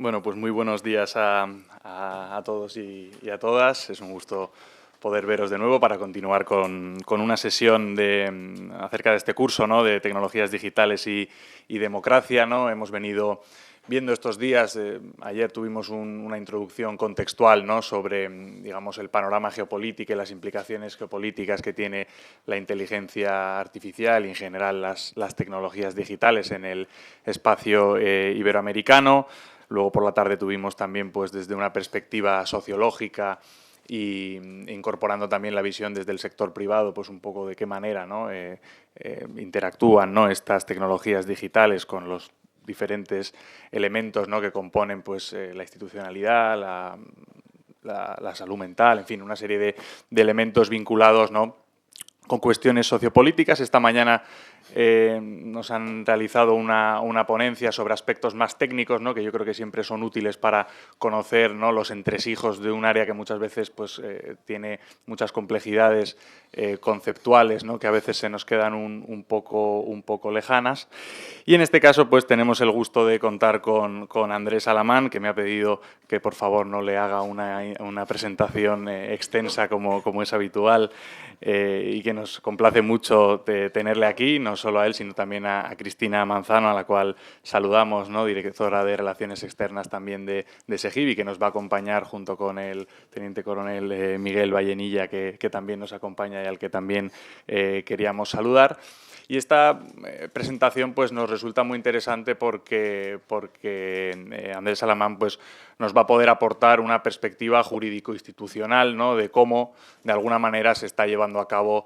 Bueno, pues muy buenos días a todos y a todas. Es un gusto poder veros de nuevo para continuar con una sesión acerca de este curso, ¿no?, de tecnologías digitales y democracia, ¿no? Hemos venido viendo estos días, ayer tuvimos una introducción contextual, ¿no?, sobre, digamos, el panorama geopolítico y las implicaciones geopolíticas que tiene la inteligencia artificial y en general las tecnologías digitales en el espacio iberoamericano. Luego por la tarde tuvimos también, pues, desde una perspectiva sociológica y incorporando también la visión desde el sector privado, pues un poco de qué manera, ¿no?, interactúan, ¿no?, estas tecnologías digitales con los diferentes elementos, ¿no?, que componen, pues, la institucionalidad, la salud mental, en fin, una serie de elementos vinculados, ¿no?, con cuestiones sociopolíticas. Esta mañana nos han realizado una ponencia sobre aspectos más técnicos, ¿no?, que yo creo que siempre son útiles para conocer, ¿no?, los entresijos de un área que muchas veces, pues, tiene muchas complejidades conceptuales, ¿no?, que a veces se nos quedan un poco lejanas. Y en este caso, pues, tenemos el gusto de contar con Andrés Alamán, que me ha pedido que por favor no le haga una presentación extensa como es habitual, y que nos complace mucho tenerle aquí, no solo a él, sino también a Cristina Manzano, a la cual saludamos, ¿no?, directora de Relaciones Externas también de SEGIB, y que nos va a acompañar junto con el teniente coronel Miguel Vallenilla, que también nos acompaña y al que también queríamos saludar. Y esta presentación, pues, nos resulta muy interesante porque Andrés Alamán, pues, nos va a poder aportar una perspectiva jurídico-institucional, ¿no?, de cómo, de alguna manera, se está llevando a cabo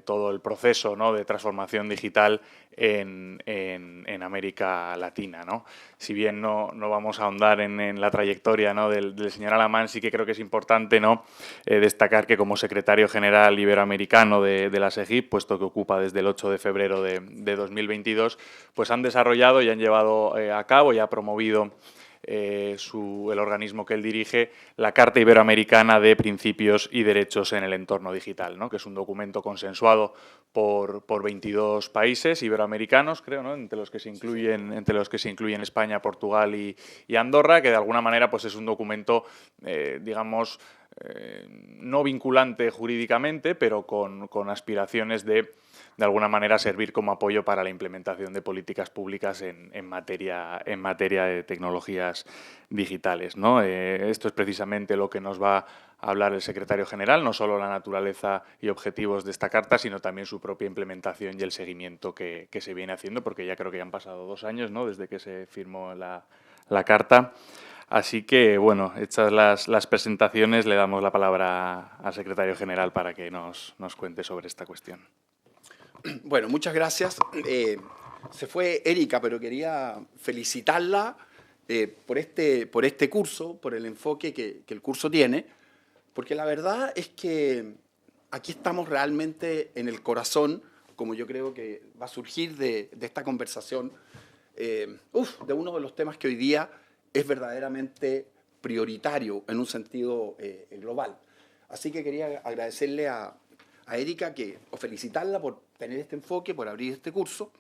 todo el proceso, ¿no?, de transformación digital en América Latina, ¿no? Si bien no vamos a ahondar en la trayectoria, ¿no?, del señor Alamán, sí que creo que es importante, ¿no?, destacar que como secretario general iberoamericano de la SEGIB, puesto que ocupa desde el 8 de febrero de 2022, pues han desarrollado y han llevado a cabo y ha promovido el organismo que él dirige, la Carta Iberoamericana de Principios y Derechos en el Entorno Digital, ¿no?, que es un documento consensuado por 22 países iberoamericanos, creo, ¿no?, entre los que se incluyen España, Portugal y Andorra, que de alguna manera, pues, es un documento, digamos, no vinculante jurídicamente, pero con aspiraciones de alguna manera servir como apoyo para la implementación de políticas públicas en materia de tecnologías digitales, ¿no? Esto es precisamente lo que nos va a hablar el secretario general, no solo la naturaleza y objetivos de esta carta, sino también su propia implementación y el seguimiento que se viene haciendo, porque ya creo que ya han pasado 2 años, ¿no?, desde que se firmó la carta. Así que, bueno, hechas las presentaciones, le damos la palabra al secretario general para que nos cuente sobre esta cuestión. Bueno, muchas gracias. Se fue Erika, pero quería felicitarla por este curso, por el enfoque que el curso tiene, porque la verdad es que aquí estamos realmente en el corazón, como yo creo que va a surgir de esta conversación, de uno de los temas que hoy día es verdaderamente prioritario en un sentido global. Así que quería agradecerle a Erika o felicitarla por tener este enfoque, por abrir este curso,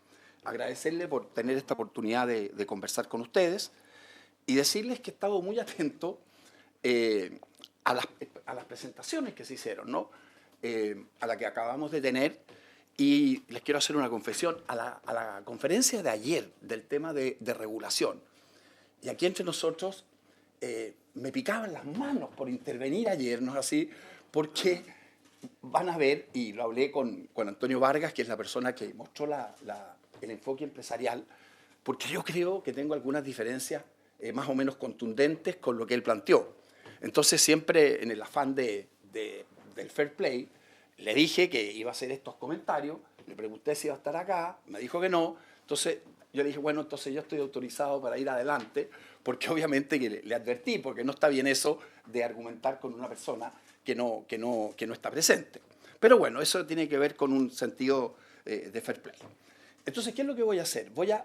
agradecerle por tener esta oportunidad de conversar con ustedes y decirles que he estado muy atento a las presentaciones que se hicieron, ¿no? A la que acabamos de tener, y les quiero hacer una confesión, a la conferencia de ayer del tema de regulación. Y aquí entre nosotros me picaban las manos por intervenir ayer, ¿no es así? Porque van a ver, y lo hablé con Antonio Vargas, que es la persona que mostró el enfoque empresarial, porque yo creo que tengo algunas diferencias más o menos contundentes con lo que él planteó. Entonces siempre en el afán del fair play, le dije que iba a hacer estos comentarios, le pregunté si iba a estar acá, me dijo que no, entonces yo le dije, bueno, entonces yo estoy autorizado para ir adelante, porque obviamente que le advertí, porque no está bien eso de argumentar con una persona que no está presente. Pero bueno, eso tiene que ver con un sentido de fair play. Entonces, ¿qué es lo que voy a hacer? Voy a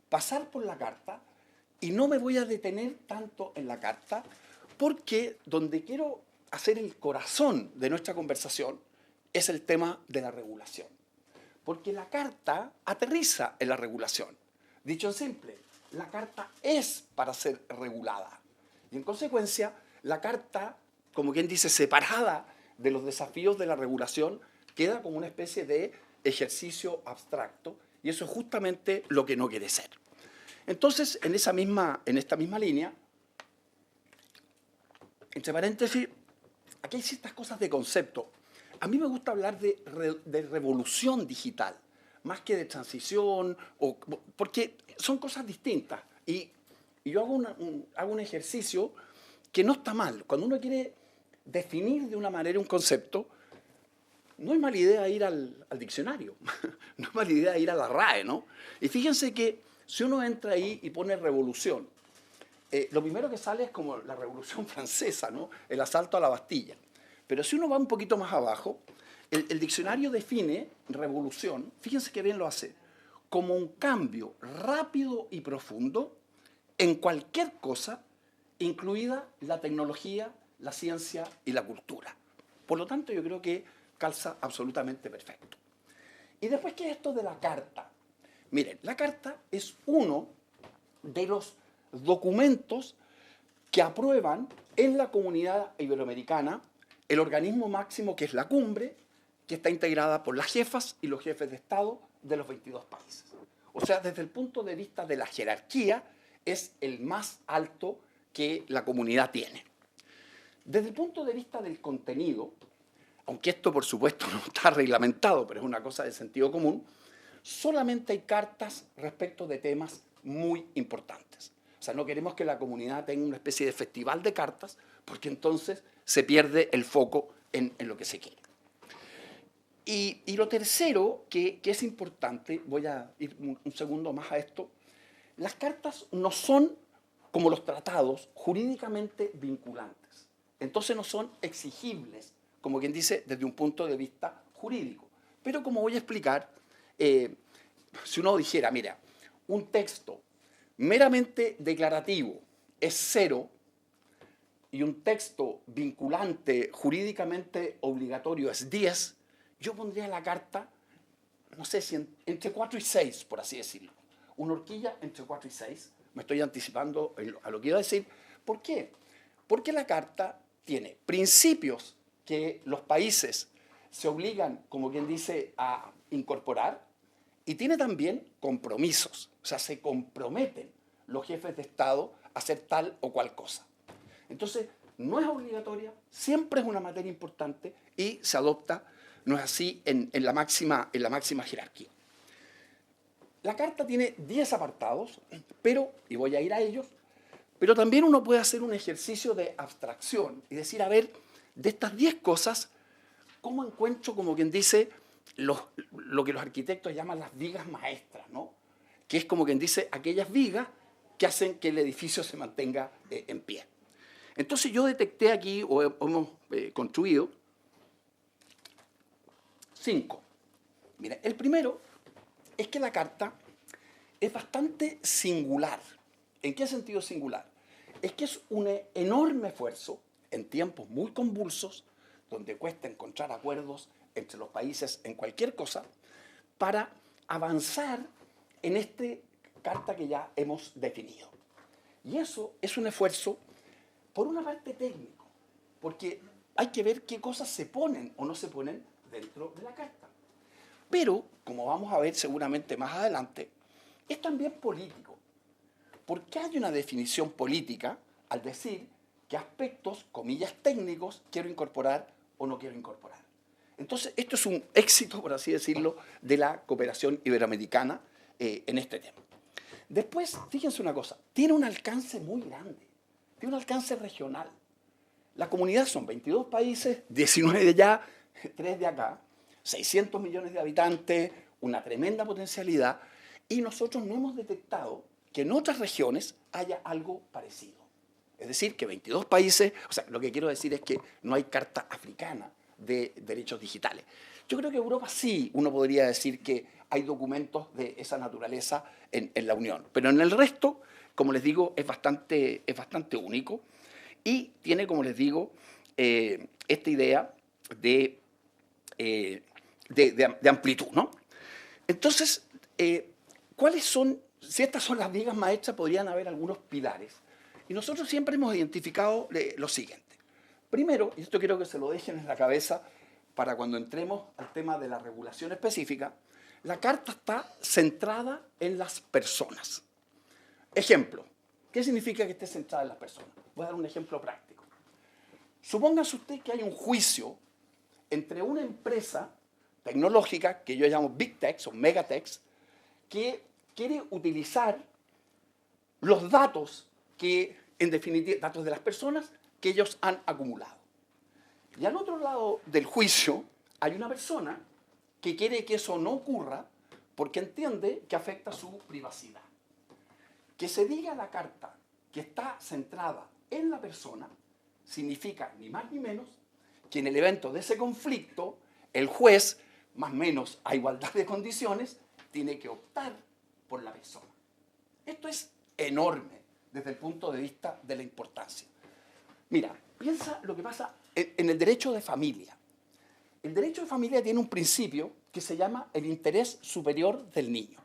pasar por la carta y no me voy a detener tanto en la carta, porque donde quiero hacer el corazón de nuestra conversación es el tema de la regulación. Porque la carta aterriza en la regulación. Dicho en simple, la Carta es para ser regulada. Y en consecuencia, la Carta, como quien dice, separada de los desafíos de la regulación, queda como una especie de ejercicio abstracto, y eso es justamente lo que no quiere ser. Entonces, en esta misma línea, entre paréntesis, aquí hay ciertas cosas de concepto. A mí me gusta hablar de revolución digital, más que de transición, porque son cosas distintas. Y yo hago un ejercicio que no está mal. Cuando uno quiere definir de una manera un concepto, no es mala idea ir al diccionario, no es mala idea ir a la RAE, ¿no? Y fíjense que si uno entra ahí y pone revolución, lo primero que sale es como la Revolución Francesa, ¿no? El asalto a la Bastilla. Pero si uno va un poquito más abajo, el diccionario define revolución, fíjense que bien lo hace, como un cambio rápido y profundo en cualquier cosa, incluida la tecnología, la ciencia y la cultura. Por lo tanto, yo creo que calza absolutamente perfecto. Y después, ¿qué es esto de la Carta? Miren, la Carta es uno de los documentos que aprueban en la comunidad iberoamericana el organismo máximo, que es la cumbre, que está integrada por las jefas y los jefes de Estado de los 22 países. O sea, desde el punto de vista de la jerarquía, es el más alto que la comunidad tiene. Desde el punto de vista del contenido, aunque esto por supuesto no está reglamentado, pero es una cosa de sentido común, solamente hay cartas respecto de temas muy importantes. O sea, no queremos que la comunidad tenga una especie de festival de cartas, porque entonces se pierde el foco en lo que se quiere. Y lo tercero, que es importante, voy a ir un segundo más a esto, las cartas no son, como los tratados, jurídicamente vinculantes. Entonces no son exigibles, como quien dice, desde un punto de vista jurídico. Pero como voy a explicar, si uno dijera, mira, un texto meramente declarativo es 0 y un texto vinculante, jurídicamente obligatorio es 10, yo pondría la carta, no sé si entre 4 y 6, por así decirlo. Una horquilla entre 4 y 6. Me estoy anticipando a lo que iba a decir. ¿Por qué? Porque la carta tiene principios que los países se obligan, como quien dice, a incorporar, y tiene también compromisos. O sea, se comprometen los jefes de Estado a hacer tal o cual cosa. Entonces, no es obligatoria, siempre es una materia importante y se adopta, no es así, en la máxima jerarquía. La carta tiene 10 apartados, pero, y voy a ir a ellos, pero también uno puede hacer un ejercicio de abstracción y decir, a ver, de estas 10 cosas, ¿cómo encuentro, como quien dice, lo que los arquitectos llaman las vigas maestras, ¿no? Que es como quien dice, aquellas vigas que hacen que el edificio se mantenga en pie. Entonces yo detecté aquí, o hemos construido, 5. Mira, el primero es que la carta es bastante singular. ¿En qué sentido singular? Es que es un enorme esfuerzo en tiempos muy convulsos, donde cuesta encontrar acuerdos entre los países en cualquier cosa, para avanzar en esta carta que ya hemos definido. Y eso es un esfuerzo, por una parte técnico, porque hay que ver qué cosas se ponen o no se ponen dentro de la carta. Pero, como vamos a ver seguramente más adelante, es también político. Porque hay una definición política al decir qué aspectos, comillas, técnicos quiero incorporar o no quiero incorporar. Entonces, esto es un éxito, por así decirlo, de la cooperación iberoamericana en este tema. Después, fíjense una cosa, tiene un alcance muy grande, tiene un alcance regional. La comunidad son 22 países, 19 de allá, 3 de acá, 600 millones de habitantes, una tremenda potencialidad, y nosotros no hemos detectado que en otras regiones haya algo parecido. Es decir, que 22 países, o sea, lo que quiero decir es que no hay carta africana de derechos digitales. Yo creo que Europa sí, uno podría decir que hay documentos de esa naturaleza en la Unión, pero en el resto, como les digo, es bastante único y tiene, como les digo, esta idea de amplitud, ¿no? Entonces, ¿cuáles son si estas son las vigas maestras, podrían haber algunos pilares. Y nosotros siempre hemos identificado lo siguiente. Primero, y esto quiero que se lo dejen en la cabeza para cuando entremos al tema de la regulación específica, la Carta está centrada en las personas. Ejemplo, ¿qué significa que esté centrada en las personas? Voy a dar un ejemplo práctico. Supóngase usted que hay un juicio entre una empresa tecnológica, que yo llamo Big Tech o Megatech, que quiere utilizar los datos que, en definitiva, datos de las personas que ellos han acumulado. Y al otro lado del juicio hay una persona que quiere que eso no ocurra porque entiende que afecta su privacidad. Que se diga la Carta que está centrada en la persona significa ni más ni menos que en el evento de ese conflicto el juez, más o menos a igualdad de condiciones, tiene que optar por la persona. Esto es enorme desde el punto de vista de la importancia. Mira, piensa lo que pasa en el derecho de familia. El derecho de familia tiene un principio que se llama el interés superior del niño.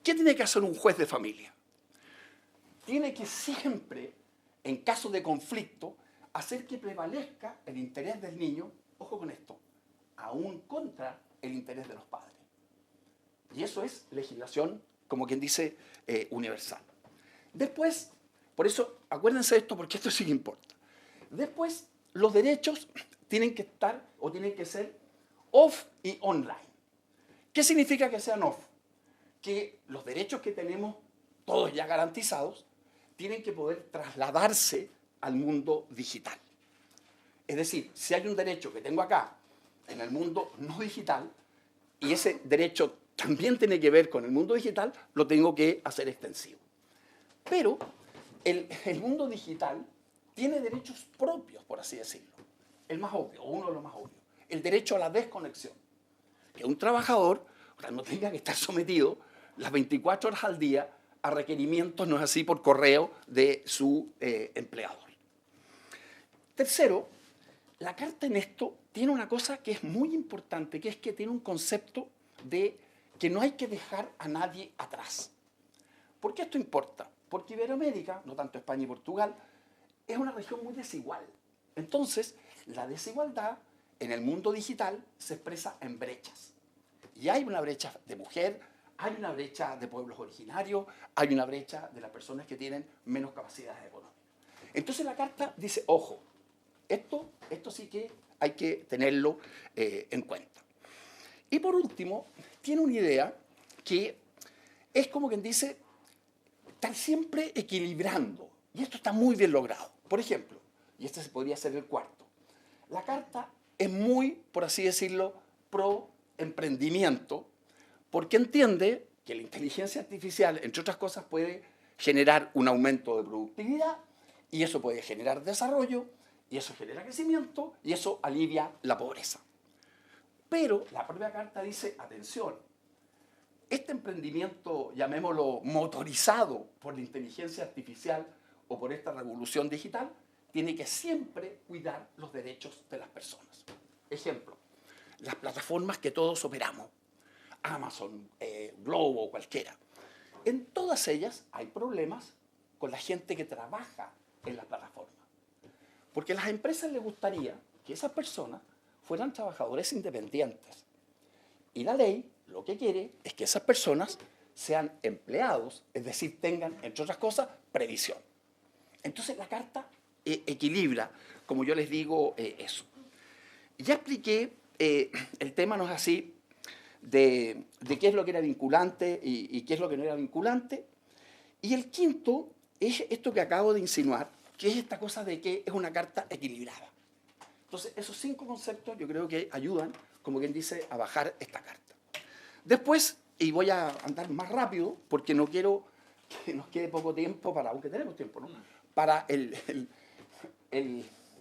¿Qué tiene que hacer un juez de familia? Tiene que siempre, en caso de conflicto, hacer que prevalezca el interés del niño, ojo con esto, aún contra el interés de los padres. Y eso es legislación, como quien dice, universal. Después, por eso, acuérdense de esto porque esto sí que importa. Después, los derechos tienen que estar o tienen que ser off y online. ¿Qué significa que sean off? Que los derechos que tenemos todos ya garantizados tienen que poder trasladarse al mundo digital. Es decir, si hay un derecho que tengo acá en el mundo no digital y ese derecho también tiene que ver con el mundo digital, lo tengo que hacer extensivo. Pero el mundo digital tiene derechos propios, por así decirlo. El más obvio, o uno de los más obvios, el derecho a la desconexión. Que un trabajador no tenga que estar sometido las 24 horas al día a requerimientos, no es así, por correo de su empleador. Tercero, la Carta en esto tiene una cosa que es muy importante, que es que tiene un concepto de que no hay que dejar a nadie atrás. ¿Por qué esto importa? Porque Iberoamérica, no tanto España y Portugal, es una región muy desigual. Entonces, la desigualdad en el mundo digital se expresa en brechas. Y hay una brecha de mujer, hay una brecha de pueblos originarios, hay una brecha de las personas que tienen menos capacidades económicas. Entonces la Carta dice, ojo, esto sí que hay que tenerlo en cuenta. Y por último, tiene una idea que es como quien dice, estar siempre equilibrando. Y esto está muy bien logrado. Por ejemplo, y este podría ser el cuarto, la Carta es muy, por así decirlo, pro emprendimiento, porque entiende que la inteligencia artificial, entre otras cosas, puede generar un aumento de productividad y eso puede generar desarrollo y eso genera crecimiento y eso alivia la pobreza. Pero la propia Carta dice, atención, este emprendimiento, llamémoslo motorizado por la inteligencia artificial o por esta revolución digital, tiene que siempre cuidar los derechos de las personas. Ejemplo, las plataformas que todos operamos, Amazon, Globo, cualquiera. En todas ellas hay problemas con la gente que trabaja en las plataformas. Porque a las empresas les gustaría que esas personas fueran trabajadores independientes. Y la ley lo que quiere es que esas personas sean empleados, es decir, tengan, entre otras cosas, previsión. Entonces la Carta equilibra, como yo les digo, eso. Ya expliqué, el tema no es así, de qué es lo que era vinculante y qué es lo que no era vinculante. Y el quinto es esto que acabo de insinuar, que es esta cosa de que es una Carta equilibrada. Entonces, esos 5 conceptos yo creo que ayudan, como quien dice, a bajar esta Carta. Después, y voy a andar más rápido, porque no quiero que nos quede poco tiempo para, aunque tenemos tiempo, ¿no? Para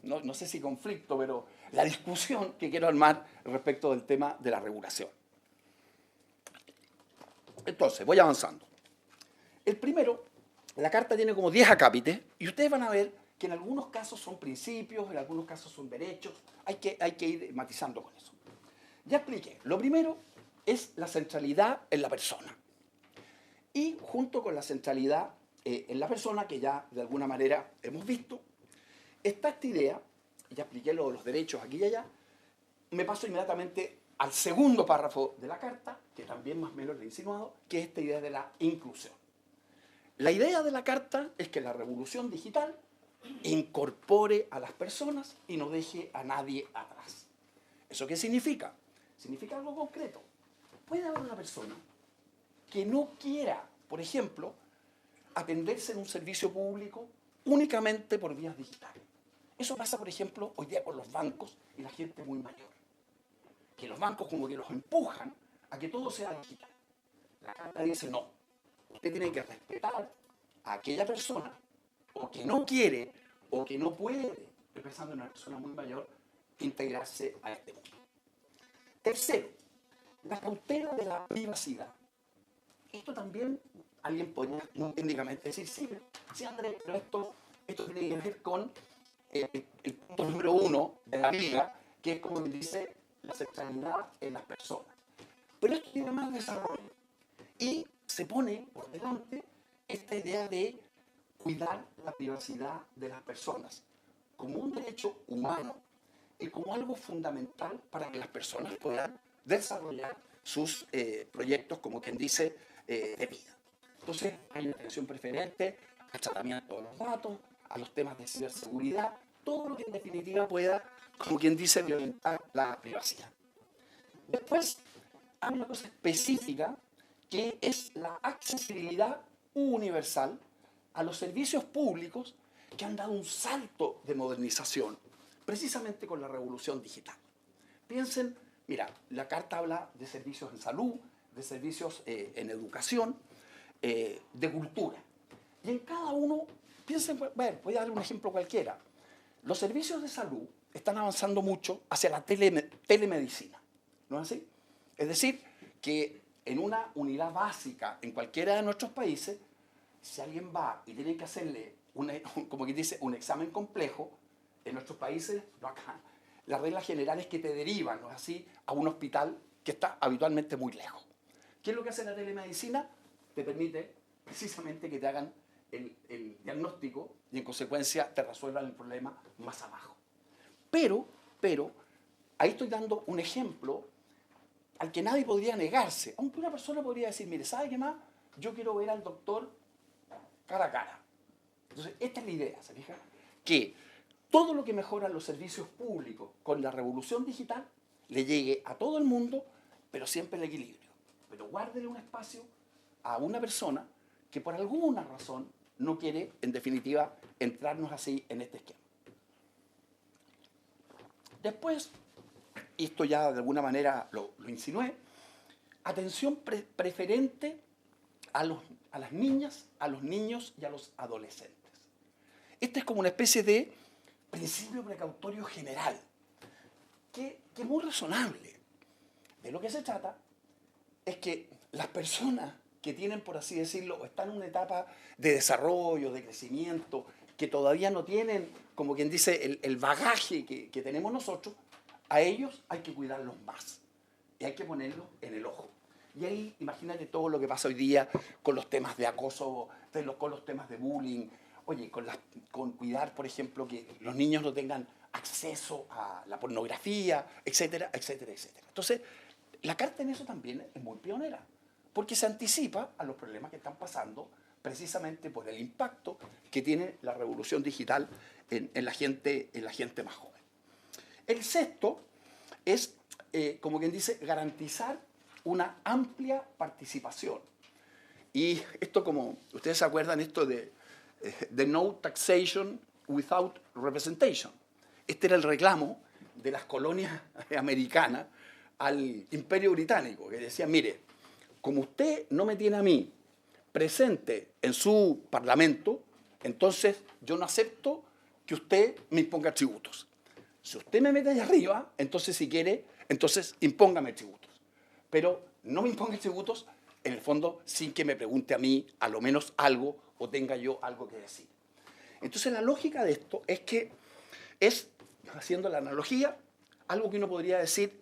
no sé si conflicto, pero la discusión que quiero armar respecto del tema de la regulación. Entonces, voy avanzando. El primero, la Carta tiene como 10 acápites y ustedes van a ver que en algunos casos son principios, en algunos casos son derechos. Hay que ir matizando con eso. Ya expliqué. Lo primero es la centralidad en la persona. y junto con la centralidad en la persona, que ya de alguna manera hemos visto, está esta idea, ya expliqué lo de los derechos aquí y allá, me paso inmediatamente al segundo párrafo de la carta, que también más o menos le he insinuado, que es esta idea de la inclusión. La idea de la carta es que la revolución digital incorpore a las personas y no deje a nadie atrás. ¿Eso qué significa? Significa algo concreto. Puede haber una persona que no quiera, por ejemplo, atenderse en un servicio público únicamente por vías digitales. Eso pasa, por ejemplo, hoy día con los bancos y la gente muy mayor. Que los bancos como que los empujan a que todo sea digital. La carta dice no. Usted tiene que respetar a aquella persona o que no quiere o que no puede, pensando en una persona muy mayor, integrarse a este mundo. Tercero, la cautela de la privacidad. Esto también alguien podría muy técnicamente decir, sí Andrés, pero esto tiene que ver con el punto número 1 de la liga, que es como dice la sexualidad en las personas. Pero esto tiene más desarrollo y se pone por delante esta idea de cuidar la privacidad de las personas como un derecho humano y como algo fundamental para que las personas puedan desarrollar sus proyectos, como quien dice, de vida. Entonces, hay una atención preferente al tratamiento de los datos, a los temas de ciberseguridad, todo lo que en definitiva pueda, como quien dice, violentar la privacidad. Después, hay una cosa específica que es la accesibilidad universal a los servicios públicos que han dado un salto de modernización, precisamente con la revolución digital. Piensen, mira, la carta habla de servicios en salud, de servicios en educación, de cultura. Y en cada uno, piensen, bueno, voy a dar un ejemplo cualquiera. Los servicios de salud están avanzando mucho hacia la telemedicina, ¿no es así? Es decir, que en una unidad básica en cualquiera de nuestros países, si alguien va y tiene que hacerle, como quien dice, un examen complejo, en nuestros países, no acá, la regla general es que te derivan, ¿no es así?, a un hospital que está habitualmente muy lejos. ¿Qué es lo que hace la telemedicina? Te permite precisamente que te hagan el diagnóstico y en consecuencia te resuelvan el problema más abajo. Pero, ahí estoy dando un ejemplo al que nadie podría negarse. Aunque una persona podría decir, mire, ¿sabe qué más? Yo quiero ver al doctor cara a cara. Entonces, esta es la idea, ¿se fija? Que todo lo que mejora los servicios públicos con la revolución digital le llegue a todo el mundo, pero siempre el equilibrio. Pero guárdele un espacio a una persona que por alguna razón no quiere, en definitiva, entrarnos así en este esquema. Después, y esto ya de alguna manera lo insinué, atención preferente a las niñas, a los niños y a los adolescentes. Este es como una especie de principio precautorio general, que es muy razonable. De lo que se trata es que las personas que tienen, por así decirlo, o están en una etapa de desarrollo, de crecimiento, que todavía no tienen, como quien dice, el bagaje que tenemos nosotros, a ellos hay que cuidarlos más y hay que ponerlos en el ojo. Y ahí imagínate todo lo que pasa hoy día con los temas de acoso, con los temas de bullying, oye, con cuidar, por ejemplo, que los niños no tengan acceso a la pornografía, etcétera, etcétera, etcétera. Entonces, la carta en eso también es muy pionera, porque se anticipa a los problemas que están pasando precisamente por el impacto que tiene la revolución digital en la gente más joven. El sexto es, como quien dice, garantizar una amplia participación. Y esto, como ustedes se acuerdan, esto de no taxation without representation. Este era el reclamo de las colonias americanas al Imperio Británico, que decían, mire, como usted no me tiene a mí presente en su parlamento, entonces yo no acepto que usted me imponga tributos. Si usted me mete allá arriba, entonces si quiere, entonces impóngame tributos. Pero no me imponga tributos, en el fondo, sin que me pregunte a mí a lo menos algo o tenga yo algo que decir. Entonces la lógica de esto es que es, haciendo la analogía, algo que uno podría decir,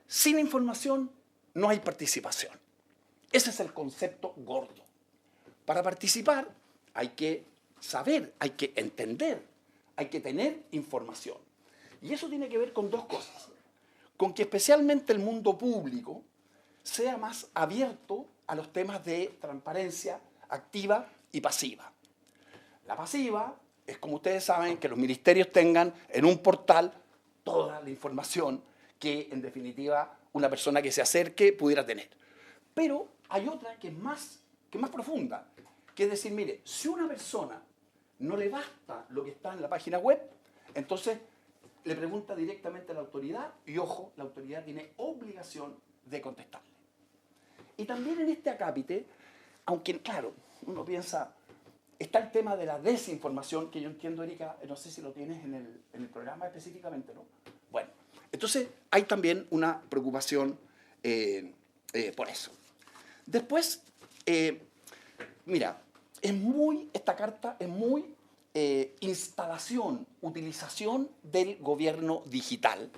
sin información no hay participación. Ese es el concepto gordo. Para participar hay que saber, hay que entender, hay que tener información. Y eso tiene que ver con dos cosas. Con que especialmente el mundo público sea más abierto a los temas de transparencia activa y pasiva. La pasiva es, como ustedes saben, que los ministerios tengan en un portal toda la información que, en definitiva, una persona que se acerque pudiera tener. Pero hay otra que es más profunda, que es decir, mire, si una persona no le basta lo que está en la página web, entonces le pregunta directamente a la autoridad y, ojo, la autoridad tiene obligación de contestarle. Y también en este acápite, aunque, claro, uno piensa, está el tema de la desinformación, que yo entiendo, Erika, no sé si lo tienes en el programa específicamente, ¿no? Bueno, entonces hay también una preocupación por eso. Después, mira, esta carta es muy instalación, utilización del gobierno digital,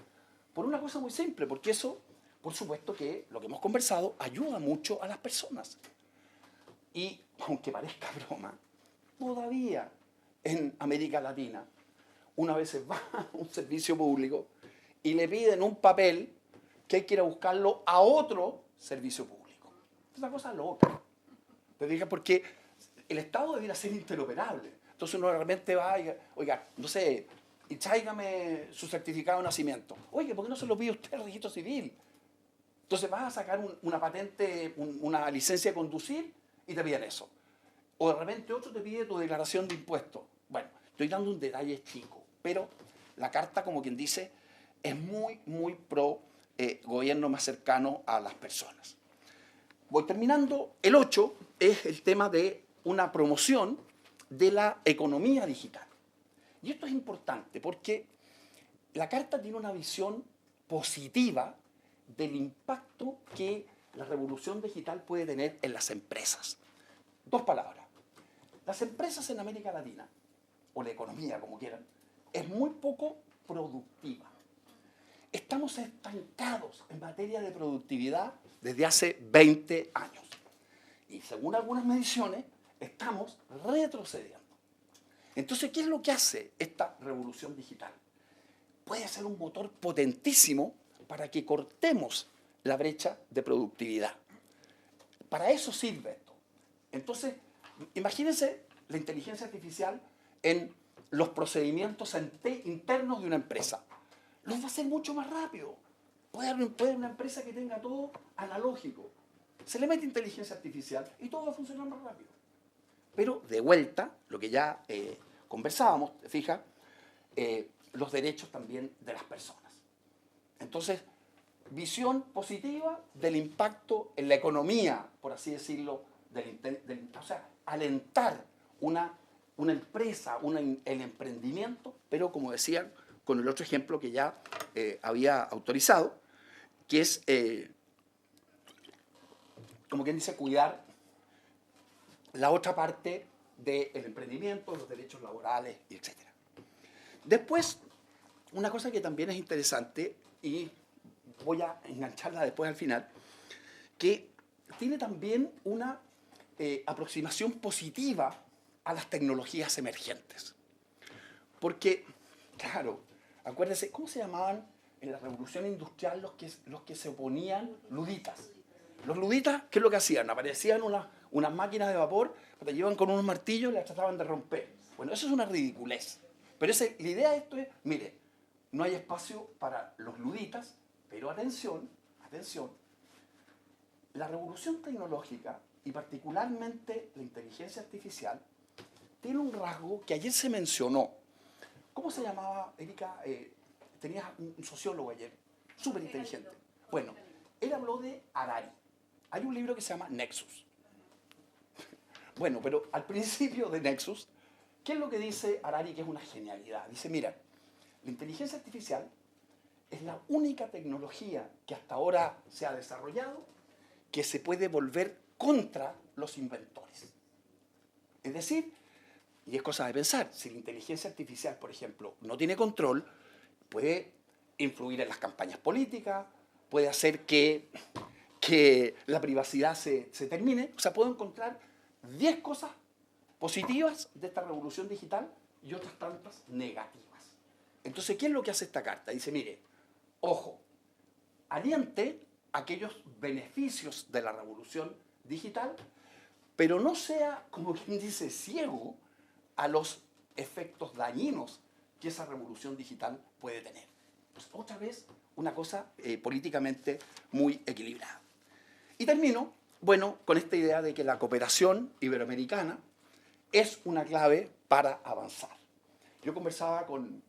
por una cosa muy simple, porque eso, por supuesto que lo que hemos conversado, ayuda mucho a las personas. Y, aunque parezca broma, todavía en América Latina, una vez se va a un servicio público y le piden un papel que hay que ir a buscarlo a otro servicio público. Es una cosa loca. ¿Te fijas? Porque el Estado debiera ser interoperable. Entonces uno realmente va y, oiga, no sé, y tráigame su certificado de nacimiento. Oye, ¿por qué no se lo pide usted al registro civil? Entonces vas a sacar una patente, una licencia de conducir y te piden eso. O de repente otro te pide tu declaración de impuestos. Bueno, estoy dando un detalle chico, pero la carta, como quien dice, es muy pro gobierno más cercano a las personas. Voy terminando. El 8 es el tema de una promoción de la economía digital. Y esto es importante porque la carta tiene una visión positiva del impacto que la revolución digital puede tener en las empresas. Dos palabras. Las empresas en América Latina, o la economía, como quieran, es muy poco productiva. Estamos estancados en materia de productividad desde hace 20 años. Y según algunas mediciones, estamos retrocediendo. Entonces, ¿qué es lo que hace esta revolución digital? Puede ser un motor potentísimo para que cortemos la brecha de productividad. Para eso sirve esto. Entonces, imagínense la inteligencia artificial en los procedimientos internos de una empresa. Los va a hacer mucho más rápido. Puede haber una empresa que tenga todo analógico. Se le mete inteligencia artificial y todo va a funcionar más rápido. Pero, de vuelta, lo que ya conversábamos, ¿te fijas? Los derechos también de las personas. Entonces, visión positiva del impacto en la economía, por así decirlo, o sea, alentar una empresa, el emprendimiento, pero como decían, con el otro ejemplo que ya había autorizado, que es, como quien dice, cuidar la otra parte del emprendimiento, los derechos laborales, etc. Después, una cosa que también es interesante, y voy a engancharla después al final, que tiene también una aproximación positiva a las tecnologías emergentes. Porque, claro, acuérdense, ¿cómo se llamaban en la revolución industrial los que se oponían? Luditas. Los luditas, ¿qué es lo que hacían? Aparecían unas máquinas de vapor, que te llevan con unos martillos y las trataban de romper. Bueno, eso es una ridiculez. Pero la idea de esto es, mire, no hay espacio para los luditas, pero atención, la revolución tecnológica, y particularmente la inteligencia artificial, tiene un rasgo que ayer se mencionó. ¿Cómo se llamaba, Erika? Tenías un sociólogo ayer, súper inteligente. Bueno, él habló de Harari. Hay un libro que se llama Nexus. Bueno, pero al principio de Nexus, ¿qué es lo que dice Harari, que es una genialidad? Dice, mira, la inteligencia artificial es la única tecnología que hasta ahora se ha desarrollado que se puede volver contra los inventores. Es decir, y es cosa de pensar, si la inteligencia artificial, por ejemplo, no tiene control, puede influir en las campañas políticas, puede hacer que la privacidad se termine, o sea, puede encontrar 10 cosas positivas de esta revolución digital y otras tantas negativas. Entonces, ¿qué es lo que hace esta carta? Dice, mire, ojo, aliente aquellos beneficios de la revolución digital, pero no sea, como quien dice, ciego a los efectos dañinos que esa revolución digital puede tener. Pues, otra vez, una cosa políticamente muy equilibrada. Y termino, bueno, con esta idea de que la cooperación iberoamericana es una clave para avanzar. Yo conversaba con...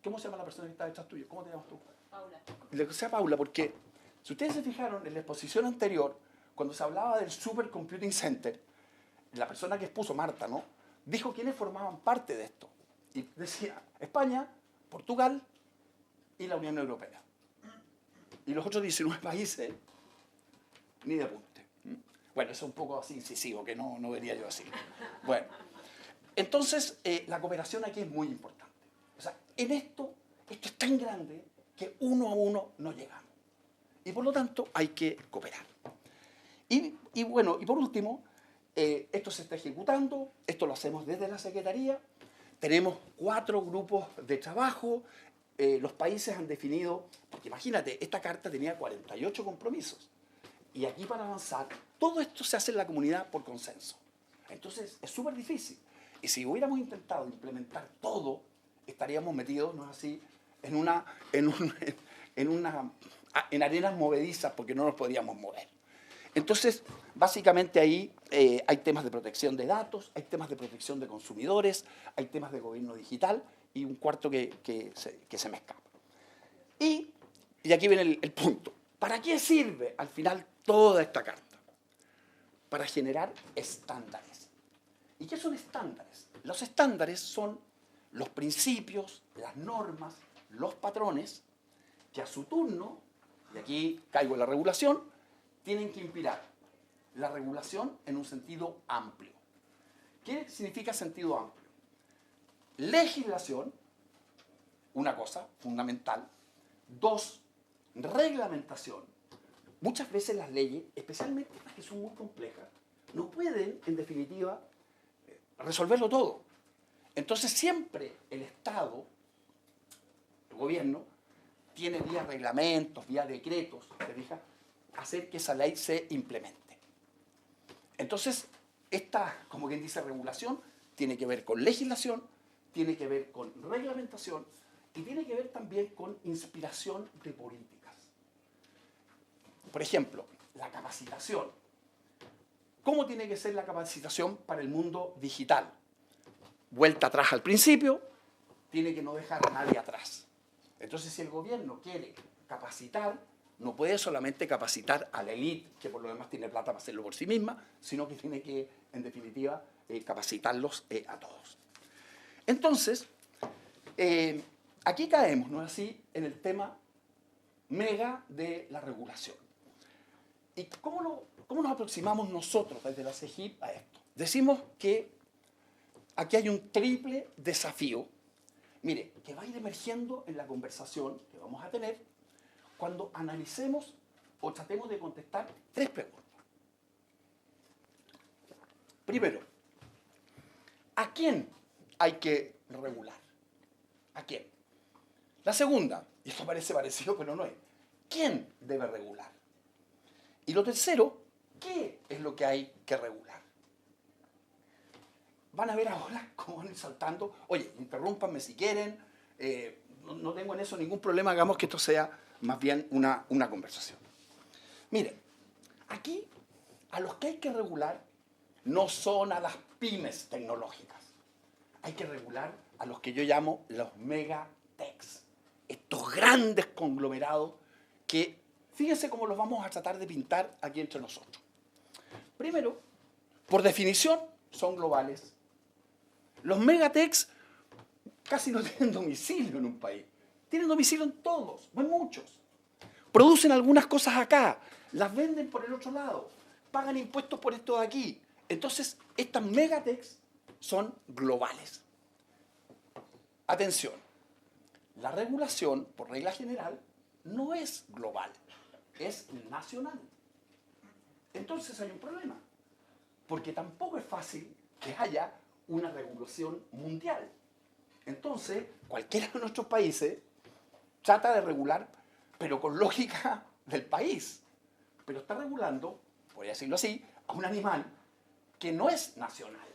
¿Cómo se llama la persona que está detrás tuyo? ¿Cómo te llamas tú? Paula. Le decía a Paula porque, si ustedes se fijaron en la exposición anterior, cuando se hablaba del Supercomputing Center, la persona que expuso, Marta, ¿no?, dijo quiénes formaban parte de esto. Y decía España, Portugal y la Unión Europea. Y los otros 19 países, ni de apunte. Bueno, eso es un poco así incisivo, que no vería yo así. Bueno, entonces la cooperación aquí es muy importante. O sea, en esto es tan grande que uno a uno no llegamos. Y por lo tanto hay que cooperar. Y bueno, y por último, esto se está ejecutando, esto lo hacemos desde la Secretaría, tenemos 4 grupos de trabajo, los países han definido, porque imagínate, esta carta tenía 48 compromisos, y aquí para avanzar, todo esto se hace en la comunidad por consenso. Entonces es súper difícil. Y si hubiéramos intentado implementar todo, estaríamos metidos, ¿no es así?, en arenas movedizas porque no nos podíamos mover. Entonces, básicamente ahí hay temas de protección de datos, hay temas de protección de consumidores, hay temas de gobierno digital y un cuarto que se me escapa. Y aquí viene el punto. ¿Para qué sirve al final toda esta carta? Para generar estándares. ¿Y qué son estándares? Los estándares son los principios, las normas, los patrones que a su turno, y aquí caigo en la regulación, tienen que inspirar la regulación en un sentido amplio. ¿Qué significa sentido amplio? Legislación, una cosa fundamental. 2, reglamentación. Muchas veces las leyes, especialmente las que son muy complejas, no pueden, en definitiva, resolverlo todo. Entonces siempre el Estado, el gobierno, tiene vía reglamentos, vía decretos, ¿te fijas?, hacer que esa ley se implemente. Entonces, esta, como quien dice, regulación, tiene que ver con legislación, tiene que ver con reglamentación y tiene que ver también con inspiración de políticas. Por ejemplo, la capacitación. ¿Cómo tiene que ser la capacitación para el mundo digital? Vuelta atrás al principio, tiene que no dejar a nadie atrás. Entonces, si el gobierno quiere capacitar, no puede solamente capacitar a la élite, que por lo demás tiene plata para hacerlo por sí misma, sino que tiene que, en definitiva, capacitarlos a todos. Entonces, aquí caemos, ¿no es así?, en el tema mega de la regulación. ¿Y cómo nos aproximamos nosotros desde la CEGIP a esto? Decimos que aquí hay un triple desafío, mire, que va a ir emergiendo en la conversación que vamos a tener cuando analicemos o tratemos de contestar 3 preguntas. Primero, ¿a quién hay que regular? ¿A quién? La segunda, y esto parece parecido pero no es, ¿quién debe regular? Y lo tercero, ¿qué es lo que hay que regular? Van a ver ahora cómo van a ir saltando. Oye, interrúmpanme si quieren, no tengo en eso ningún problema, hagamos que esto sea más bien una conversación. Miren, aquí a los que hay que regular no son a las pymes tecnológicas. Hay que regular a los que yo llamo los megatechs. Estos grandes conglomerados que, fíjense cómo los vamos a tratar de pintar aquí entre nosotros. Primero, por definición, son globales. Los megatechs casi no tienen domicilio en un país. Tienen domicilio en todos, o en muchos. Producen algunas cosas acá, las venden por el otro lado, pagan impuestos por esto de aquí. Entonces, estas megatechs son globales. Atención, la regulación, por regla general, no es global, es nacional. Entonces hay un problema. porque tampoco es fácil que haya una regulación mundial. Entonces, cualquiera de nuestros países trata de regular, pero con lógica del país. Pero está regulando, podría decirlo así, a un animal que no es nacional,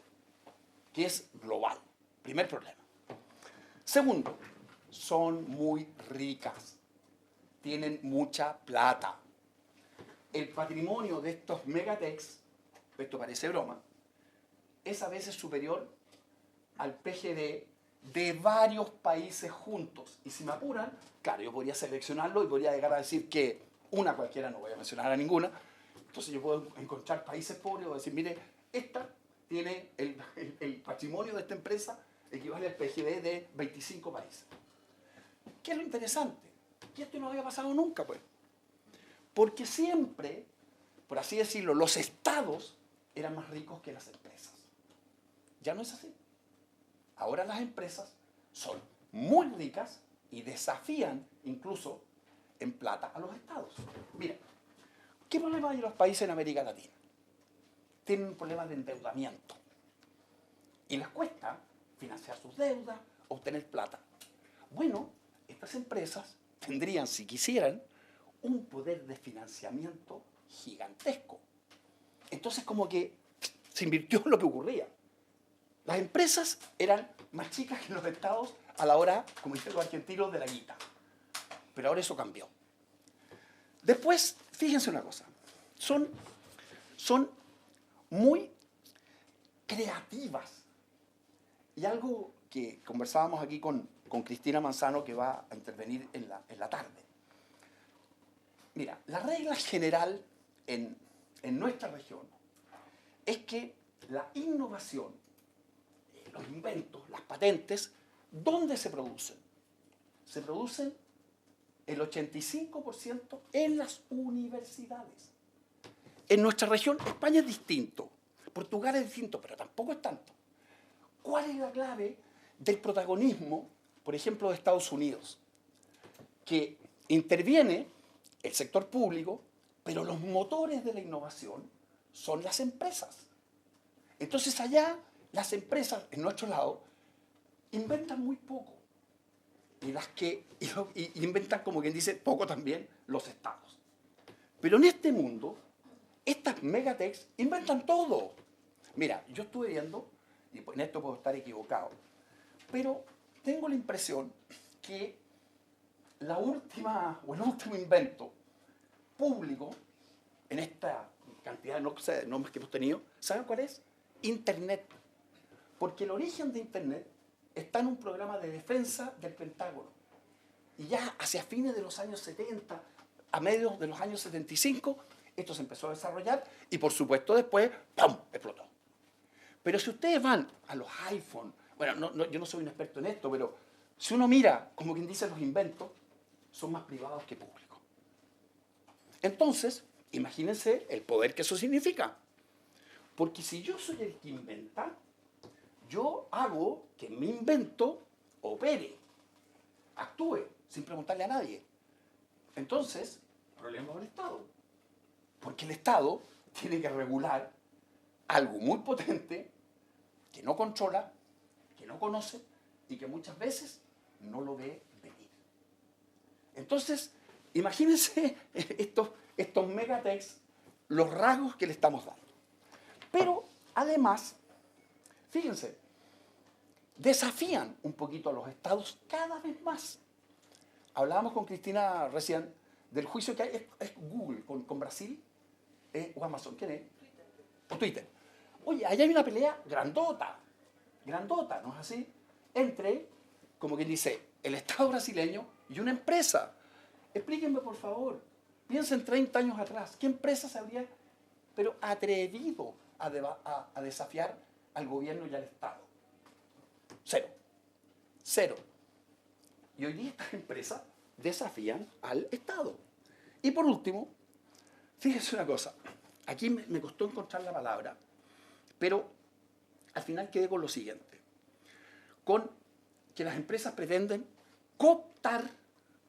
que es global. Primer problema. Segundo, son muy ricas, tienen mucha plata. El patrimonio de estos megatechs, esto parece broma, es a veces superior al PGD de varios países juntos. Y si me apuran, claro, yo podría seleccionarlo y podría llegar a decir que una cualquiera, no voy a mencionar a ninguna, entonces yo puedo encontrar países pobres o decir, mire, esta tiene el patrimonio de esta empresa equivale al PGD de 25 países. ¿Qué es lo interesante? Que esto no había pasado nunca, pues. Porque siempre, por así decirlo, los estados eran más ricos que las empresas. Ya no es así. Ahora las empresas son muy ricas y desafían incluso en plata a los estados. Mira, ¿qué problema hay en los países en América Latina? Tienen un problema de endeudamiento. Y les cuesta financiar sus deudas, obtener plata. Bueno, estas empresas tendrían, si quisieran, un poder de financiamiento gigantesco. Entonces, como que se invirtió en lo que ocurría. Las empresas eran más chicas que los estados a la hora, como dicen los argentinos, de la guita. Pero ahora eso cambió. Después, fíjense una cosa. Son muy creativas. Y algo que conversábamos aquí con Cristina Manzano, que va a intervenir en la tarde. Mira, la regla general en nuestra región es que la innovación, los inventos, las patentes, ¿dónde se producen? Se producen el 85% en las universidades. En nuestra región, España es distinto, Portugal es distinto, pero tampoco es tanto. ¿Cuál es la clave del protagonismo, por ejemplo, de Estados Unidos? Que interviene el sector público, pero los motores de la innovación son las empresas. Entonces allá las empresas, en nuestro lado, inventan muy poco. Y inventan, como quien dice, poco también los estados. Pero en este mundo, estas megatechs inventan todo. Mira, yo estuve viendo, y en esto puedo estar equivocado, pero tengo la impresión que el último invento público en esta cantidad de nombres que hemos tenido, ¿saben cuál es? Internet. Porque el origen de Internet está en un programa de defensa del Pentágono. Y ya hacia fines de los años 70, a mediados de los años 75, esto se empezó a desarrollar y por supuesto después, ¡pum!, explotó. Pero si ustedes van a los iPhone, bueno, yo no soy un experto en esto, pero si uno mira, como quien dice, los inventos, son más privados que públicos. Entonces, imagínense el poder que eso significa. Porque si yo soy el que inventa, yo hago que mi invento opere, actúe, sin preguntarle a nadie. Entonces, problema del Estado. Porque el Estado tiene que regular algo muy potente que no controla, que no conoce y que muchas veces no lo ve venir. Entonces, imagínense estos megatechs, los rasgos que le estamos dando. Pero, además, fíjense, desafían un poquito a los estados cada vez más. Hablábamos con Cristina recién del juicio que hay, es Google con Brasil, o Amazon, ¿quién es? O Twitter. Oye, allá hay una pelea grandota, ¿no es así? Entre, como quien dice, el Estado brasileño y una empresa. Explíquenme, por favor, piensen 30 años atrás, ¿qué empresa se habría, pero atrevido a desafiar al gobierno y al Estado? Cero. Y hoy día estas empresas desafían al Estado. Y por último, fíjense una cosa, aquí me costó encontrar la palabra, pero al final quedé con lo siguiente, con que las empresas pretenden cooptar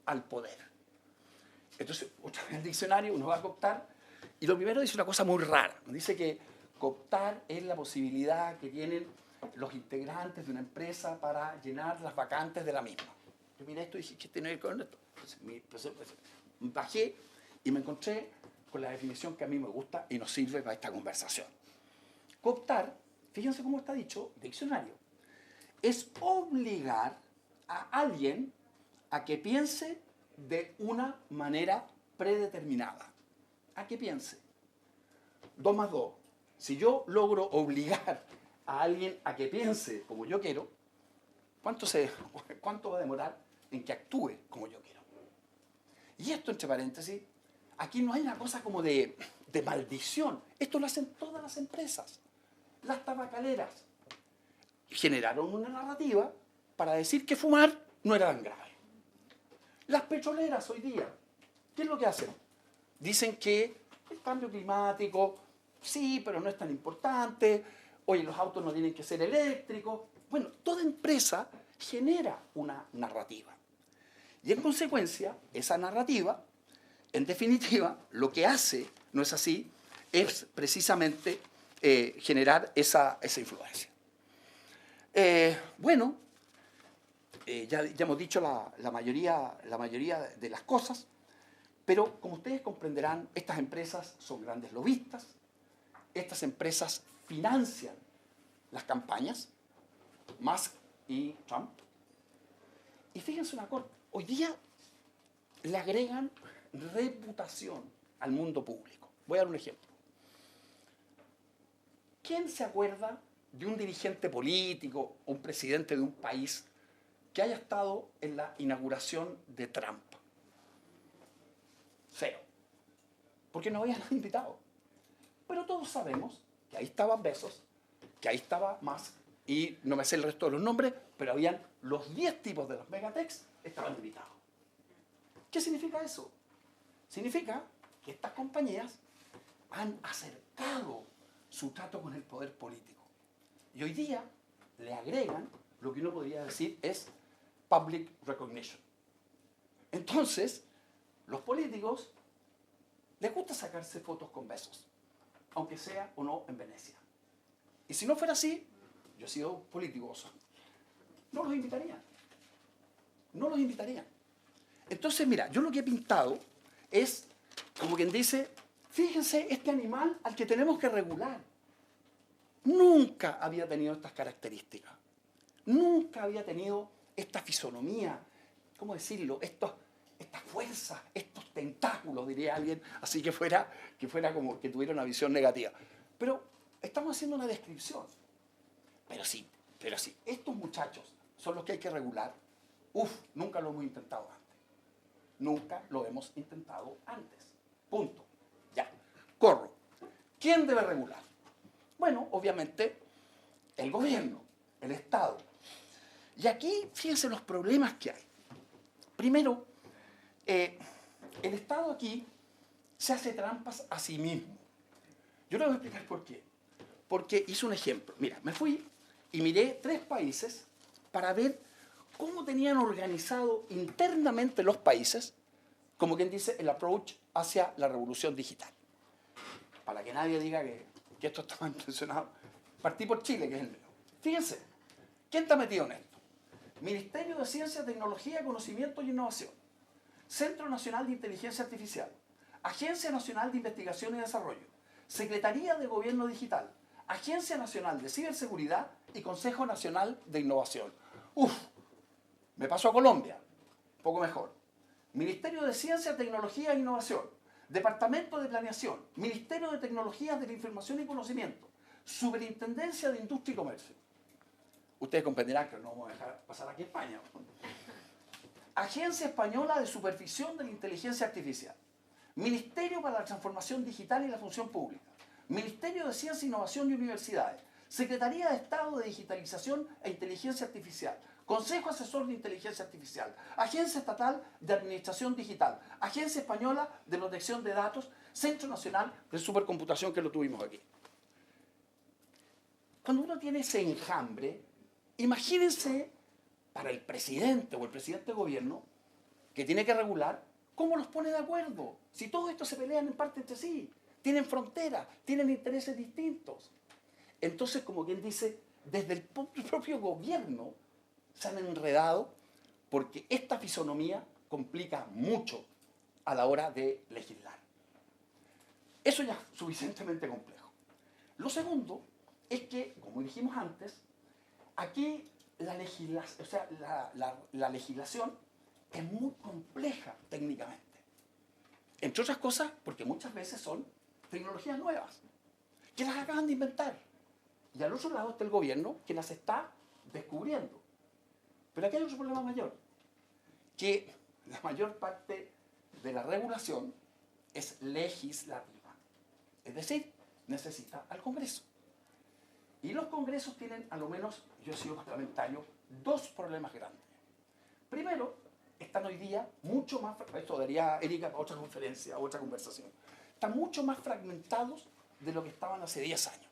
al poder. Entonces, otra vez en el diccionario uno va a cooptar, y lo primero dice una cosa muy rara, dice que Cooptar es la posibilidad que tienen los integrantes de una empresa para llenar las vacantes de la misma. Yo miré esto y dije, ¿qué tiene que ver con esto? Bajé y me encontré con la definición que a mí me gusta y nos sirve para esta conversación. Cooptar, fíjense cómo está dicho, diccionario, es obligar a alguien a que piense de una manera predeterminada. A que piense. 2 más 2. Si yo logro obligar a alguien a que piense como yo quiero, ¿cuánto va a demorar en que actúe como yo quiero? Y esto, entre paréntesis, aquí no hay una cosa como de maldición. Esto lo hacen todas las empresas. Las tabacaleras generaron una narrativa para decir que fumar no era tan grave. Las petroleras hoy día, ¿qué es lo que hacen? Dicen que el cambio climático, sí, pero no es tan importante. Oye, los autos no tienen que ser eléctricos. Bueno, toda empresa genera una narrativa. Y en consecuencia, esa narrativa, en definitiva, lo que hace, no es así, es precisamente generar esa influencia. Ya hemos dicho la mayoría de las cosas, pero como ustedes comprenderán, estas empresas son grandes lobistas, estas empresas financian las campañas, Musk y Trump. Y fíjense una cosa, hoy día le agregan reputación al mundo público. Voy a dar un ejemplo. ¿Quién se acuerda de un dirigente político o un presidente de un país que haya estado en la inauguración de Trump? Cero. Porque no habían invitado. Pero todos sabemos que ahí estaba Bezos, que ahí estaba Musk, y no me sé el resto de los nombres, pero habían los 10 tipos de los megatechs estaban invitados. ¿Qué significa eso? Significa que estas compañías han acercado su trato con el poder político. Y hoy día le agregan lo que uno podría decir es public recognition. Entonces, los políticos les gusta sacarse fotos con Bezos, aunque sea o no en Venecia. Y si no fuera así, yo he sido político, no los invitaría. No los invitaría. Entonces, mira, yo lo que he pintado es, como quien dice, fíjense este animal al que tenemos que regular. Nunca había tenido estas características. Nunca había tenido esta fisonomía, ¿cómo decirlo? Estas fuerzas, estos tentáculos, diría alguien, así que fuera como que tuviera una visión negativa. Pero estamos haciendo una descripción. Pero sí, estos muchachos son los que hay que regular. Nunca lo hemos intentado antes. Nunca lo hemos intentado antes. Punto. Ya. Corro. ¿Quién debe regular? Bueno, obviamente, el gobierno, el Estado. Y aquí, fíjense los problemas que hay. Primero, el Estado aquí se hace trampas a sí mismo. Yo les voy a explicar por qué. Porque hice un ejemplo. Mira, me fui y miré 3 países para ver cómo tenían organizado internamente los países, como quien dice, el approach hacia la revolución digital. Para que nadie diga que esto está mal intencionado. Partí por Chile, que es el mío. Fíjense, ¿quién está metido en esto? Ministerio de Ciencia, Tecnología, Conocimiento y Innovación. Centro Nacional de Inteligencia Artificial. Agencia Nacional de Investigación y Desarrollo. Secretaría de Gobierno Digital. Agencia Nacional de Ciberseguridad y Consejo Nacional de Innovación. Me paso a Colombia, un poco mejor. Ministerio de Ciencia, Tecnología e Innovación. Departamento de Planeación. Ministerio de Tecnologías de la Información y Conocimiento. Superintendencia de Industria y Comercio. Ustedes comprenderán que no vamos a dejar pasar aquí en España. Agencia Española de Supervisión de la Inteligencia Artificial. Ministerio para la Transformación Digital y la Función Pública. Ministerio de Ciencia, Innovación y Universidades. Secretaría de Estado de Digitalización e Inteligencia Artificial. Consejo Asesor de Inteligencia Artificial. Agencia Estatal de Administración Digital. Agencia Española de Protección de Datos. Centro Nacional de Supercomputación, que lo tuvimos aquí. Cuando uno tiene ese enjambre, imagínense para el presidente o el presidente de gobierno que tiene que regular, ¿cómo los pone de acuerdo? Si todos estos se pelean en parte entre sí. tienen fronteras, tienen intereses distintos. Entonces, como quien dice, desde el propio gobierno se han enredado porque esta fisonomía complica mucho a la hora de legislar. Eso ya es suficientemente complejo. Lo segundo es que, como dijimos antes, aquí la legislación es muy compleja técnicamente. Entre otras cosas, porque muchas veces son tecnologías nuevas, que las acaban de inventar. Y al otro lado está el gobierno que las está descubriendo. Pero aquí hay otro problema mayor, que la mayor parte de la regulación es legislativa. Es decir, necesita al Congreso. Y los congresos tienen, a lo menos, yo he sido parlamentario, dos problemas grandes. Primero, están hoy día mucho más, esto daría Erika para otra conferencia, otra conversación, están mucho más fragmentados de lo que estaban hace 10 años.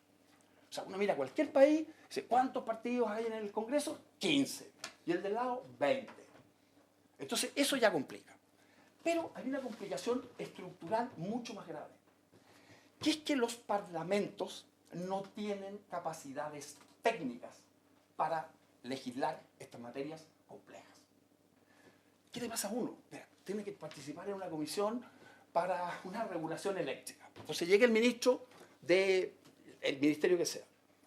O sea, uno mira cualquier país, dice, ¿cuántos partidos hay en el Congreso? 15. Y el del lado, 20. Entonces, eso ya complica. Pero hay una complicación estructural mucho más grave, que es que los parlamentos no tienen capacidades técnicas para legislar estas materias complejas. ¿Qué le pasa a uno? Mira, tiene que participar en una comisión para una regulación eléctrica. Entonces llega el ministro del ministerio que sea.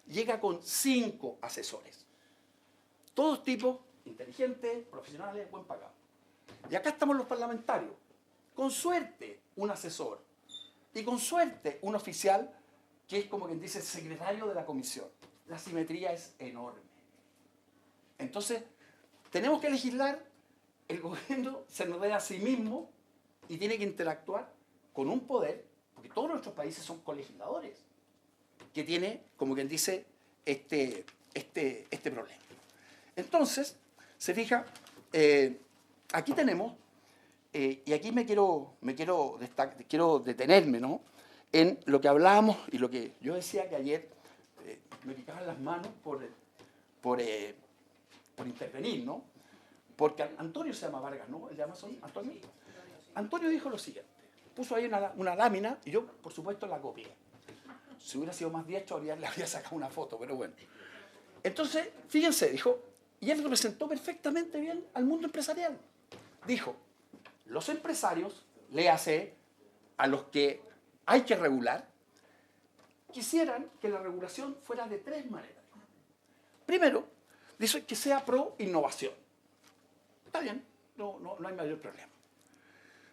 Llega con 5 asesores. Todos tipos inteligentes, profesionales, buen pagados. Y acá estamos los parlamentarios. Con suerte, un asesor. Y con suerte, un oficial que es como quien dice secretario de la comisión. La simetría es enorme. Entonces, tenemos que legislar, el gobierno se enreda a sí mismo y tiene que interactuar con un poder, porque todos nuestros países son colegisladores, que tiene, como quien dice, este problema. Entonces, se fija, aquí tenemos, y aquí quiero detenerme, ¿no?, en lo que hablábamos y lo que yo decía que ayer me picaban las manos por intervenir, ¿no? Porque Antonio se llama Vargas, ¿no? ¿El de Amazon? ¿Antonio? Antonio dijo lo siguiente. Puso ahí una lámina y yo, por supuesto, la copié. Si hubiera sido más diestro, le habría sacado una foto, pero bueno. Entonces, fíjense, dijo, y él representó perfectamente bien al mundo empresarial. Dijo, los empresarios, léase a los que hay que regular, quisieran que la regulación fuera de 3 maneras. Primero, dice que sea pro innovación. Está bien, no hay mayor problema.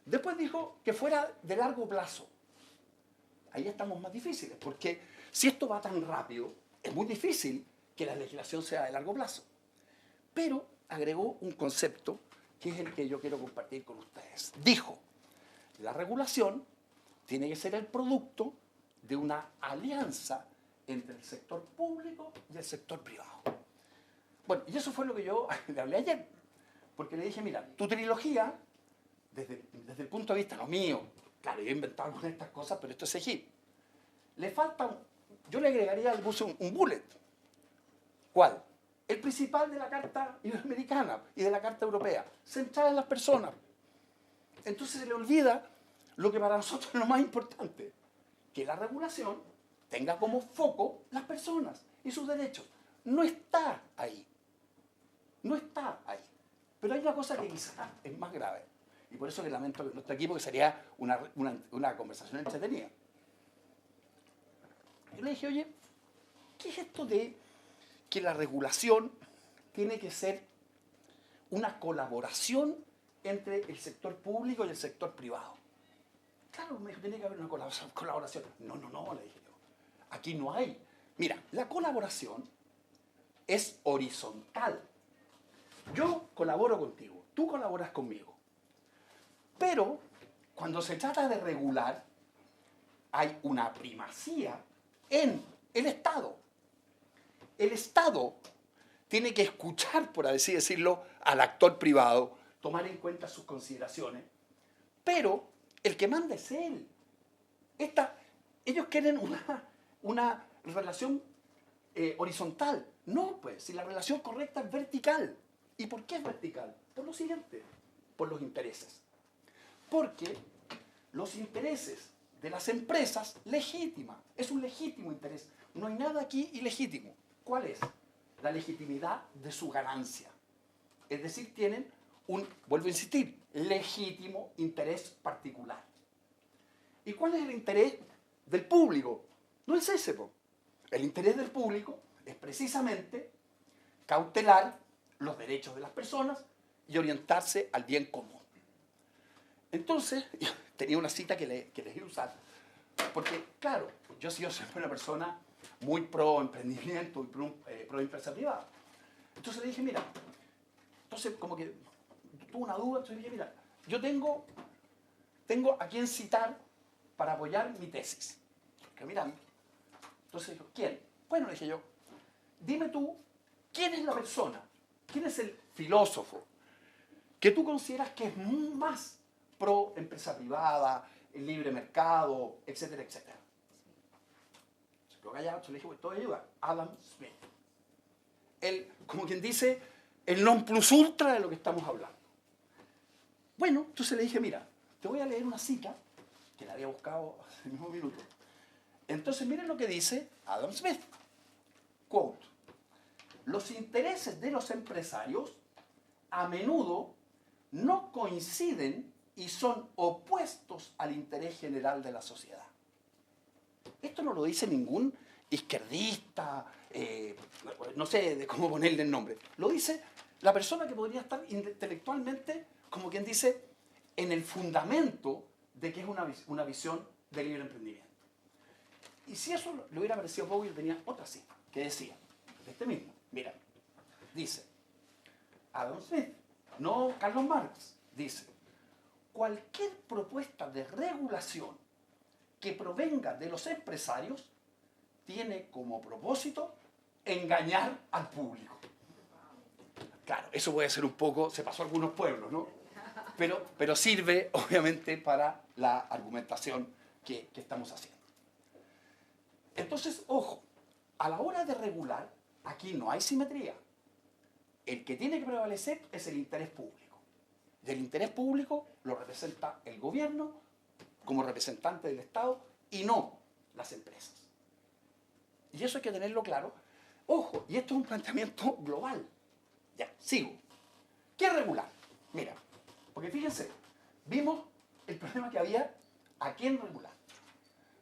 Después dijo que fuera de largo plazo. Ahí estamos más difíciles, porque si esto va tan rápido, es muy difícil que la legislación sea de largo plazo. Pero agregó un concepto que es el que yo quiero compartir con ustedes. Dijo, la regulación tiene que ser el producto de una alianza entre el sector público y el sector privado. Bueno, y eso fue lo que yo le hablé ayer, porque le dije, mira, tu trilogía, desde el punto de vista lo mío, claro, yo he inventado algunas de estas cosas, pero esto es EGIP, le falta, yo le agregaría, le puse un bullet. ¿Cuál? El principal de la Carta Iberoamericana y de la Carta Europea, centrada en las personas. Entonces se le olvida lo que para nosotros es lo más importante, que la regulación tenga como foco las personas y sus derechos. No está ahí. No está ahí. Pero hay una cosa que quizás es más grave. Y por eso le lamento que no esté aquí, porque sería una conversación entretenida. Yo le dije, oye, ¿qué es esto de que la regulación tiene que ser una colaboración entre el sector público y el sector privado? Claro, me dijo, tiene que haber una colaboración. No, le dije yo. Aquí no hay. Mira, la colaboración es horizontal. Yo colaboro contigo, tú colaboras conmigo. Pero cuando se trata de regular, hay una primacía en el Estado. El Estado tiene que escuchar, por así decirlo, al actor privado, tomar en cuenta sus consideraciones, pero el que manda es él. Ellos quieren una relación horizontal. No, pues, si la relación correcta es vertical. ¿Y por qué es vertical? Por lo siguiente, por los intereses. Porque los intereses de las empresas legítima. Es un legítimo interés. No hay nada aquí ilegítimo. ¿Cuál es? La legitimidad de su ganancia. Es decir, tienen un, vuelvo a insistir, legítimo interés particular. ¿Y cuál es el interés del público? No es ese, po. El interés del público es precisamente cautelar los derechos de las personas y orientarse al bien común. Entonces, tenía una cita que les iba a usar, porque, claro, yo he sido siempre una persona muy pro emprendimiento y pro empresa privada. Entonces le dije, mira, entonces como que tuve una duda, entonces le dije, mira, yo tengo a quien citar para apoyar mi tesis. Que mira, entonces dijo, ¿quién? Bueno, le dije yo, dime tú, ¿quién es la persona? ¿Quién es el filósofo que tú consideras que es más pro empresa privada, el libre mercado, etcétera, etcétera? Se quedó callado, entonces le dije, bueno, te voy a ayudar. Adam Smith. El, como quien dice, el non plus ultra de lo que estamos hablando. Bueno, entonces le dije, mira, te voy a leer una cita que la había buscado hace el mismo minuto. Entonces miren lo que dice Adam Smith. Quote: los intereses de los empresarios a menudo no coinciden y son opuestos al interés general de la sociedad. Esto no lo dice ningún izquierdista, no sé de cómo ponerle el nombre. Lo dice la persona que podría estar intelectualmente, como quien dice, en el fundamento de que es una visión de libre emprendimiento. Y si eso le hubiera parecido poco, yo tenía otra cita que decía, de este mismo, mira, dice Adam Smith, no Carlos Marx, dice, cualquier propuesta de regulación que provenga de los empresarios tiene como propósito engañar al público. Claro, eso puede ser un poco, se pasó a algunos pueblos, ¿no? Pero sirve, obviamente, para la argumentación que estamos haciendo. Entonces, ojo, a la hora de regular, aquí no hay simetría. El que tiene que prevalecer es el interés público. Y el interés público lo representa el gobierno como representante del Estado y no las empresas. Y eso hay que tenerlo claro. Ojo, y esto es un planteamiento global. Ya, sigo. ¿Qué es regular? Mira, porque fíjense, vimos el problema que había a quién regular.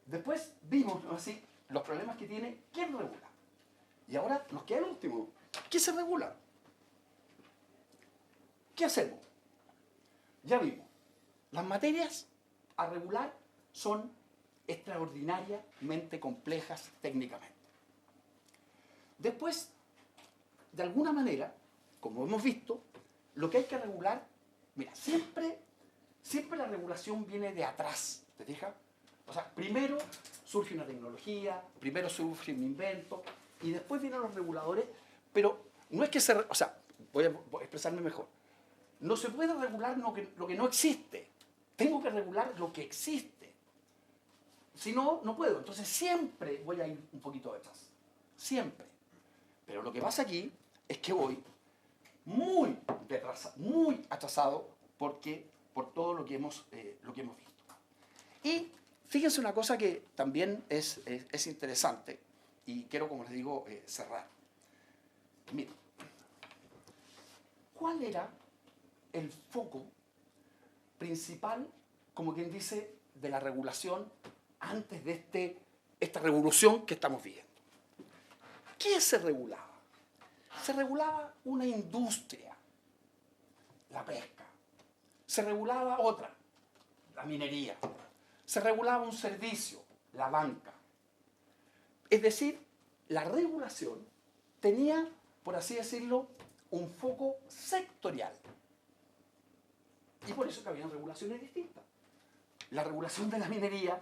Después vimos, ¿no?, así, los problemas que tiene quién regula. Y ahora nos queda el último. ¿Qué se regula? ¿Qué hacemos? Ya vimos. Las materias a regular son extraordinariamente complejas técnicamente. Después, de alguna manera, como hemos visto, lo que hay que regular, mira, siempre la regulación viene de atrás, ¿te fijas? O sea, primero surge una tecnología, primero surge un invento, y después vienen los reguladores, pero no es que se... O sea, voy a expresarme mejor. No se puede regular lo que no existe. Tengo que regular lo que existe. Si no, no puedo. Entonces siempre voy a ir un poquito detrás. Siempre. Pero lo que pasa aquí es que voy muy atrasado por todo lo que hemos visto. Y fíjense una cosa que también es interesante, y quiero, como les digo, cerrar. Miren, ¿cuál era el foco principal, como quien dice, de la regulación antes de esta revolución que estamos viviendo? ¿Qué se regulaba? Se regulaba una industria, la pesca. Se regulaba otra, la minería. Se regulaba un servicio, la banca. Es decir, la regulación tenía, por así decirlo, un foco sectorial. Y por eso que habían regulaciones distintas. La regulación de la minería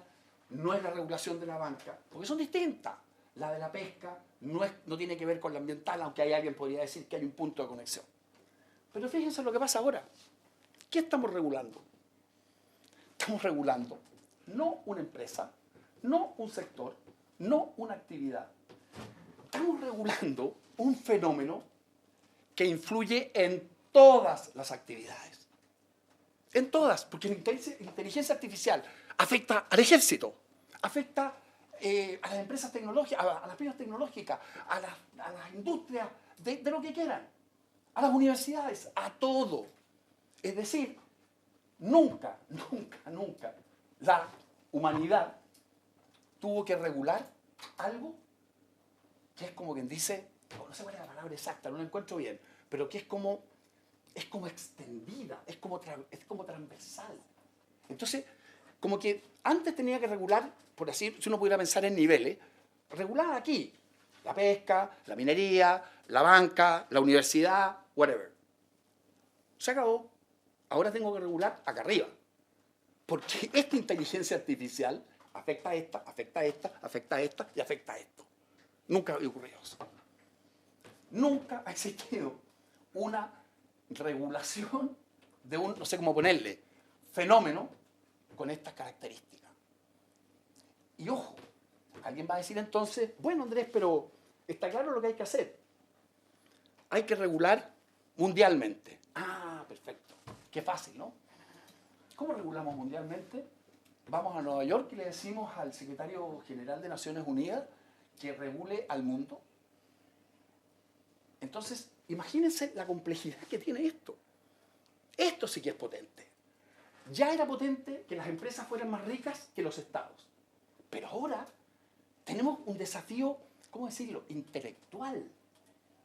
no es la regulación de la banca, porque son distintas. La de la pesca no tiene que ver con la ambiental, aunque hay alguien podría decir que hay un punto de conexión. Pero fíjense lo que pasa ahora. ¿Qué estamos regulando? Estamos regulando no una empresa, no un sector, no una actividad. Estamos regulando un fenómeno que influye en todas las actividades. En todas, porque la inteligencia artificial afecta al ejército, afecta a las empresas tecnológicas, a las pymes tecnológicas, a las industrias, de lo que quieran, a las universidades, a todo. Es decir, nunca la humanidad tuvo que regular algo que es como quien dice, no sé cuál es la palabra exacta, no la encuentro bien, pero que es como extendida, es como transversal. Entonces, como que antes tenía que regular, por así, si uno pudiera pensar en niveles, regular aquí, la pesca, la minería, la banca, la universidad, whatever. Se acabó. Ahora tengo que regular acá arriba. Porque esta inteligencia artificial afecta a esta, afecta a esta, afecta a esta y afecta a esto. Nunca había ocurrido eso. Nunca ha existido una regulación de un, no sé cómo ponerle, fenómeno con estas características. Y ojo, alguien va a decir entonces, bueno Andrés, pero está claro lo que hay que hacer. Hay que regular mundialmente. Ah, perfecto. Qué fácil, ¿no? ¿Cómo regulamos mundialmente? Vamos a Nueva York y le decimos al secretario general de Naciones Unidas que regule al mundo. Entonces, imagínense la complejidad que tiene esto. Esto sí que es potente. Ya era potente que las empresas fueran más ricas que los estados. Pero ahora tenemos un desafío, ¿cómo decirlo? Intelectual.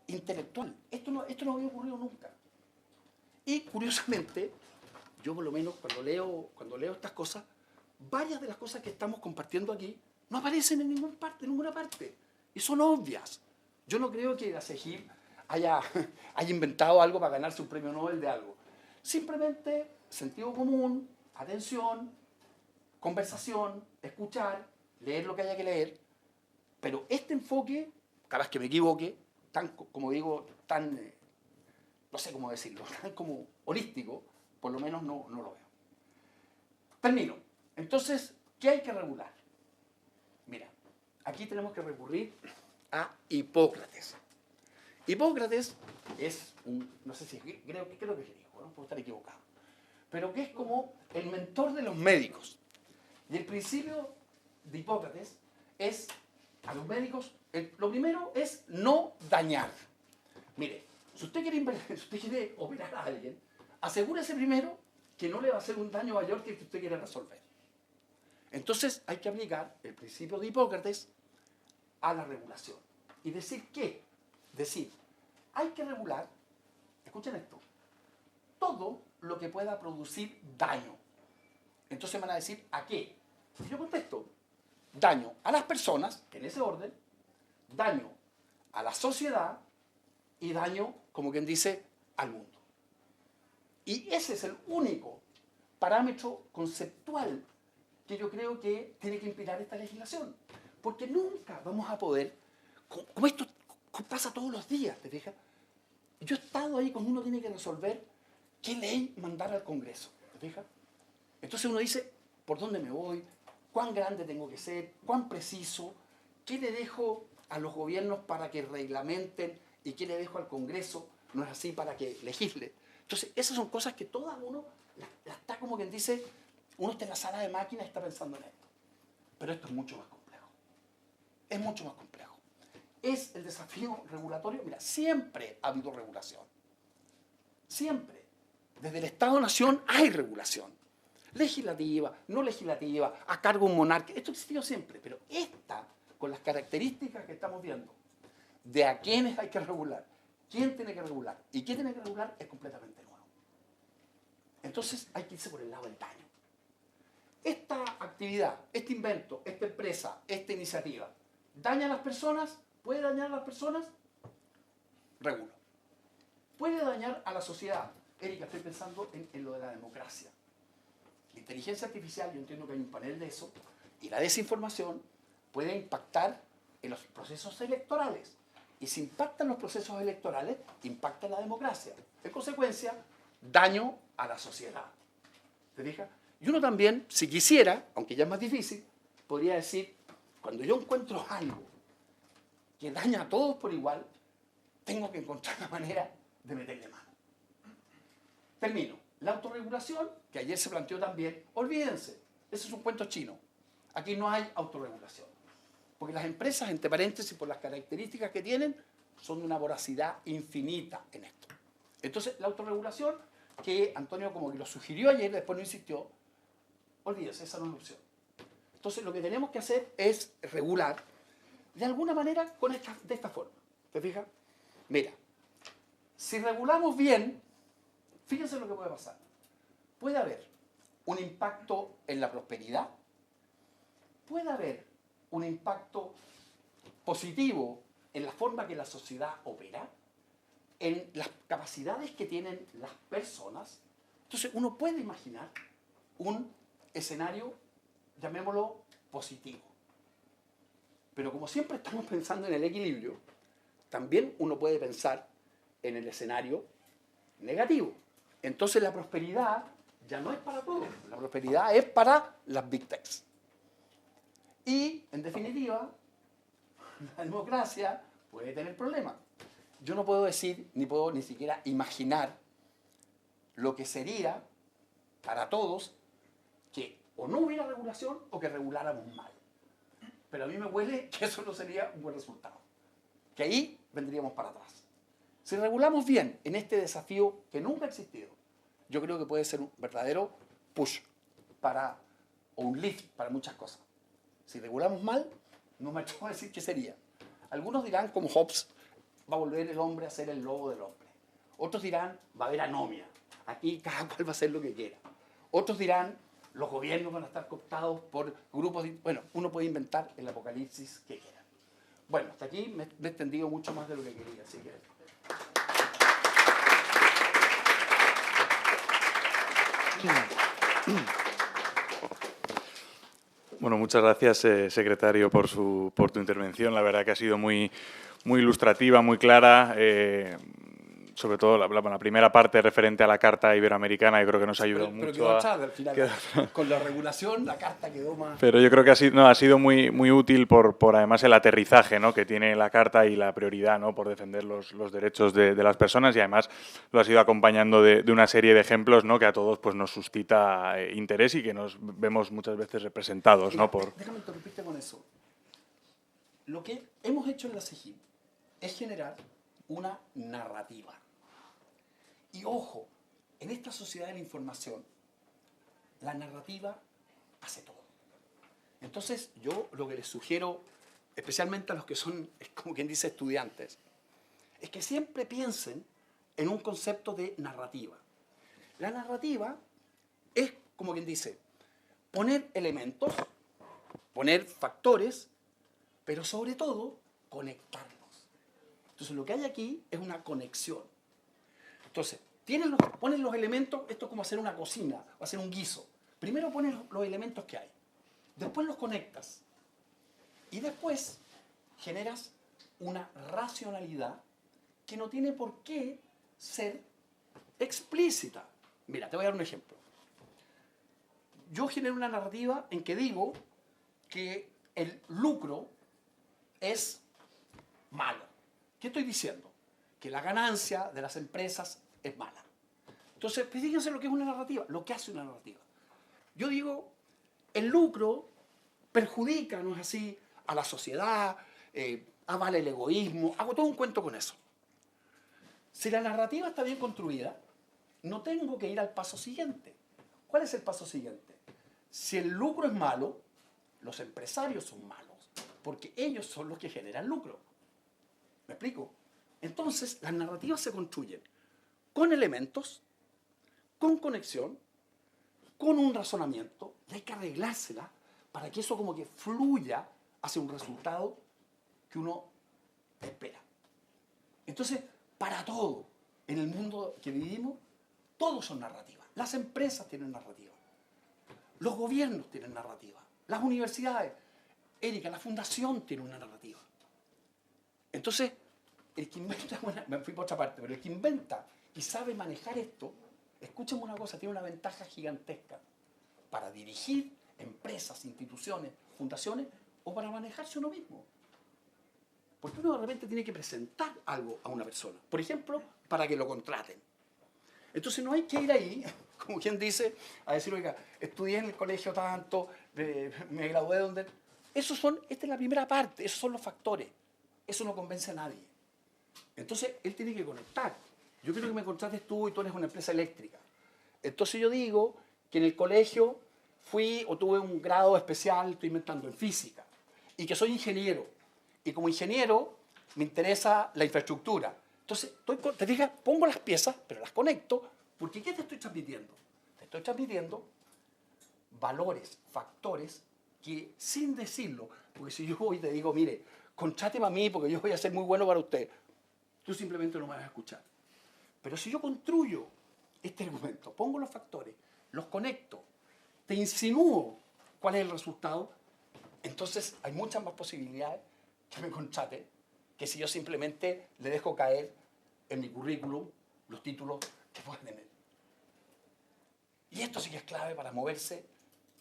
Esto no había ocurrido nunca. Y curiosamente, yo por lo menos cuando leo estas cosas, varias de las cosas que estamos compartiendo aquí no aparecen en ninguna parte. Y son obvias. Yo no creo que la CEGIP haya inventado algo para ganarse un premio Nobel de algo. Simplemente sentido común, atención, conversación, escuchar, leer lo que haya que leer. Pero este enfoque, cada vez que me equivoque, como digo, no sé cómo decirlo, tan como holístico, por lo menos no lo veo. Termino. Entonces, ¿qué hay que regular? Mira, aquí tenemos que recurrir a Hipócrates. Hipócrates es no sé si creo que es griego, ¿no? Puedo estar equivocado, pero que es como el mentor de los médicos. Y el principio de Hipócrates es, a los médicos, lo primero es no dañar. Mire, si usted quiere operar a alguien, asegúrese primero que no le va a hacer un daño mayor que el que usted quiere resolver. Entonces hay que aplicar el principio de Hipócrates a la regulación. ¿Y decir qué? Decir, hay que regular, escuchen esto, todo lo que pueda producir daño. Entonces van a decir, ¿a qué? Y yo contesto, daño a las personas, en ese orden, daño a la sociedad y daño, como quien dice, al mundo. Y ese es el único parámetro conceptual que yo creo que tiene que inspirar esta legislación. Porque nunca vamos a poder, como esto pasa todos los días, ¿te fijas? Yo he estado ahí cuando uno tiene que resolver qué ley mandar al Congreso, ¿te fijas? Entonces uno dice, ¿por dónde me voy? ¿Cuán grande tengo que ser? ¿Cuán preciso? ¿Qué le dejo a los gobiernos para que reglamenten? ¿Y qué le dejo al Congreso? No es así para que legisle. Entonces, esas son cosas que todas uno las está como quien dice, uno está en la sala de máquinas y está pensando en esto. Pero esto es mucho más complejo. Es mucho más complejo. Es el desafío regulatorio. Mira, siempre ha habido regulación. Siempre. Desde el Estado-Nación hay regulación. Legislativa, no legislativa, a cargo de un monarca. Esto ha existido siempre. Pero esta, con las características que estamos viendo, de a quiénes hay que regular, quién tiene que regular y qué tiene que regular, es completamente nuevo. Entonces hay que irse por el lado del daño. Esta actividad, este invento, esta empresa, esta iniciativa, ¿daña a las personas? ¿Puede dañar a las personas? Regulo. ¿Puede dañar a la sociedad? Erika, estoy pensando en lo de la democracia. La inteligencia artificial, yo entiendo que hay un panel de eso, y la desinformación puede impactar en los procesos electorales. Y si impactan los procesos electorales, impacta la democracia. En consecuencia, daño a la sociedad. ¿Te fijas? Y uno también, si quisiera, aunque ya es más difícil, podría decir, cuando yo encuentro algo que daña a todos por igual, tengo que encontrar una manera de meterle mano. Termino. La autorregulación, que ayer se planteó también, olvídense, Ese es un cuento chino. Aquí no hay autorregulación. Porque las empresas, entre paréntesis, por las características que tienen, son de una voracidad infinita en esto. Entonces, la autorregulación, que Antonio como que lo sugirió ayer, después no insistió, olvídese, esa no es la opción. Entonces, lo que tenemos que hacer es regular de alguna manera de esta forma. ¿Te fijas? Mira, si regulamos bien, fíjense lo que puede pasar. Puede haber un impacto en la prosperidad, puede haber un impacto positivo en la forma que la sociedad opera, en las capacidades que tienen las personas. Entonces uno puede imaginar un escenario, llamémoslo positivo. Pero como siempre estamos pensando en el equilibrio, también uno puede pensar en el escenario negativo. Entonces la prosperidad ya no es para todos, la prosperidad es para las big techs. Y, en definitiva, la democracia puede tener problemas. Yo no puedo decir, ni puedo ni siquiera imaginar lo que sería para todos que o no hubiera regulación o que reguláramos mal. Pero a mí me huele que eso no sería un buen resultado. Que ahí vendríamos para atrás. Si regulamos bien en este desafío que nunca ha existido, yo creo que puede ser un verdadero push o un lift para muchas cosas. Si regulamos mal, no me atrevo a decir qué sería. Algunos dirán, como Hobbes, va a volver el hombre a ser el lobo del hombre. Otros dirán, va a haber anomia. Aquí cada cual va a hacer lo que quiera. Otros dirán, los gobiernos van a estar cooptados por grupos. Bueno, uno puede inventar el apocalipsis que quiera. Bueno, hasta aquí me he extendido mucho más de lo que quería. Así que... Bueno, muchas gracias, secretario, por tu intervención. La verdad que ha sido muy ilustrativa, muy clara. Sobre todo la primera parte referente a la Carta Iberoamericana, yo creo que nos ayudó mucho. Pero quedó atrás, al final, con la regulación, la Carta quedó más... Pero yo creo que ha sido muy útil por además el aterrizaje, ¿no?, que tiene la Carta y la prioridad, ¿no?, por defender los derechos de las personas, y además lo ha sido acompañando de una serie de ejemplos, ¿no?, que a todos pues, nos suscita interés y que nos vemos muchas veces representados. Mira, ¿no? Déjame interrumpirte con eso. Lo que hemos hecho en la CEGIP es generar una narrativa. Y ojo, en esta sociedad de la información, la narrativa hace todo. Entonces, yo lo que les sugiero, especialmente a los que son, como quien dice, estudiantes, es que siempre piensen en un concepto de narrativa. La narrativa es, como quien dice, poner elementos, poner factores, pero sobre todo, conectarlos. Entonces, lo que hay aquí es una conexión. Entonces, pones los elementos, esto es como hacer una cocina, o hacer un guiso. Primero pones los elementos que hay, después los conectas y después generas una racionalidad que no tiene por qué ser explícita. Mira, te voy a dar un ejemplo. Yo genero una narrativa en que digo que el lucro es malo. ¿Qué estoy diciendo? Que la ganancia de las empresas es mala. Entonces, fíjense lo que es una narrativa, lo que hace una narrativa. Yo digo, el lucro perjudica, ¿no es así?, a la sociedad, avala el egoísmo, hago todo un cuento con eso. Si la narrativa está bien construida, no tengo que ir al paso siguiente. ¿Cuál es el paso siguiente? Si el lucro es malo, los empresarios son malos, porque ellos son los que generan lucro. ¿Me explico? Entonces, las narrativas se construyen con elementos, con conexión, con un razonamiento, y hay que arreglársela para que eso como que fluya hacia un resultado que uno espera. Entonces, para todo, en el mundo que vivimos, todos son narrativas. Las empresas tienen narrativa, los gobiernos tienen narrativa, las universidades, Erika, la fundación tiene una narrativa. Entonces, el que inventa, bueno, me fui por otra parte, pero el que inventa y sabe manejar esto, escúchame una cosa, tiene una ventaja gigantesca para dirigir empresas, instituciones, fundaciones o para manejarse uno mismo. Porque uno de repente tiene que presentar algo a una persona, por ejemplo, para que lo contraten. Entonces no hay que ir ahí como quien dice, a decir, oiga, estudié en el colegio tanto, me gradué donde... Esta es la primera parte, esos son los factores. Eso no convence a nadie. Entonces, él tiene que conectar. Yo quiero que me contrates tú y tú eres una empresa eléctrica. Entonces yo digo que en el colegio fui o tuve un grado especial, estoy inventando, en física, y que soy ingeniero. Y como ingeniero me interesa la infraestructura. Entonces, te fijas, pongo las piezas, pero las conecto, porque ¿qué te estoy transmitiendo? Te estoy transmitiendo valores, factores, que sin decirlo, porque si yo voy y te digo, mire, contráteme a mí porque yo voy a ser muy bueno para usted, tú simplemente no me vas a escuchar. Pero si yo construyo este argumento, pongo los factores, los conecto, te insinúo cuál es el resultado, entonces hay muchas más posibilidades que me contrate que si yo simplemente le dejo caer en mi currículum los títulos que pueda tener. Y esto sí que es clave para moverse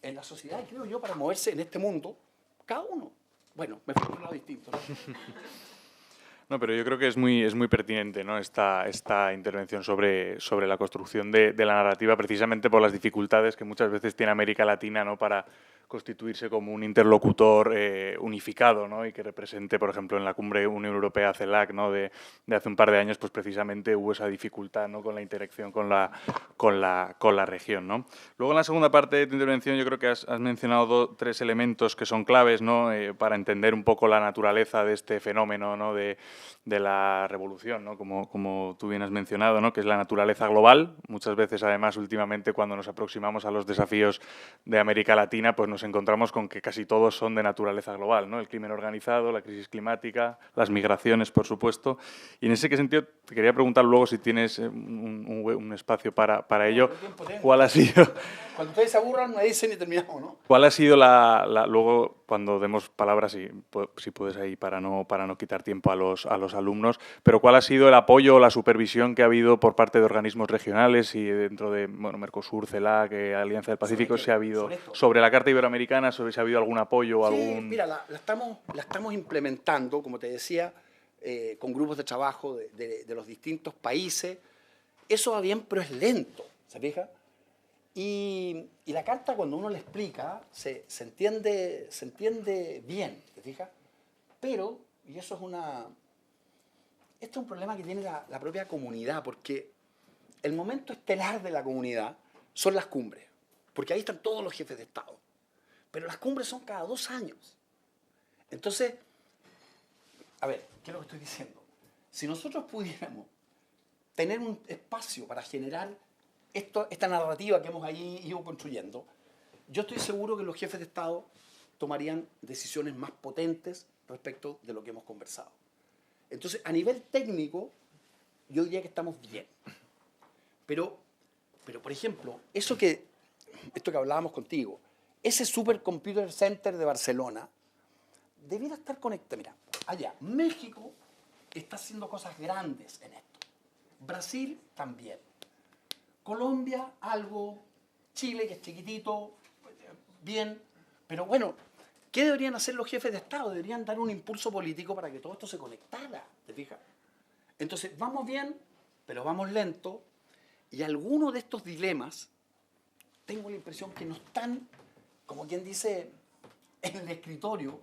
en la sociedad, y creo yo, para moverse en este mundo, cada uno. Bueno, me fui por un lado distinto, ¿no? No, pero yo creo que es muy pertinente, ¿no? esta intervención sobre la construcción de la narrativa, precisamente por las dificultades que muchas veces tiene América Latina, ¿no? Para constituirse como un interlocutor unificado, ¿no? Y que represente, por ejemplo, en la cumbre Unión Europea-CELAC, ¿no? de hace un par de años, pues precisamente hubo esa dificultad, ¿no? Con la interacción con la región, ¿no? Luego, en la segunda parte de tu intervención, yo creo que has mencionado tres elementos que son claves, ¿no? Para entender un poco la naturaleza de este fenómeno, ¿no? de la revolución, ¿no? Como tú bien has mencionado, ¿no? Que es la naturaleza global. Muchas veces, además, últimamente, cuando nos aproximamos a los desafíos de América Latina, pues nos encontramos con que casi todos son de naturaleza global, ¿no? El crimen organizado, la crisis climática, las migraciones, por supuesto. Y en ese sentido, te quería preguntar luego, si tienes un espacio para ello, ¿cuál ha sido... Cuando ustedes se aburran, me dicen y terminamos, ¿no? ¿Cuál ha sido luego, cuando demos palabras, si puedes ahí para no quitar tiempo a los alumnos, pero cuál ha sido el apoyo o la supervisión que ha habido por parte de organismos regionales y dentro de Mercosur, CELAC, Alianza del Pacífico, si ha habido sobre la Carta Iberoamericana, si ha habido algún apoyo o algún... Mira, la estamos implementando, como te decía, con grupos de trabajo de los distintos países. Eso va bien, pero es lento, ¿se fija? Y la carta, cuando uno le explica, se entiende bien, ¿te fijas? Pero, y eso esto es un problema que tiene la propia comunidad, porque el momento estelar de la comunidad son las cumbres, porque ahí están todos los jefes de Estado. Pero las cumbres son cada 2 años. Entonces, a ver, ¿qué es lo que estoy diciendo? Si nosotros pudiéramos tener un espacio para generar esta narrativa que hemos ahí ido construyendo, yo estoy seguro que los jefes de Estado tomarían decisiones más potentes respecto de lo que hemos conversado. Entonces, a nivel técnico, yo diría que estamos bien. Pero por ejemplo, esto que hablábamos contigo, ese Supercomputer Center de Barcelona, debiera estar conectado. Mira, allá, México está haciendo cosas grandes en esto. Brasil también. Colombia, algo. Chile, que es chiquitito, bien. Pero bueno, ¿qué deberían hacer los jefes de Estado? Deberían dar un impulso político para que todo esto se conectara, ¿te fijas? Entonces, vamos bien, pero vamos lento. Y algunos de estos dilemas, tengo la impresión que no están, como quien dice, en el escritorio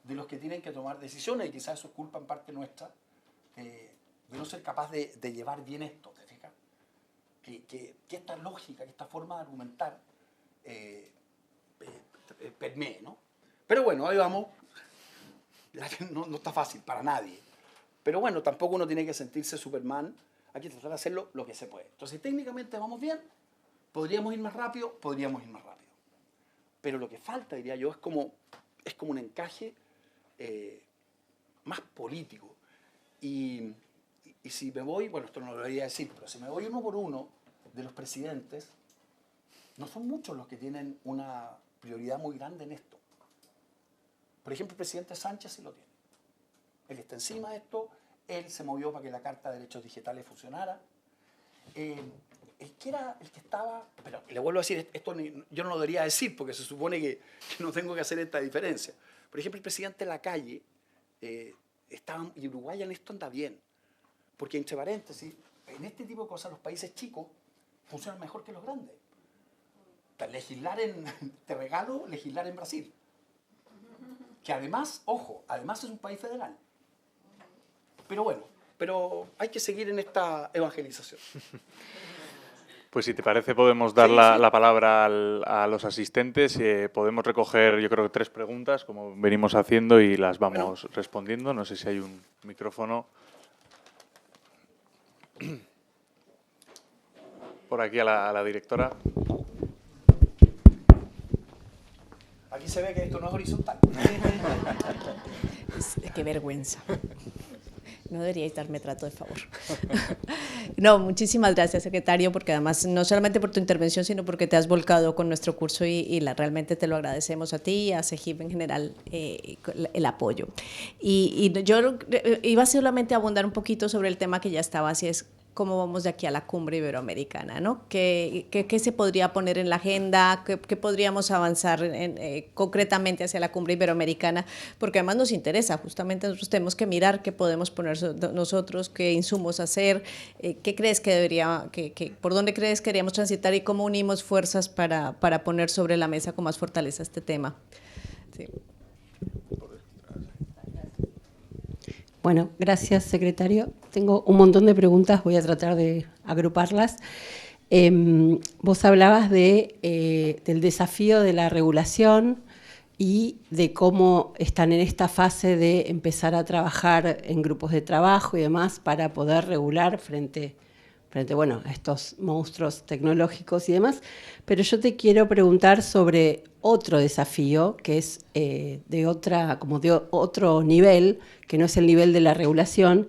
de los que tienen que tomar decisiones, y quizás eso es culpa en parte nuestra, de no ser capaz de llevar bien esto, ¿te fijas? Que esta lógica, que esta forma de argumentar permee, ¿no? Pero bueno, ahí vamos. No está fácil para nadie. Pero bueno, tampoco uno tiene que sentirse Superman. Hay que tratar de hacerlo lo que se puede. Entonces, técnicamente vamos bien. ¿Podríamos ir más rápido? Podríamos ir más rápido. Pero lo que falta, diría yo, es como un encaje más político. Y si me voy, bueno, esto no lo debería decir, pero si me voy uno por uno de los presidentes, no son muchos los que tienen una prioridad muy grande en esto. Por ejemplo, el presidente Sánchez sí lo tiene. Él está encima de esto, él se movió para que la Carta de Derechos Digitales funcionara. El que estaba, pero le vuelvo a decir, esto yo no lo debería decir porque se supone que no tengo que hacer esta diferencia. Por ejemplo, el presidente Lacalle y Uruguay en esto anda bien. Porque, entre paréntesis, en este tipo de cosas los países chicos funcionan mejor que los grandes. Te regalo legislar en Brasil. Que además, ojo, además es un país federal. Pero bueno, hay que seguir en esta evangelización. Pues si te parece podemos dar la palabra a los asistentes. Podemos recoger, yo creo que 3 preguntas, como venimos haciendo, y las vamos respondiendo. No sé si hay un micrófono. Por aquí a la directora. Aquí se ve que esto no es horizontal. Qué vergüenza. No deberíais darme trato de favor. No, muchísimas gracias, secretario, porque además no solamente por tu intervención, sino porque te has volcado con nuestro curso y realmente te lo agradecemos a ti y a CEGIP en general el apoyo. Y yo iba solamente a abundar un poquito sobre el tema que ya estaba, así es cómo vamos de aquí a la cumbre iberoamericana, ¿no? ¿Qué se podría poner en la agenda? ¿Qué podríamos avanzar concretamente hacia la cumbre iberoamericana? Porque además nos interesa, justamente nosotros tenemos que mirar qué podemos poner nosotros, qué insumos hacer, qué crees que debería, por dónde crees que deberíamos transitar y cómo unimos fuerzas para poner sobre la mesa con más fortaleza este tema. Sí. Bueno, gracias, secretario. Tengo un montón de preguntas, voy a tratar de agruparlas. Vos hablabas del desafío de la regulación y de cómo están en esta fase de empezar a trabajar en grupos de trabajo y demás para poder regular frente bueno, a estos monstruos tecnológicos y demás. Pero yo te quiero preguntar sobre otro desafío que es de otro nivel, que no es el nivel de la regulación,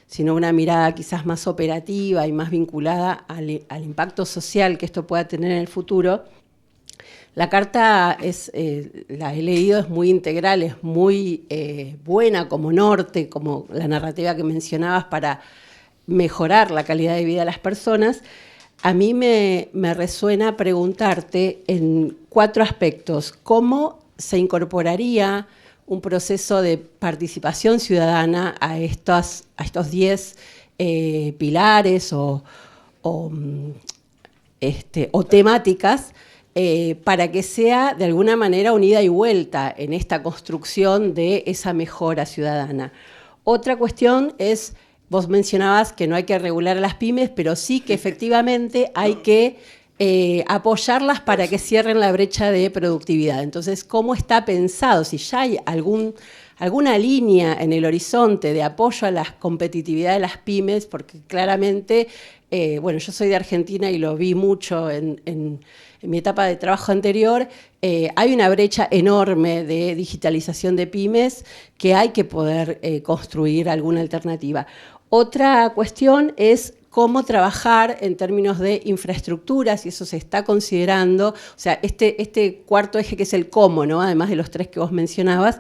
sino una mirada quizás más operativa y más vinculada al impacto social que esto pueda tener en el futuro. La carta la he leído, es muy integral, es muy buena como norte, como la narrativa que mencionabas para mejorar la calidad de vida de las personas. A mí me resuena preguntarte en 4 aspectos. ¿Cómo se incorporaría un proceso de participación ciudadana a estos 10 pilares o temáticas para que sea de alguna manera unida y vuelta en esta construcción de esa mejora ciudadana? Otra cuestión es, vos mencionabas que no hay que regular a las pymes, pero sí que efectivamente hay que apoyarlas para que cierren la brecha de productividad. Entonces, ¿cómo está pensado? Si ya hay alguna línea en el horizonte de apoyo a la competitividad de las pymes, porque claramente, bueno, yo soy de Argentina y lo vi mucho en mi etapa de trabajo anterior, hay una brecha enorme de digitalización de pymes que hay que poder construir alguna alternativa. Otra cuestión es cómo trabajar en términos de infraestructuras, y eso se está considerando, o sea, este cuarto eje que es el cómo, ¿no? Además de los 3 que vos mencionabas,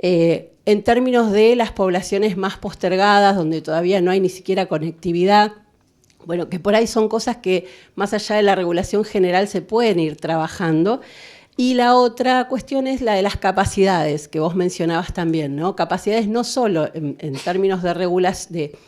en términos de las poblaciones más postergadas, donde todavía no hay ni siquiera conectividad, bueno, que por ahí son cosas que más allá de la regulación general se pueden ir trabajando. Y la otra cuestión es la de las capacidades, que vos mencionabas también, ¿no? Capacidades no solo en términos de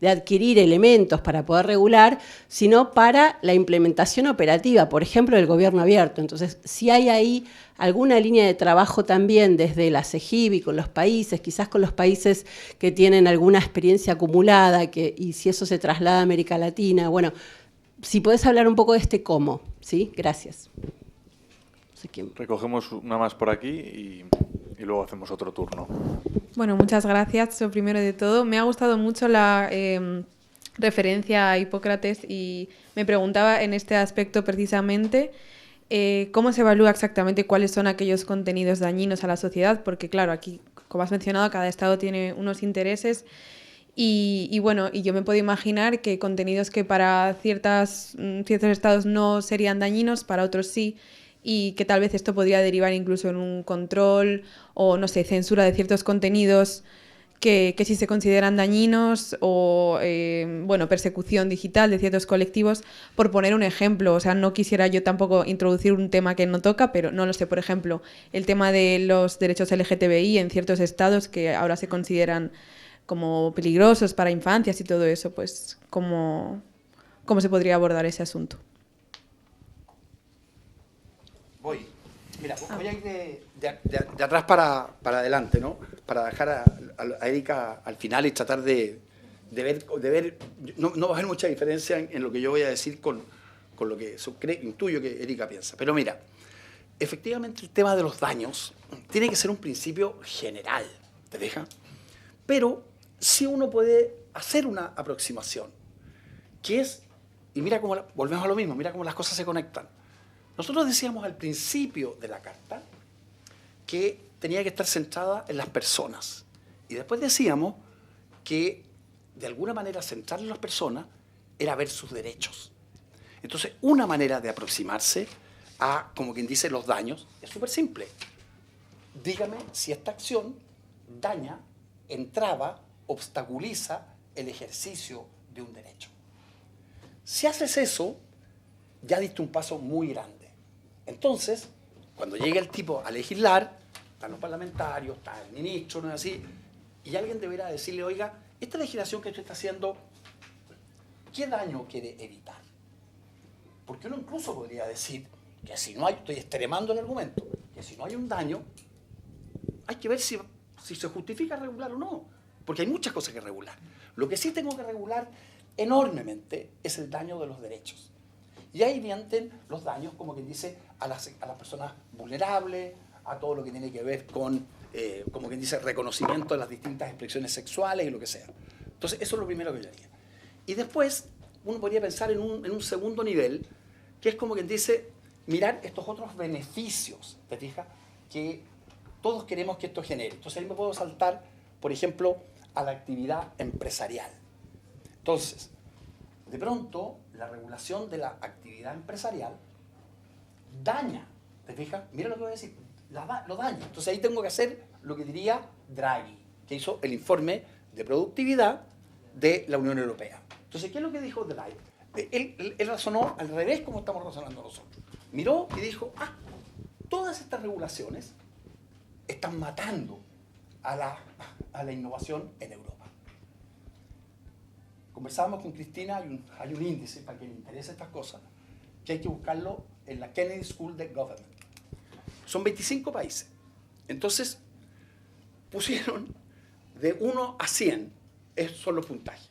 adquirir elementos para poder regular, sino para la implementación operativa, por ejemplo, del gobierno abierto. Entonces, si hay ahí alguna línea de trabajo también desde la CEGIP y con los países, quizás con los países que tienen alguna experiencia acumulada, y si eso se traslada a América Latina, bueno, si podés hablar un poco de este cómo, ¿sí? Gracias. Recogemos una más por aquí y luego hacemos otro turno. Bueno, muchas gracias. Lo primero de todo, me ha gustado mucho la referencia a Hipócrates y me preguntaba en este aspecto precisamente cómo se evalúa exactamente cuáles son aquellos contenidos dañinos a la sociedad, porque claro, aquí, como has mencionado, cada estado tiene unos intereses y bueno, y yo me puedo imaginar que contenidos que para ciertos estados no serían dañinos, para otros sí, y que tal vez esto podría derivar incluso en un control o, no sé, censura de ciertos contenidos que sí se consideran dañinos o, bueno, persecución digital de ciertos colectivos, por poner un ejemplo. O sea, no quisiera yo tampoco introducir un tema que no toca, pero no lo sé, por ejemplo, el tema de los derechos LGTBI en ciertos estados que ahora se consideran como peligrosos para infancias y todo eso, pues, ¿cómo se podría abordar ese asunto? Mira, voy a ir de atrás para adelante, ¿no? Para dejar a Erika al final y tratar de ver no va a haber mucha diferencia en lo que yo voy a decir con lo que intuyo que Erika piensa. Pero mira, efectivamente el tema de los daños tiene que ser un principio general, ¿te fijas? Pero sí uno puede hacer una aproximación, que es, y mira cómo, volvemos a lo mismo, mira cómo las cosas se conectan. Nosotros decíamos al principio de la carta que tenía que estar centrada en las personas. Y después decíamos que de alguna manera centrar en las personas era ver sus derechos. Entonces, una manera de aproximarse a, como quien dice, los daños es súper simple. Dígame si esta acción daña, entrava, obstaculiza el ejercicio de un derecho. Si haces eso, ya diste un paso muy grande. Entonces, cuando llegue el tipo a legislar, están los parlamentarios, está el ministro, no es así, y alguien deberá decirle, oiga, esta legislación que usted está haciendo, ¿qué daño quiere evitar? Porque uno incluso podría decir que si no hay, estoy extremando el argumento, que si no hay un daño, hay que ver si se justifica regular o no, porque hay muchas cosas que regular. Lo que sí tengo que regular enormemente es el daño de los derechos. Y ahí vienen los daños, como quien dice, a las personas vulnerables, a todo lo que tiene que ver con, como quien dice, reconocimiento de las distintas expresiones sexuales y lo que sea. Entonces, eso es lo primero que yo haría. Y después, uno podría pensar en un segundo nivel, que es como quien dice, mirar estos otros beneficios, ¿te fijas? Que todos queremos que esto genere. Entonces, ahí me puedo saltar, por ejemplo, a la actividad empresarial. Entonces, de pronto, la regulación de la actividad empresarial daña, ¿te fijas? Mira lo que voy a decir, lo daña. Entonces ahí tengo que hacer lo que diría Draghi, que hizo el informe de productividad de la Unión Europea. Entonces, ¿qué es lo que dijo Draghi? Él razonó al revés como estamos razonando nosotros. Miró y dijo, todas estas regulaciones están matando a la innovación en Europa. Conversábamos con Cristina, hay un índice para quien le interese estas cosas, que hay que buscarlo en la Kennedy School of Government. Son 25 países. Entonces, pusieron de 1 a 100, esos son los puntajes.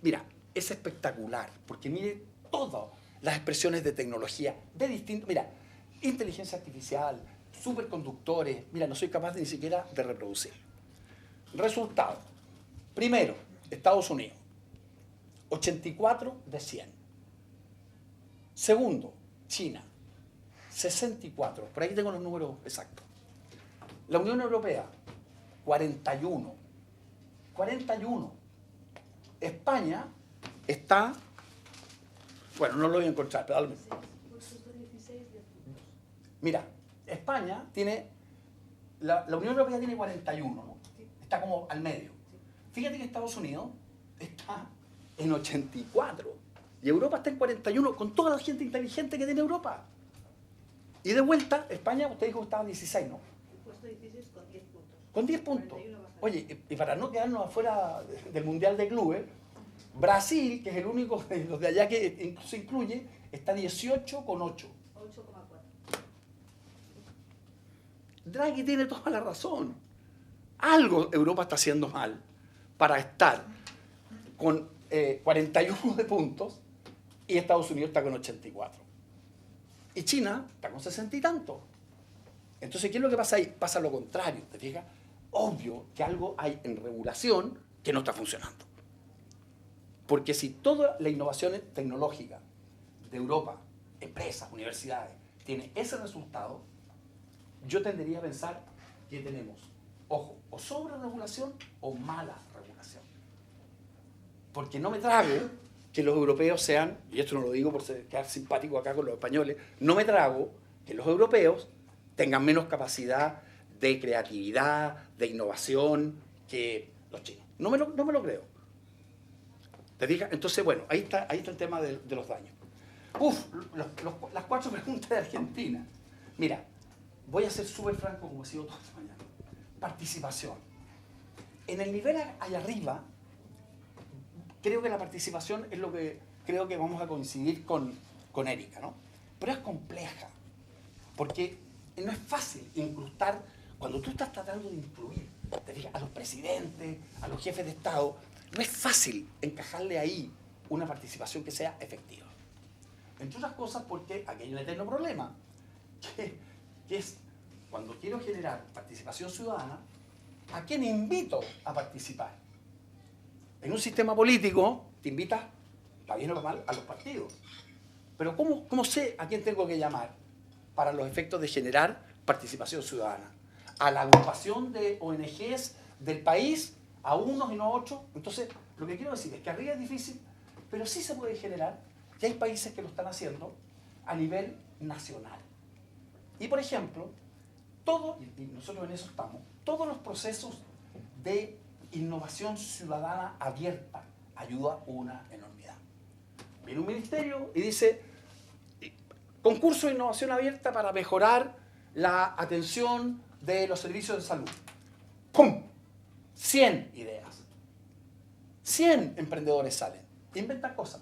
Mira, es espectacular, porque mire todas las expresiones de tecnología, de distintos, mira, inteligencia artificial, superconductores, mira, no soy capaz ni siquiera de reproducir. Resultado, primero, Estados Unidos, 84 de 100. Segundo, China, 64. Por ahí tengo los números exactos. La Unión Europea, 41. 41. España está, bueno, no lo voy a encontrar, pero mira, España tiene, la Unión Europea tiene 41, ¿no? Está como al medio. Fíjate que Estados Unidos está en 84 y Europa está en 41 con toda la gente inteligente que tiene Europa. Y de vuelta, España, usted dijo que estaba en 16, ¿no? Puesto 16 con 10 puntos. Con 10 puntos. Oye, y para no quedarnos afuera del Mundial de Clubes, Brasil, que es el único de los de allá que se incluye, está 18 con 8. 8,4. Draghi tiene toda la razón. Algo Europa está haciendo mal para estar con 41 de puntos y Estados Unidos está con 84. Y China está con 60 y tanto. Entonces, ¿qué es lo que pasa ahí? Pasa lo contrario, ¿te fijas? Obvio que algo hay en regulación que no está funcionando. Porque si toda la innovación tecnológica de Europa, empresas, universidades, tiene ese resultado, yo tendería a pensar que tenemos, ojo, o sobre-regulación o mala regulación. Porque no me trago que los europeos sean, y esto no lo digo por quedar simpático acá con los españoles, no me trago que los europeos tengan menos capacidad de creatividad, de innovación que los chinos. No me lo creo. ¿Te fijas? Entonces, bueno, ahí está el tema de los daños. Las 4 preguntas de Argentina. Mira, voy a ser súper franco como he sido toda esta mañana. Participación. En el nivel allá arriba, creo que la participación es lo que creo que vamos a coincidir con Erika, ¿no? Pero es compleja. Porque no es fácil incrustar, cuando tú estás tratando de incluir, te fijas, a los presidentes, a los jefes de Estado, no es fácil encajarle ahí una participación que sea efectiva. Entre otras cosas porque aquí hay un eterno problema, que es cuando quiero generar participación ciudadana, ¿a quién invito a participar? En un sistema político te invitas, para bien o para mal, a los partidos. Pero ¿cómo sé a quién tengo que llamar para los efectos de generar participación ciudadana? A la agrupación de ONGs del país, a unos y no a otros. Entonces, lo que quiero decir es que arriba es difícil, pero sí se puede generar, y hay países que lo están haciendo a nivel nacional. Y, por ejemplo, y nosotros en eso estamos, todos los procesos de innovación ciudadana abierta ayuda una enormidad. Viene un ministerio y dice, concurso de innovación abierta para mejorar la atención de los servicios de salud. ¡Pum! 100 ideas. 100 emprendedores salen. Inventan cosas.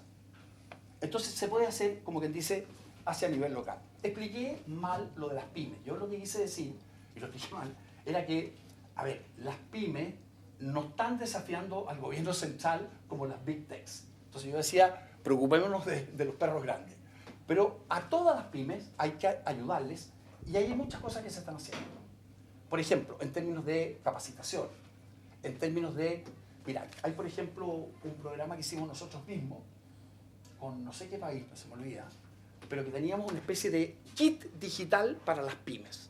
Entonces se puede hacer, como quien dice, hacia nivel local. Expliqué mal lo de las pymes. Yo lo que quise decir, y lo expliqué mal, era que, a ver, las pymes no están desafiando al gobierno central como las big techs. Entonces yo decía, preocupémonos de los perros grandes. Pero a todas las pymes hay que ayudarles y hay muchas cosas que se están haciendo. Por ejemplo, en términos de capacitación, en términos de... Mira, hay por ejemplo un programa que hicimos nosotros mismos, con no sé qué país, no se me olvida, pero que teníamos una especie de kit digital para las pymes,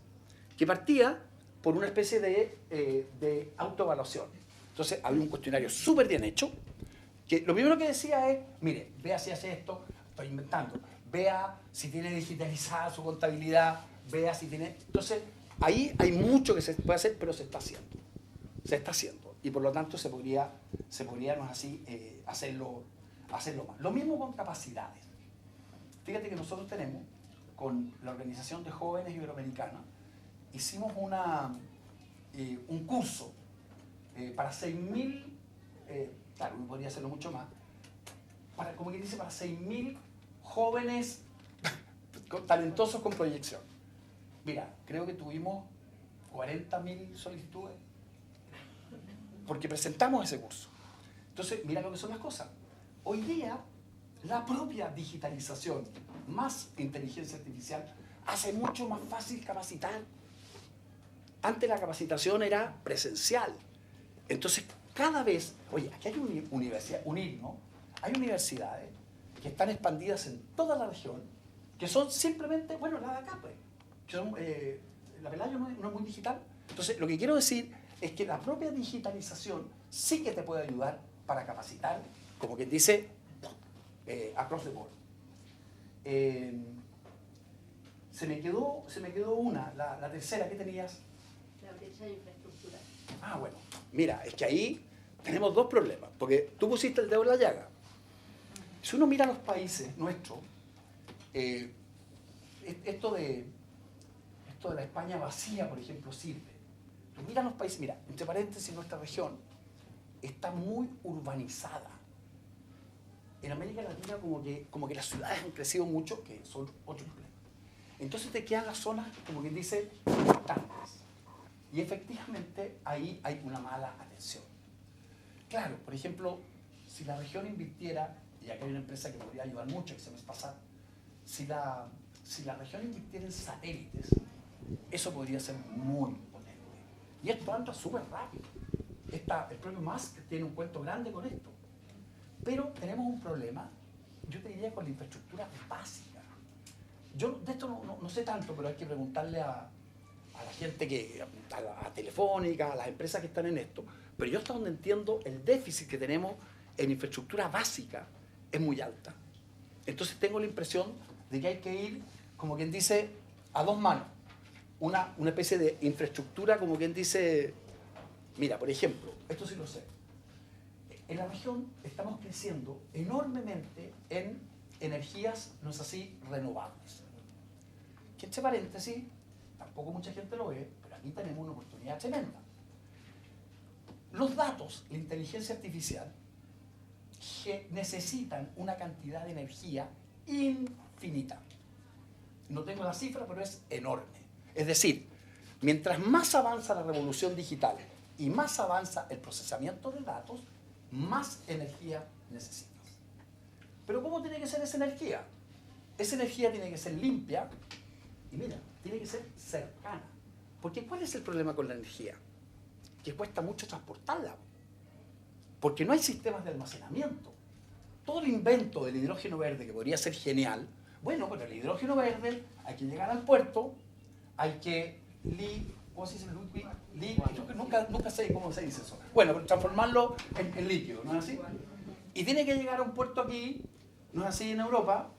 que partía por una especie de autoevaluación. Entonces había un cuestionario súper bien hecho, que lo primero que decía es, mire, vea si hace esto, estoy inventando, vea si tiene digitalizada su contabilidad, vea si tiene... Entonces, ahí hay mucho que se puede hacer, pero se está haciendo. Se está haciendo. Y por lo tanto se podríamos así hacerlo más. Lo mismo con capacidades. Fíjate que nosotros tenemos, con la Organización de Jóvenes Iberoamericana, hicimos un curso para 6.000, claro, uno podría hacerlo mucho más, como quien dice, para 6.000 jóvenes talentosos con proyección. Mira, creo que tuvimos 40.000 solicitudes porque presentamos ese curso. Entonces, mira lo que son las cosas. Hoy día, la propia digitalización más inteligencia artificial hace mucho más fácil capacitar. Antes la capacitación era presencial. Entonces, cada vez, oye, aquí hay una universidad, ¿no? Hay universidades que están expandidas en toda la región, que son simplemente, bueno, la de acá, pues, que son, la Pelayo no es muy digital. Entonces, lo que quiero decir es que la propia digitalización sí que te puede ayudar para capacitar, como quien dice, across the board. Se me quedó una, la tercera, ¿qué tenías? La brecha de infraestructura. Ah, bueno, mira, es que ahí tenemos dos problemas, porque tú pusiste el dedo en la llaga. Si uno mira los países nuestros, esto de la España vacía, por ejemplo, sirve. Tú miras los países, mira, entre paréntesis, nuestra región está muy urbanizada. En América Latina como que las ciudades han crecido mucho, que son otro problema. Entonces te quedan las zonas, como quien dice, distantes. Y efectivamente ahí hay una mala atención. Claro, por ejemplo, si la región invirtiera, y acá hay una empresa que podría ayudar mucho, que se me pasa, si la región invirtiera en satélites, eso podría ser muy potente. Y esto anda súper rápido. El propio Musk tiene un cuento grande con esto. Pero tenemos un problema, yo te diría, con la infraestructura básica. Yo de esto no sé tanto, pero hay que preguntarle a la gente a Telefónica, a las empresas que están en esto. Pero yo hasta donde entiendo, el déficit que tenemos en infraestructura básica es muy alta. Entonces tengo la impresión de que hay que ir, como quien dice, a dos manos. Una especie de infraestructura, como quien dice, mira, por ejemplo, esto sí lo sé. En la región estamos creciendo enormemente en energías, no es así, renovables. Que entre paréntesis, tampoco mucha gente lo ve, pero aquí tenemos una oportunidad tremenda. Los datos, la inteligencia artificial, necesitan una cantidad de energía infinita. no tengo la cifra, pero es enorme. Es decir, mientras más avanza la revolución digital y más avanza el procesamiento de datos, más energía necesitas. Pero ¿cómo tiene que ser esa energía? Esa energía tiene que ser limpia y mira, tiene que ser cercana. Porque ¿cuál es el problema con la energía? Que cuesta mucho transportarla. Porque no hay sistemas de almacenamiento. Todo el invento del hidrógeno verde, que podría ser genial, bueno, pero el hidrógeno verde hay que llegar al puerto, hay que ¿cómo se dice? Nunca sé cómo se dice eso. Bueno, pero transformarlo en líquido, ¿no es así? Y tiene que llegar a un puerto aquí, no es así en Europa,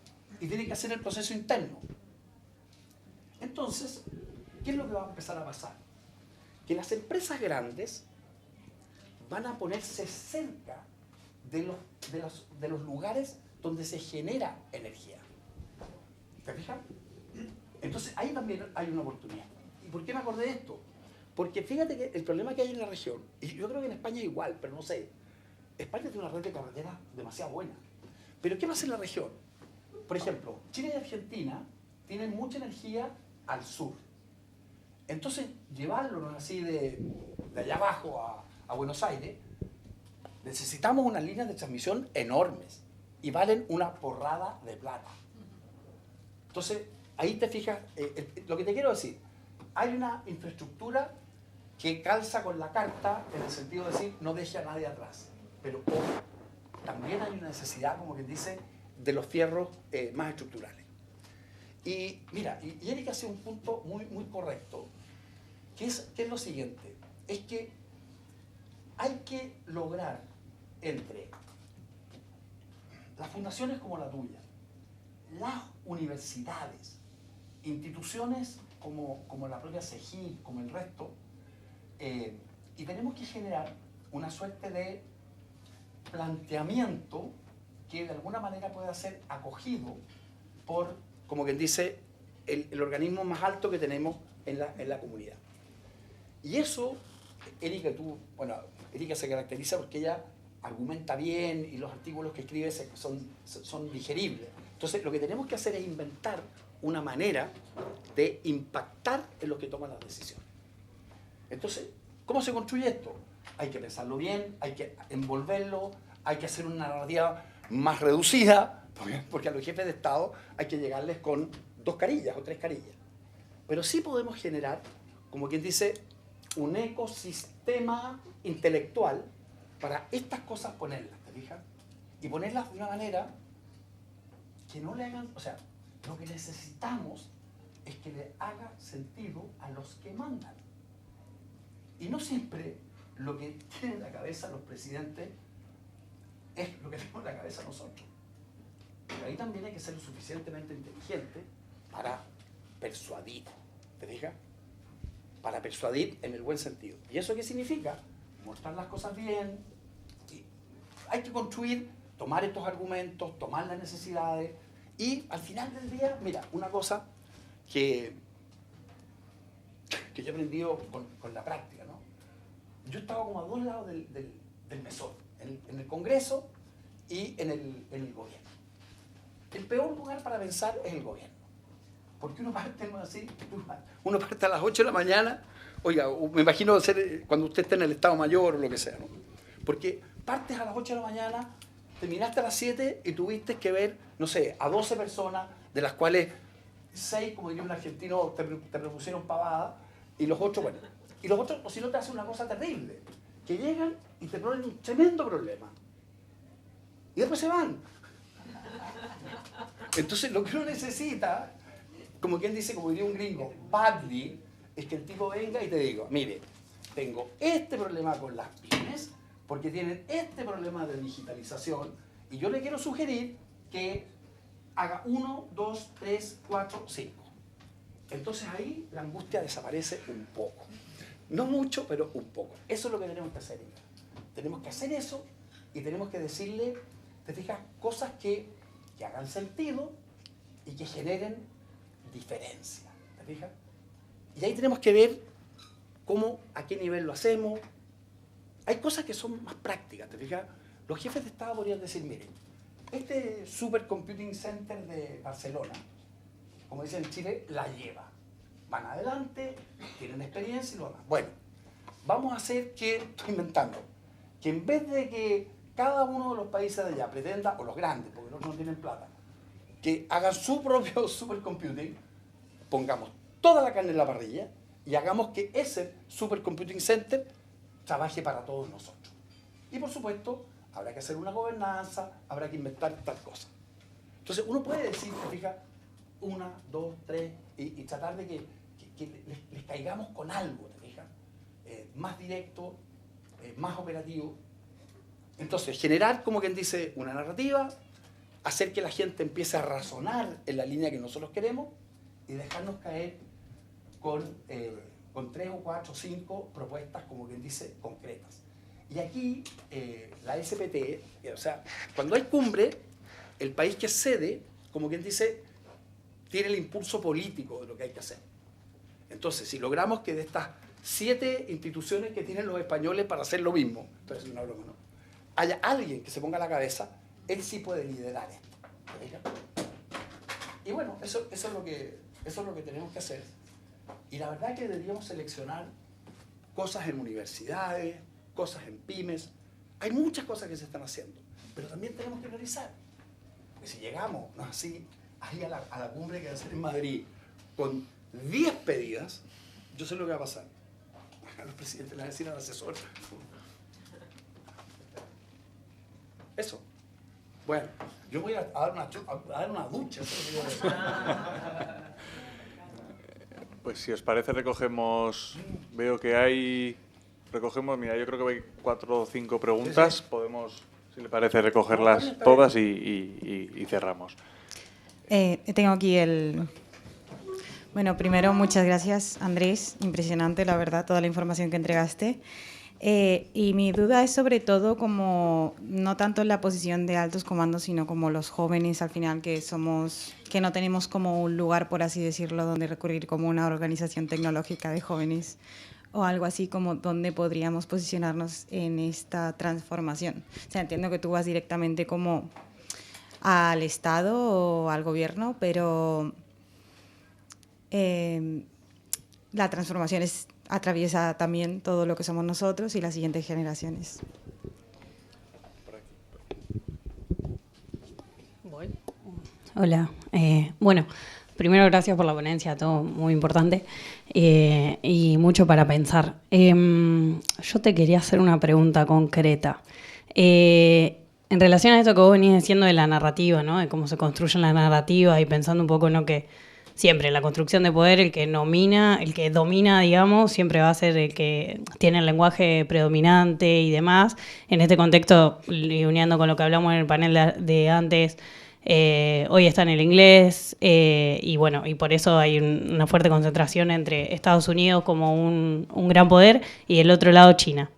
y tiene que hacer el proceso interno. Entonces, ¿qué es lo que va a empezar a pasar? Que las empresas grandes van a ponerse cerca de los lugares donde se genera energía. ¿Te fijas? Entonces, ahí también hay una oportunidad. ¿Y por qué me acordé de esto? Porque fíjate que el problema que hay en la región, y yo creo que en España es igual, pero no sé, España tiene una red de carreteras demasiado buena. Pero ¿qué pasa en la región? Por ejemplo, Chile y Argentina tienen mucha energía al sur. Entonces, llevarlo, ¿no?, así de allá abajo a Buenos Aires, necesitamos unas líneas de transmisión enormes y valen una porrada de plata. Entonces, ahí te fijas, lo que te quiero decir, hay una infraestructura que calza con la carta en el sentido de decir no deje a nadie atrás. Pero también hay una necesidad, como quien dice, de los fierros más estructurales. Y mira, y Erika hace un punto muy, muy correcto, que es lo siguiente, es que hay que lograr entre las fundaciones como la tuya, las universidades, instituciones como la propia CEGIP, como el resto, y tenemos que generar una suerte de planteamiento que de alguna manera pueda ser acogido por, como quien dice, el organismo más alto que tenemos en la comunidad. Y eso, Erika se caracteriza porque ella argumenta bien y los artículos que escribe son digeribles. Entonces, lo que tenemos que hacer es inventar una manera de impactar en los que toman las decisiones. Entonces, ¿cómo se construye esto? Hay que pensarlo bien, hay que envolverlo, hay que hacer una narrativa más reducida, porque a los jefes de Estado hay que llegarles con 2 carillas o 3 carillas. Pero sí podemos generar, como quien dice, un ecosistema intelectual para estas cosas ponerlas, ¿te fijas? Y ponerlas de una manera que no le hagan, o sea, lo que necesitamos es que le haga sentido a los que mandan. Y no siempre lo que tienen en la cabeza los presidentes es lo que tenemos en la cabeza nosotros. Pero ahí también hay que ser lo suficientemente inteligente para persuadir, ¿te fijas? Para persuadir en el buen sentido. ¿Y eso qué significa? Mostrar las cosas bien. Y hay que construir, tomar estos argumentos, tomar las necesidades y al final del día, mira, una cosa que yo he aprendido con la práctica, ¿no? Yo estaba como a 2 lados del mesón, en el Congreso y en el gobierno. El peor lugar para pensar es el gobierno. Porque uno parte así, uno parte a las 8 de la mañana, oiga, me imagino cuando usted esté en el Estado Mayor o lo que sea, ¿no? Porque partes a las 8 de la mañana, terminaste a las 7 y tuviste que ver, no sé, a 12 personas, de las cuales 6, como diría un argentino, te propusieron pavada, y los otros, bueno, y los otros, o si no, te hacen una cosa terrible, que llegan y te ponen un tremendo problema. Y después se van. Entonces, lo que uno necesita, como quien dice, como diría un gringo, badly, es que el tipo venga y te diga, mire, tengo este problema con las pymes, porque tienen este problema de digitalización, y yo le quiero sugerir que haga 1, 2, 3, 4, 5. Entonces ahí la angustia desaparece un poco. No mucho, pero un poco. Eso es lo que tenemos que hacer. Tenemos que hacer eso y tenemos que decirle, te fijas, cosas que hagan sentido y que generen diferencia. ¿Te fijas? Y ahí tenemos que ver cómo, a qué nivel lo hacemos. Hay cosas que son más prácticas, ¿te fijas? Los jefes de Estado podrían decir, miren, este Supercomputing Center de Barcelona, como dicen en Chile, la lleva. Van adelante, tienen experiencia y lo demás. Bueno, vamos a hacer que, estoy inventando, que en vez de que cada uno de los países de allá pretenda, o los grandes, porque los no tienen plata, que hagan su propio supercomputing, pongamos toda la carne en la parrilla y hagamos que ese supercomputing center trabaje para todos nosotros. Y por supuesto, habrá que hacer una gobernanza, habrá que inventar tal cosa. Entonces uno puede decir, fija, 1, 2, 3, y tratar de que les caigamos con algo, ¿te fijas? Más directo, más operativo. Entonces, generar, como quien dice, una narrativa, hacer que la gente empiece a razonar en la línea que nosotros queremos y dejarnos caer con 3 o 4 o 5 propuestas, como quien dice, concretas. Y aquí, la SPT, o sea, cuando hay cumbre, el país que cede, como quien dice, tiene el impulso político de lo que hay que hacer. Entonces, si logramos que de estas 7 instituciones que tienen los españoles para hacer lo mismo, entonces es una broma, ¿no?, haya alguien que se ponga a la cabeza, él sí puede liderar esto. Y bueno, eso es lo que tenemos que hacer. Y la verdad es que deberíamos seleccionar cosas en universidades, cosas en pymes. Hay muchas cosas que se están haciendo, pero también tenemos que realizar. Porque si llegamos, ¿no?, así, ahí a la cumbre que va a ser en Madrid, con 10 pedidas, yo sé lo que va a pasar. A los presidentes le van a decir al asesor. Eso. Bueno, yo voy a dar una ducha. Pues si os parece recogemos, veo que recogemos, mira, yo creo que hay 4 o 5 preguntas, sí. Podemos, si le parece, recogerlas todas y cerramos. Tengo aquí Bueno, primero, muchas gracias, Andrés. Impresionante, la verdad, toda la información que entregaste. Y mi duda es sobre todo como, no tanto en la posición de altos comandos, sino como los jóvenes al final que no tenemos como un lugar, por así decirlo, donde recurrir como una organización tecnológica de jóvenes o algo así, como donde podríamos posicionarnos en esta transformación. O sea, entiendo que tú vas directamente como al Estado o al gobierno, pero la transformación atraviesa también todo lo que somos nosotros y las siguientes generaciones. Hola. Bueno, primero gracias por la ponencia, todo muy importante y mucho para pensar. Yo te quería hacer una pregunta concreta. En relación a esto que vos venís diciendo de la narrativa, ¿no?, de cómo se construye la narrativa y pensando un poco, ¿no?, que siempre en la construcción de poder el que domina, digamos, siempre va a ser el que tiene el lenguaje predominante y demás. En este contexto, y uniendo con lo que hablamos en el panel de antes, hoy está en el inglés y bueno, y por eso hay una fuerte concentración entre Estados Unidos como un gran poder y del otro lado China.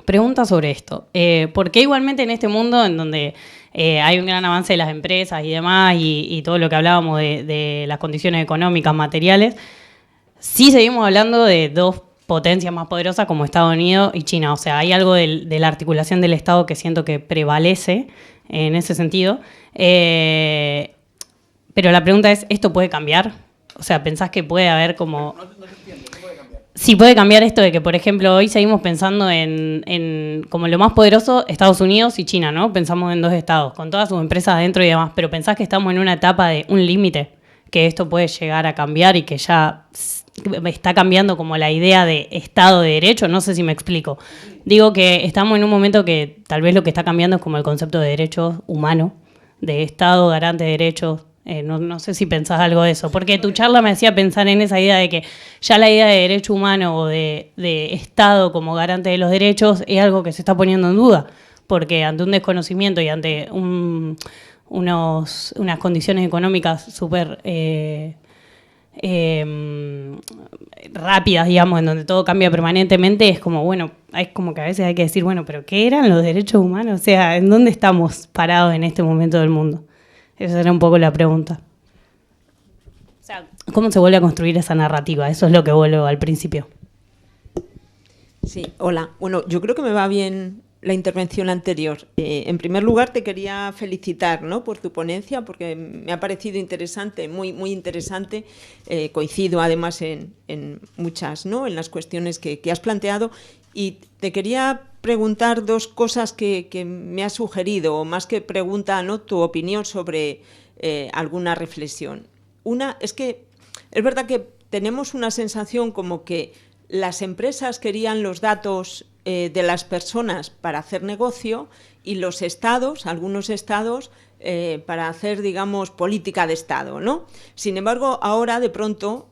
Pregunta sobre esto. ¿Por qué igualmente en este mundo en donde hay un gran avance de las empresas y demás y todo lo que hablábamos de las condiciones económicas, materiales, sí seguimos hablando de 2 potencias más poderosas como Estados Unidos y China? O sea, hay algo de la articulación del Estado que siento que prevalece en ese sentido. Pero la pregunta es, ¿esto puede cambiar? O sea, ¿pensás que puede haber como... No te entiendo, ¿qué puede cambiar? Sí, puede cambiar esto de que, por ejemplo, hoy seguimos pensando en como lo más poderoso Estados Unidos y China, ¿no? Pensamos en 2 estados, con todas sus empresas adentro y demás, pero ¿pensás que estamos en una etapa de un límite? Que esto puede llegar a cambiar y que ya está cambiando como la idea de Estado de Derecho, no sé si me explico. Digo que estamos en un momento que tal vez lo que está cambiando es como el concepto de derechos humanos, de Estado garante de derechos. No sé si pensás algo de eso, porque tu charla me hacía pensar en esa idea de que ya la idea de derecho humano o de Estado como garante de los derechos es algo que se está poniendo en duda, porque ante un desconocimiento y ante unas condiciones económicas súper rápidas, digamos, en donde todo cambia permanentemente, es como, bueno, es como que a veces hay que decir, bueno, pero ¿qué eran los derechos humanos? O sea, ¿en dónde estamos parados en este momento del mundo? Esa era un poco la pregunta. O sea, ¿cómo se vuelve a construir esa narrativa? Eso es lo que vuelvo al principio. Sí, hola. Bueno, yo creo que me va bien la intervención anterior. En primer lugar, te quería felicitar, ¿no?, por tu ponencia, porque me ha parecido interesante, muy, muy interesante. Coincido además en muchas, ¿no?, en las cuestiones que has planteado. Y te quería preguntar dos cosas que me has sugerido, o más que pregunta, ¿no?, tu opinión sobre alguna reflexión. Una es que es verdad que tenemos una sensación como que las empresas querían los datos de las personas para hacer negocio y los estados, algunos estados, para hacer, digamos, política de Estado, ¿no? Sin embargo, ahora de pronto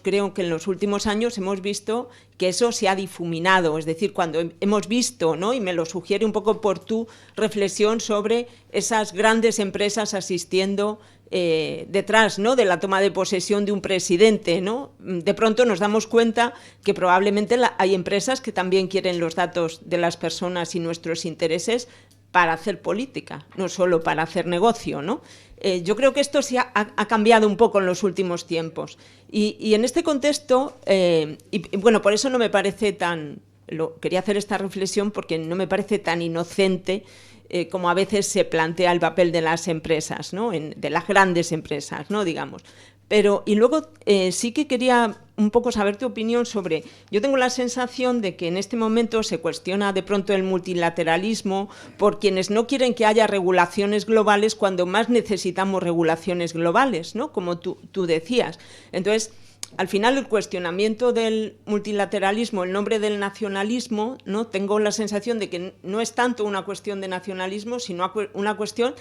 creo que en los últimos años hemos visto que eso se ha difuminado, es decir, cuando hemos visto, ¿no?, y me lo sugiere un poco por tu reflexión sobre esas grandes empresas asistiendo detrás, ¿no?, de la toma de posesión de un presidente, ¿no? De pronto nos damos cuenta que probablemente hay empresas que también quieren los datos de las personas y nuestros intereses para hacer política, no solo para hacer negocio, ¿no? Yo creo que esto sí ha cambiado un poco en los últimos tiempos. Y en este contexto, bueno, por eso no me parece quería hacer esta reflexión porque no me parece tan inocente como a veces se plantea el papel de las empresas, ¿no?, de las grandes empresas, ¿no?, digamos. Y luego sí que quería un poco saber tu opinión sobre... Yo tengo la sensación de que en este momento se cuestiona de pronto el multilateralismo por quienes no quieren que haya regulaciones globales cuando más necesitamos regulaciones globales, ¿no?, como tú decías. Entonces, al final el cuestionamiento del multilateralismo en nombre del nacionalismo, ¿no?, tengo la sensación de que no es tanto una cuestión de nacionalismo, sino una cuestión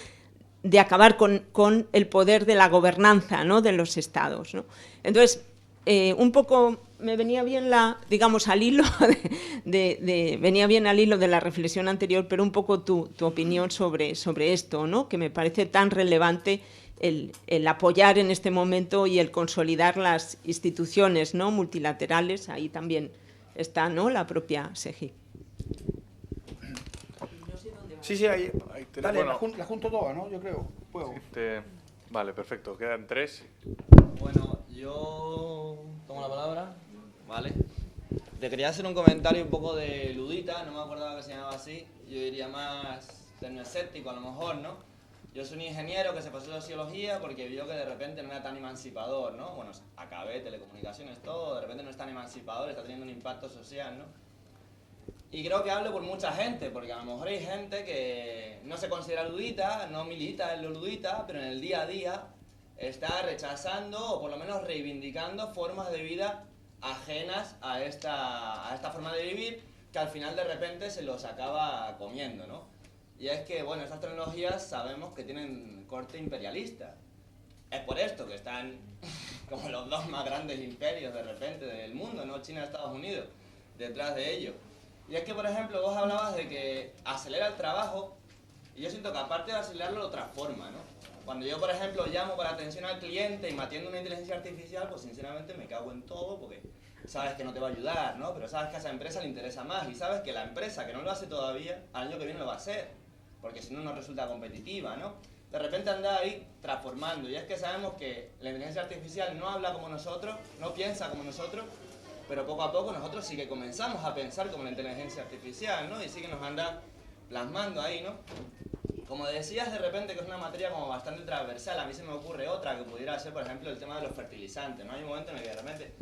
de acabar con el poder de la gobernanza, ¿no?, de los estados, ¿no? Entonces, un poco me venía bien digamos, al hilo venía bien al hilo de la reflexión anterior, pero un poco tu opinión sobre esto, ¿no?, que me parece tan relevante el apoyar en este momento y el consolidar las instituciones, ¿no?, multilaterales. Ahí también está, ¿no?, la propia SEGI. Sí, ahí. Dale, bueno, la junto todas, ¿no? Yo creo. ¿Puedo? Vale, perfecto. Quedan 3. Bueno, yo tomo la palabra, ¿vale? Te quería hacer un comentario un poco de ludita, no me acordaba que se llamaba así. Yo diría más tecnoescéptico a lo mejor, ¿no? Yo soy un ingeniero que se pasó a sociología porque vio que de repente no era tan emancipador, ¿no? Bueno, acabé telecomunicaciones, todo, de repente no es tan emancipador, está teniendo un impacto social, ¿no? Y creo que hablo por mucha gente, porque a lo mejor hay gente que no se considera ludita, no milita en lo ludita, pero en el día a día está rechazando o por lo menos reivindicando formas de vida ajenas a esta forma de vivir que al final de repente se los acaba comiendo, ¿no? Y es que, bueno, estas tecnologías sabemos que tienen corte imperialista. Es por esto que están como los dos más grandes imperios de repente del mundo, ¿no? China y Estados Unidos, detrás de ello. Y es que, por ejemplo, vos hablabas de que acelera el trabajo, y yo siento que aparte de acelerarlo lo transforma, ¿no? Cuando yo, por ejemplo, llamo para atención al cliente y me atiende una inteligencia artificial, pues sinceramente me cago en todo porque sabes que no te va a ayudar, ¿no? Pero sabes que a esa empresa le interesa más y sabes que la empresa que no lo hace todavía, al año que viene lo va a hacer, porque si no, no resulta competitiva, ¿no? De repente anda ahí transformando, y es que sabemos que la inteligencia artificial no habla como nosotros, no piensa como nosotros, pero poco a poco nosotros sí que comenzamos a pensar como la inteligencia artificial, ¿no? Y sí que nos anda plasmando ahí, ¿no? Como decías, de repente que es una materia como bastante transversal, a mí se me ocurre otra que pudiera ser, por ejemplo, el tema de los fertilizantes, ¿no? Hay un momento en el que de repente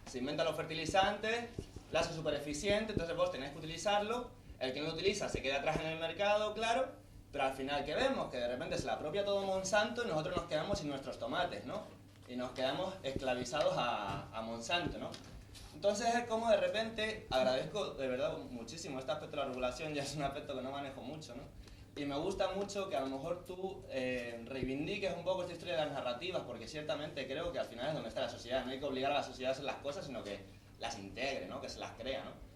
se inventan los fertilizantes, lo hace súper eficiente, entonces vos tenés que utilizarlo, el que no lo utiliza se queda atrás en el mercado, claro, pero al final, ¿qué vemos? Que de repente se la apropia todo Monsanto y nosotros nos quedamos sin nuestros tomates, ¿no? Y nos quedamos esclavizados a Monsanto, ¿no? Entonces es como de repente, agradezco de verdad muchísimo este aspecto de la regulación, ya es un aspecto que no manejo mucho, ¿no? Y me gusta mucho que a lo mejor tú reivindiques un poco esta historia de las narrativas, porque ciertamente creo que al final es donde está la sociedad, no hay que obligar a la sociedad a hacer las cosas, sino que las integre, ¿no? Que se las crea, ¿no?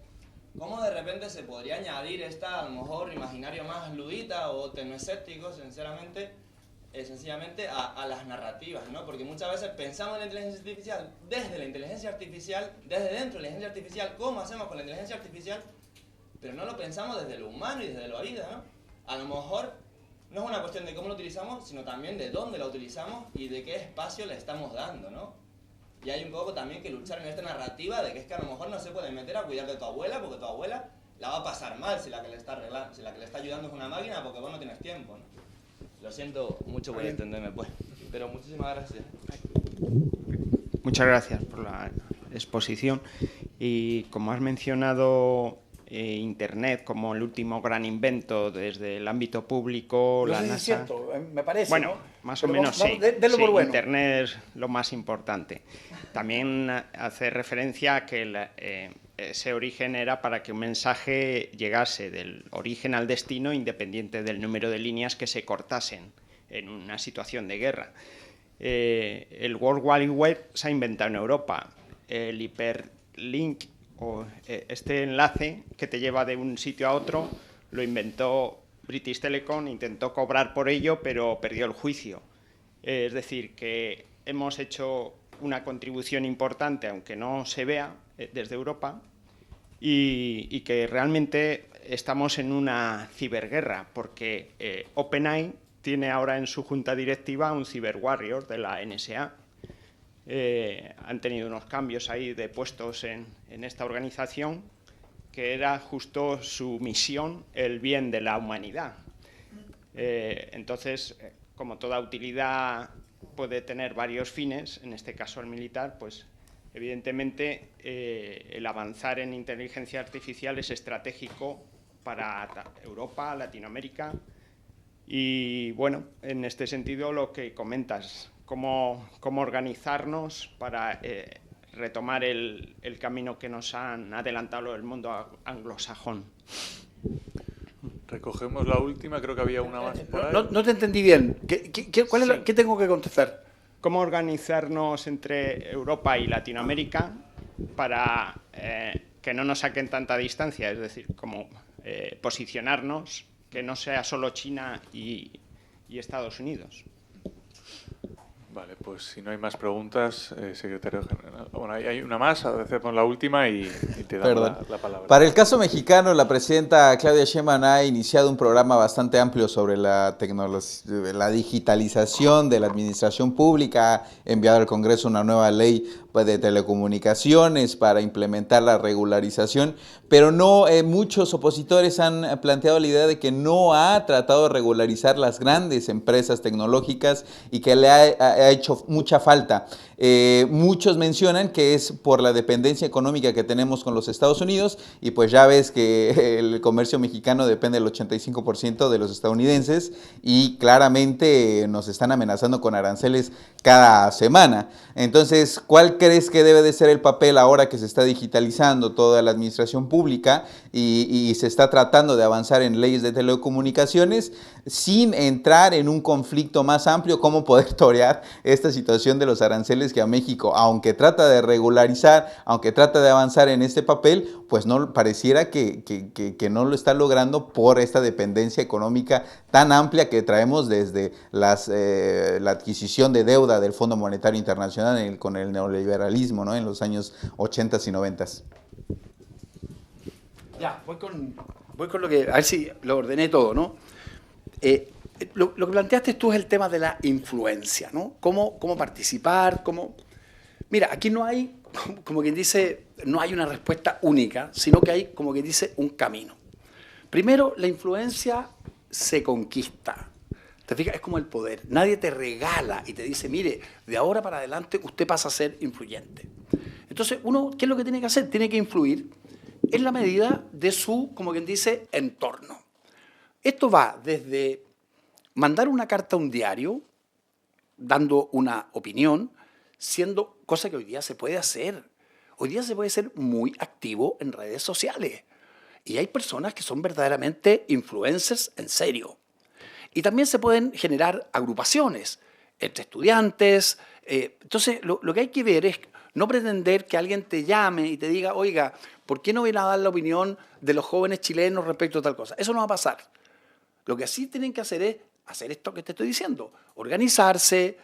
¿Cómo de repente se podría añadir esta, a lo mejor, imaginario más ludita o tecnoescéptico, sencillamente a las narrativas, ¿no? Porque muchas veces pensamos en la inteligencia artificial desde la inteligencia artificial, desde dentro de la inteligencia artificial, cómo hacemos con la inteligencia artificial, pero no lo pensamos desde lo humano y desde la vida, ¿no? A lo mejor no es una cuestión de cómo lo utilizamos, sino también de dónde lo utilizamos y de qué espacio le estamos dando, ¿no? Y hay un poco también que luchar en esta narrativa de que es que a lo mejor no se puede meter a cuidar de tu abuela porque tu abuela la va a pasar mal si la que le está arreglando, si la que le está ayudando es una máquina, porque vos no tienes tiempo, ¿no? Lo siento mucho por entenderme, pues. Pero muchísimas gracias. Muchas gracias por la exposición. Y como has mencionado Internet como el último gran invento desde el ámbito público, No la sé si NASA... es cierto, me parece, bueno, ¿no? más Pero o menos vamos, sí. denlo Sí, por bueno. Internet es lo más importante. También hace referencia a que ese origen era para que un mensaje llegase del origen al destino independiente del número de líneas que se cortasen en una situación de guerra. El World Wide Web se ha inventado en Europa. El hiperlink o este enlace que te lleva de un sitio a otro lo inventó British Telecom, intentó cobrar por ello, pero perdió el juicio. Es decir, que hemos hecho una contribución importante, aunque no se vea, desde Europa, y que realmente estamos en una ciberguerra, porque OpenAI tiene ahora en su junta directiva un cyberwarrior de la NSA. Han tenido unos cambios ahí de puestos en esta organización, que era justo su misión, el bien de la humanidad. Entonces, como toda utilidad puede tener varios fines, en este caso el militar, pues evidentemente el avanzar en inteligencia artificial es estratégico para Europa, Latinoamérica, y bueno, en este sentido lo que comentas, cómo organizarnos para retomar el camino que nos han adelantado el mundo anglosajón. Recogemos la última, creo que había una más por ahí. No te entendí bien. ¿Qué tengo que contestar? ¿Cómo organizarnos entre Europa y Latinoamérica para que no nos saquen tanta distancia? Es decir, cómo posicionarnos, que no sea solo China y Estados Unidos. Vale, pues si no hay más preguntas, secretario general. Bueno, hay una más, hacemos la última y te damos la palabra. Para el caso mexicano, la presidenta Claudia Sheinbaum ha iniciado un programa bastante amplio sobre la digitalización de la administración pública, ha enviado al Congreso una nueva ley de telecomunicaciones para implementar la regularización, pero muchos opositores han planteado la idea de que no ha tratado de regularizar las grandes empresas tecnológicas y que le ha hecho mucha falta. Muchos mencionan que es por la dependencia económica que tenemos con los Estados Unidos, y pues ya ves que el comercio mexicano depende del 85% de los estadounidenses, y claramente nos están amenazando con aranceles cada semana. Entonces, ¿cuál crees que debe de ser el papel ahora que se está digitalizando toda la administración pública y se está tratando de avanzar en leyes de telecomunicaciones sin entrar en un conflicto más amplio? ¿Cómo poder torear esta situación de los aranceles que a México, aunque trata de regularizar, aunque trata de avanzar en este papel, pues no pareciera que no lo está logrando por esta dependencia económica tan amplia que traemos desde la adquisición de deuda del Fondo Monetario Internacional con el neoliberalismo, ¿no?, en los años 80s y 90s. Ya, voy con lo que, a ver si lo ordené todo, ¿no? Lo que planteaste tú es el tema de la influencia, ¿no? Cómo participar, Mira, aquí no hay, como quien dice, no hay una respuesta única, sino que hay, como quien dice, un camino. Primero, la influencia se conquista. ¿Te fijas? Es como el poder. Nadie te regala y te dice, mire, de ahora para adelante usted pasa a ser influyente. Entonces, uno, ¿qué es lo que tiene que hacer? Tiene que influir en la medida de su, como quien dice, entorno. Esto va desde mandar una carta a un diario, dando una opinión, siendo cosa que hoy día se puede hacer. Hoy día se puede ser muy activo en redes sociales. Y hay personas que son verdaderamente influencers en serio. Y también se pueden generar agrupaciones entre estudiantes. Entonces, lo que hay que ver es no pretender que alguien te llame y te diga, oiga, ¿por qué no viene a dar la opinión de los jóvenes chilenos respecto a tal cosa? Eso no va a pasar. Lo que sí tienen que hacer es hacer esto que te estoy diciendo, organizarse,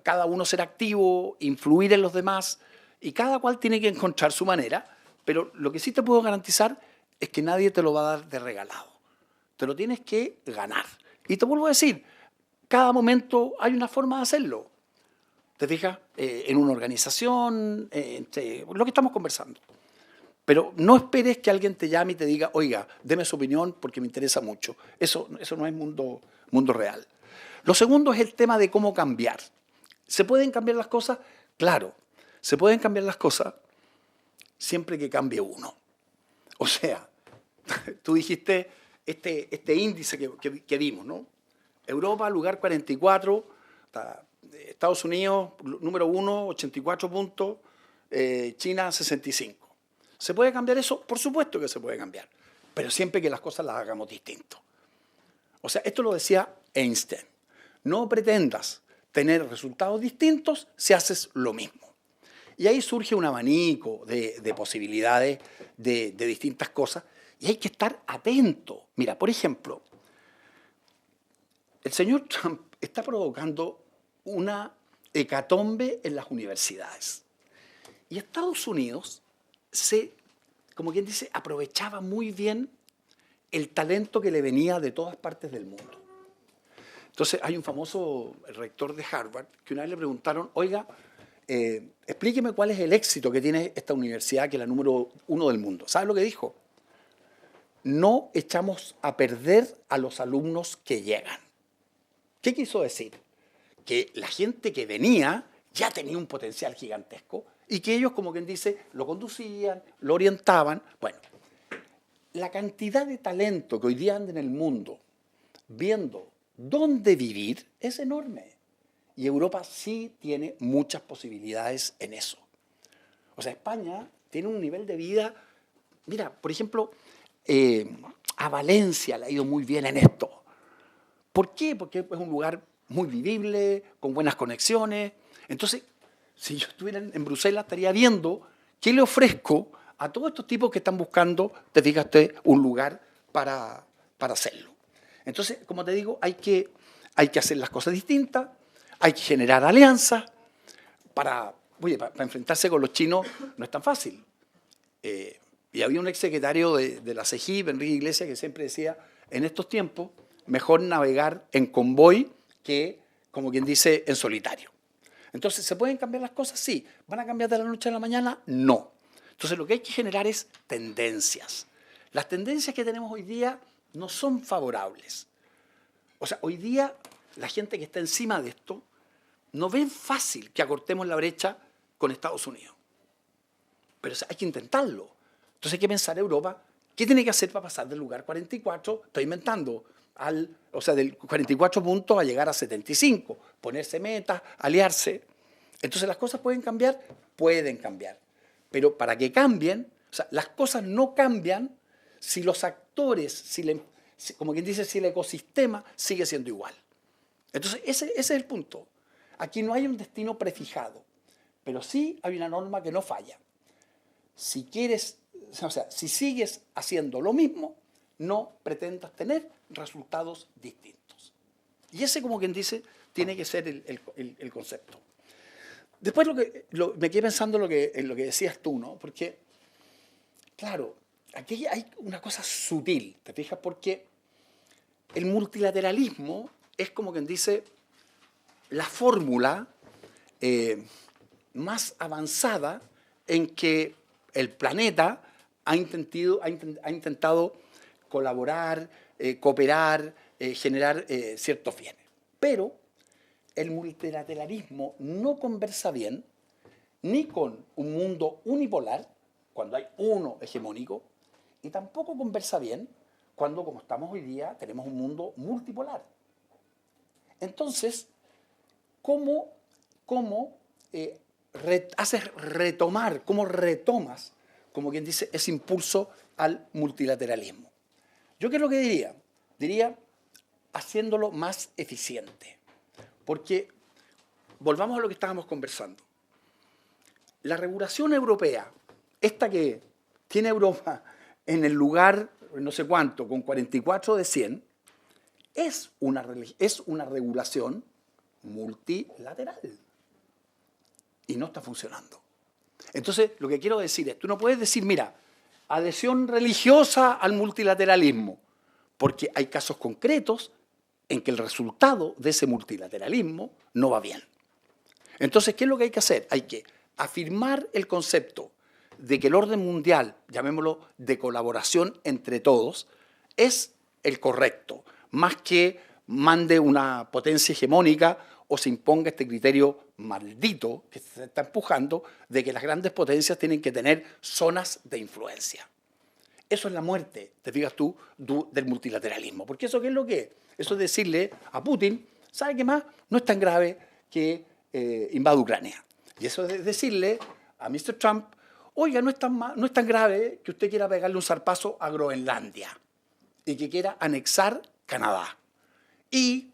cada uno ser activo, influir en los demás, y cada cual tiene que encontrar su manera, pero lo que sí te puedo garantizar es que nadie te lo va a dar de regalado. Te lo tienes que ganar. Y te vuelvo a decir, cada momento hay una forma de hacerlo. ¿Te fijas? En una organización, lo que estamos conversando. Pero no esperes que alguien te llame y te diga, oiga, deme su opinión porque me interesa mucho. Eso no es mundo real. Lo segundo es el tema de cómo cambiar. ¿Se pueden cambiar las cosas? Claro, se pueden cambiar las cosas siempre que cambie uno. O sea, tú dijiste este índice que vimos, ¿no? Europa, lugar 44, Estados Unidos, número 1, 84 puntos, China, 65. ¿Se puede cambiar eso? Por supuesto que se puede cambiar, pero siempre que las cosas las hagamos distinto. O sea, esto lo decía Einstein. No pretendas tener resultados distintos si haces lo mismo. Y ahí surge un abanico de posibilidades de distintas cosas y hay que estar atento. Mira, por ejemplo, el señor Trump está provocando una hecatombe en las universidades. Y Estados Unidos como quien dice, aprovechaba muy bien el talento que le venía de todas partes del mundo. Entonces, hay un famoso rector de Harvard que una vez le preguntaron, oiga, explíqueme cuál es el éxito que tiene esta universidad, que es la número 1 del mundo. ¿Sabe lo que dijo? No echamos a perder a los alumnos que llegan. ¿Qué quiso decir? Que la gente que venía ya tenía un potencial gigantesco y que ellos, como quien dice, lo conducían, lo orientaban. Bueno, la cantidad de talento que hoy día anda en el mundo viendo dónde vivir es enorme. Y Europa sí tiene muchas posibilidades en eso. O sea, España tiene un nivel de vida... Mira, por ejemplo, a Valencia le ha ido muy bien en esto. ¿Por qué? Porque es un lugar muy vivible, con buenas conexiones. Entonces, si yo estuviera en Bruselas, estaría viendo qué le ofrezco a todos estos tipos que están buscando, te fíjate, un lugar para hacerlo. Entonces, como te digo, hay que hacer las cosas distintas, hay que generar alianzas para enfrentarse con los chinos no es tan fácil. Y había un exsecretario de la CEGIP, Enrique Iglesias, que siempre decía, en estos tiempos, mejor navegar en convoy que, como quien dice, en solitario. Entonces, ¿se pueden cambiar las cosas? Sí. ¿Van a cambiar de la noche a la mañana? No. Entonces, lo que hay que generar es tendencias. Las tendencias que tenemos hoy día no son favorables. O sea, hoy día la gente que está encima de esto no ve fácil que acortemos la brecha con Estados Unidos. Pero hay que intentarlo. Entonces hay que pensar Europa, ¿qué tiene que hacer para pasar del lugar 44? Estoy inventando. Del 44 puntos a llegar a 75, ponerse metas, aliarse. Entonces las cosas pueden cambiar, pero para que cambien, las cosas no cambian si los actores, como quien dice, si el ecosistema sigue siendo igual. Entonces ese es el punto. Aquí no hay un destino prefijado, pero sí hay una norma que no falla. Si sigues haciendo lo mismo, no pretendas tener resultados distintos. Y ese, como quien dice, tiene que ser el concepto. Después me quedé pensando en lo que decías tú, ¿no? Porque, claro, aquí hay una cosa sutil, ¿te fijas? Porque el multilateralismo es, como quien dice, la fórmula más avanzada en que el planeta ha intentado colaborar, cooperar, generar ciertos bienes. Pero el multilateralismo no conversa bien ni con un mundo unipolar, cuando hay uno hegemónico, y tampoco conversa bien cuando, como estamos hoy día, tenemos un mundo multipolar. Entonces, ¿cómo retomas, como quien dice, ese impulso al multilateralismo? ¿Yo qué es lo que diría? Diría haciéndolo más eficiente. Porque, volvamos a lo que estábamos conversando. La regulación europea, esta que tiene Europa en el lugar, no sé cuánto, con 44 de 100, es una regulación multilateral. Y no está funcionando. Entonces, lo que quiero decir es, tú no puedes decir, mira, adhesión religiosa al multilateralismo, porque hay casos concretos en que el resultado de ese multilateralismo no va bien. Entonces, ¿qué es lo que hay que hacer? Hay que afirmar el concepto de que el orden mundial, llamémoslo de colaboración entre todos, es el correcto, más que mande una potencia hegemónica o se imponga este criterio maldito que se está empujando de que las grandes potencias tienen que tener zonas de influencia. Eso es la muerte, te fijas tú, del multilateralismo. Porque eso, ¿qué es lo que es? Eso es decirle a Putin, ¿sabe qué más? No es tan grave que invada Ucrania. Y eso es decirle a Mr. Trump, oiga, no es tan grave que usted quiera pegarle un zarpazo a Groenlandia y que quiera anexar Canadá. Y,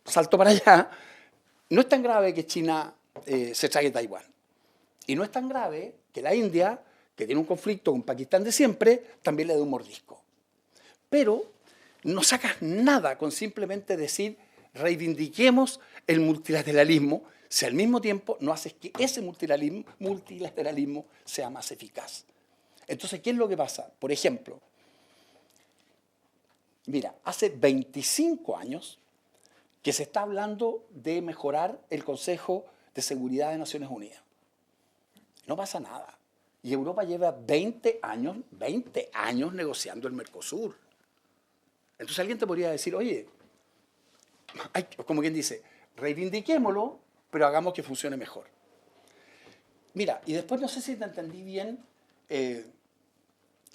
salto para allá, no es tan grave que China se trague Taiwán. Y no es tan grave que la India, que tiene un conflicto con Pakistán de siempre, también le dé un mordisco. Pero no sacas nada con simplemente decir reivindiquemos el multilateralismo, si al mismo tiempo no haces que ese multilateralismo sea más eficaz. Entonces, ¿qué es lo que pasa? Por ejemplo, mira, hace 25 años que se está hablando de mejorar el Consejo de Seguridad de Naciones Unidas. No pasa nada. Y Europa lleva 20 años negociando el Mercosur. Entonces alguien te podría decir, oye, como quien dice, reivindiquémoslo, pero hagamos que funcione mejor. Mira, y después no sé si te entendí bien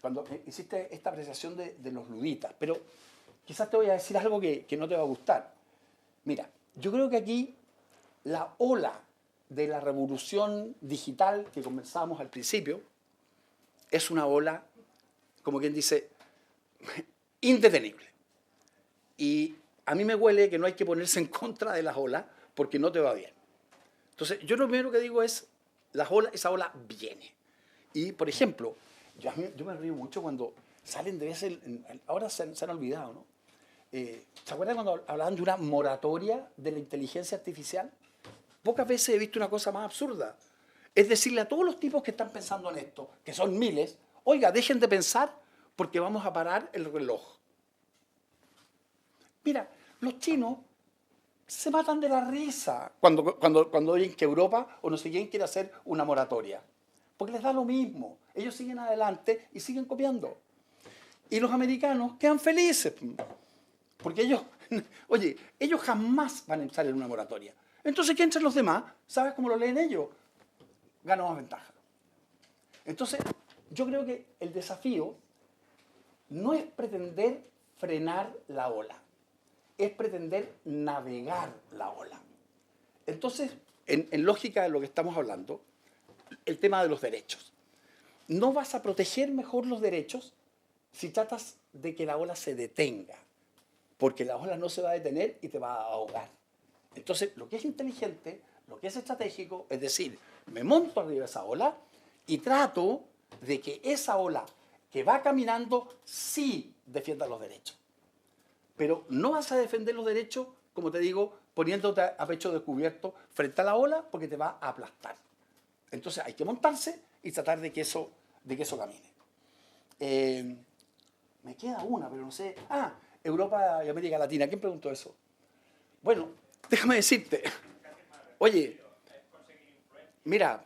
cuando hiciste esta apreciación de los luditas, pero quizás te voy a decir algo que no te va a gustar. Mira, yo creo que aquí la ola de la revolución digital que conversábamos al principio es una ola, como quien dice, indetenible. Y a mí me huele que no hay que ponerse en contra de las olas porque no te va bien. Entonces, yo lo primero que digo es, esa ola viene. Y, por ejemplo, yo me río mucho cuando salen de veces, ahora se han olvidado, ¿no? ¿Se acuerdan cuando hablaban de una moratoria de la inteligencia artificial? Pocas veces he visto una cosa más absurda. Es decirle a todos los tipos que están pensando en esto, que son miles, oiga, dejen de pensar porque vamos a parar el reloj. Mira, los chinos se matan de la risa cuando oyen que Europa o no sé quién quiere hacer una moratoria. Porque les da lo mismo. Ellos siguen adelante y siguen copiando. Y los americanos quedan felices. Porque ellos jamás van a entrar en una moratoria. Entonces, ¿qué entran los demás? ¿Sabes cómo lo leen ellos? Ganan más ventaja. Entonces, yo creo que el desafío no es pretender frenar la ola, es pretender navegar la ola. Entonces, en lógica de lo que estamos hablando, el tema de los derechos. No vas a proteger mejor los derechos si tratas de que la ola se detenga, porque la ola no se va a detener y te va a ahogar. Entonces, lo que es inteligente, lo que es estratégico, es decir, me monto arriba de esa ola y trato de que esa ola que va caminando sí defienda los derechos. Pero no vas a defender los derechos, como te digo, poniéndote a pecho descubierto frente a la ola porque te va a aplastar. Entonces hay que montarse y tratar de que eso camine. Me queda una, pero no sé. Europa y América Latina. ¿Quién preguntó eso? Bueno, déjame decirte. Oye, mira,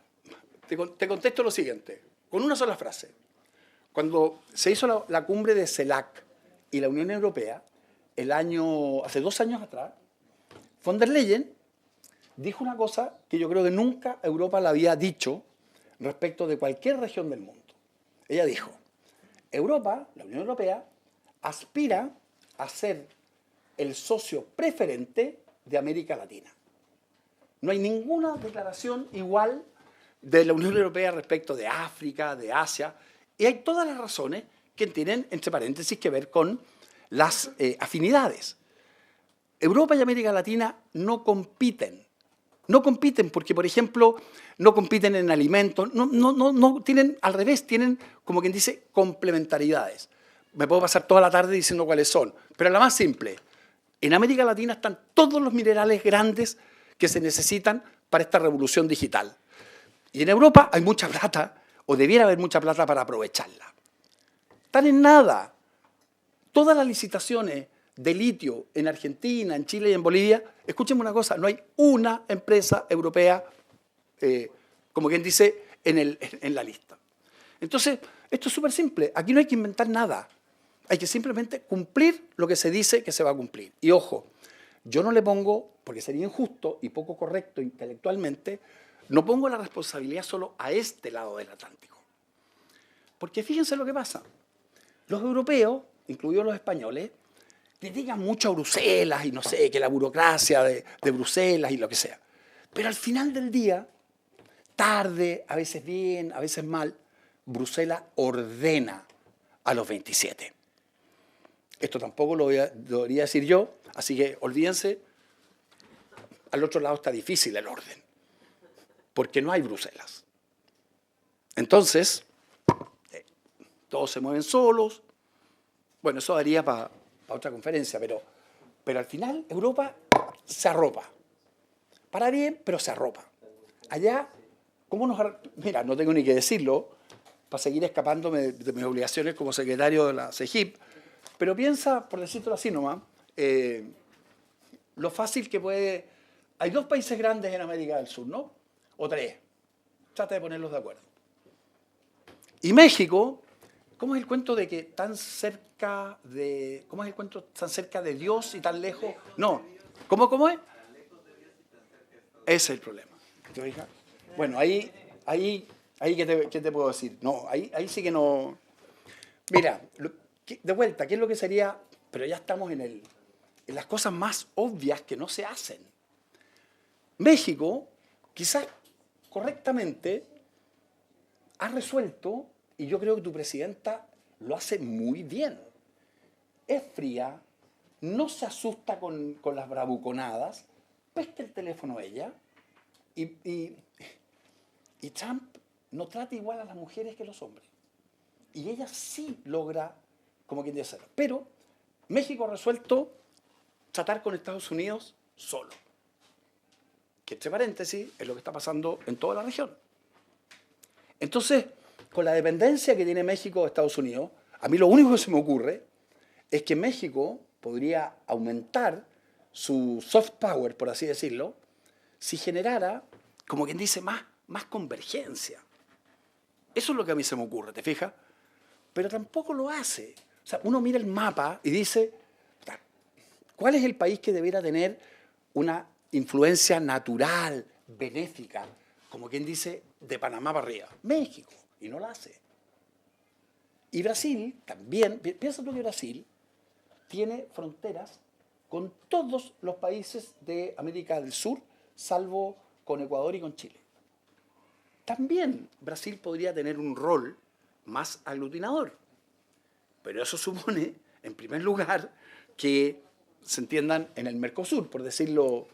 te contesto lo siguiente, con una sola frase. Cuando se hizo la cumbre de CELAC y la Unión Europea, hace 2 años atrás, von der Leyen dijo una cosa que yo creo que nunca Europa la había dicho respecto de cualquier región del mundo. Ella dijo, Europa, la Unión Europea, aspira a ser el socio preferente de América Latina. No hay ninguna declaración igual de la Unión Europea respecto de África, de Asia, y hay todas las razones que tienen, entre paréntesis, que ver con las afinidades. Europa y América Latina no compiten. No compiten porque, por ejemplo, no compiten en alimentos, no tienen, al revés, tienen, como quien dice, complementariedades. Me puedo pasar toda la tarde diciendo cuáles son, pero la más simple. En América Latina están todos los minerales grandes que se necesitan para esta revolución digital. Y en Europa hay mucha plata, o debiera haber mucha plata para aprovecharla. Están en nada. Todas las licitaciones de litio en Argentina, en Chile y en Bolivia, escúchenme una cosa, no hay una empresa europea, como quien dice, en la lista. Entonces, esto es súper simple. Aquí no hay que inventar nada. Hay que simplemente cumplir lo que se dice que se va a cumplir. Y ojo, yo no le pongo, porque sería injusto y poco correcto intelectualmente, no pongo la responsabilidad solo a este lado del Atlántico. Porque fíjense lo que pasa. Los europeos, incluidos los españoles, critican mucho a Bruselas y no sé, que la burocracia de Bruselas y lo que sea. Pero al final del día, tarde, a veces bien, a veces mal, Bruselas ordena a los 27. Esto tampoco lo debería decir yo, así que olvídense, al otro lado está difícil el orden, porque no hay Bruselas. Entonces, todos se mueven solos. Bueno, eso daría para otra conferencia, pero al final Europa se arropa. Para bien, pero se arropa. Allá, ¿cómo nos arropa? Mira, no tengo ni que decirlo, para seguir escapándome de mis obligaciones como secretario de la CEGIP, pero piensa, por decirlo así nomás, lo fácil que puede... Hay 2 países grandes en América del Sur, ¿no? O 3. Trata de ponerlos de acuerdo. Y México, ¿cómo es el cuento de que tan cerca de... ¿Cómo es el cuento tan cerca de Dios y tan lejos? No. ¿Cómo es? Ese es el problema. ¿Te fijas? Bueno, ahí ¿qué te puedo decir? No, ahí sí que no... Mira, de vuelta, ¿qué es lo que sería? Pero ya estamos en las cosas más obvias que no se hacen. México, quizás correctamente, ha resuelto, y yo creo que tu presidenta lo hace muy bien. Es fría, no se asusta con las bravuconadas, pesca el teléfono ella, y Trump no trata igual a las mujeres que a los hombres. Y ella sí logra, como quien dice, hacerlo. Pero México ha resuelto tratar con Estados Unidos solo. Que entre paréntesis es lo que está pasando en toda la región. Entonces, con la dependencia que tiene México de Estados Unidos, a mí lo único que se me ocurre es que México podría aumentar su soft power, por así decirlo, si generara, como quien dice, más convergencia. Eso es lo que a mí se me ocurre, ¿te fijas? Pero tampoco lo hace. O sea, uno mira el mapa y dice, ¿cuál es el país que debiera tener una influencia natural, benéfica, como quien dice, de Panamá para arriba? México, y no la hace. Y Brasil también, piensa tú que Brasil tiene fronteras con todos los países de América del Sur, salvo con Ecuador y con Chile. También Brasil podría tener un rol más aglutinador. Pero eso supone, en primer lugar, que se entiendan en el Mercosur, por decirlo.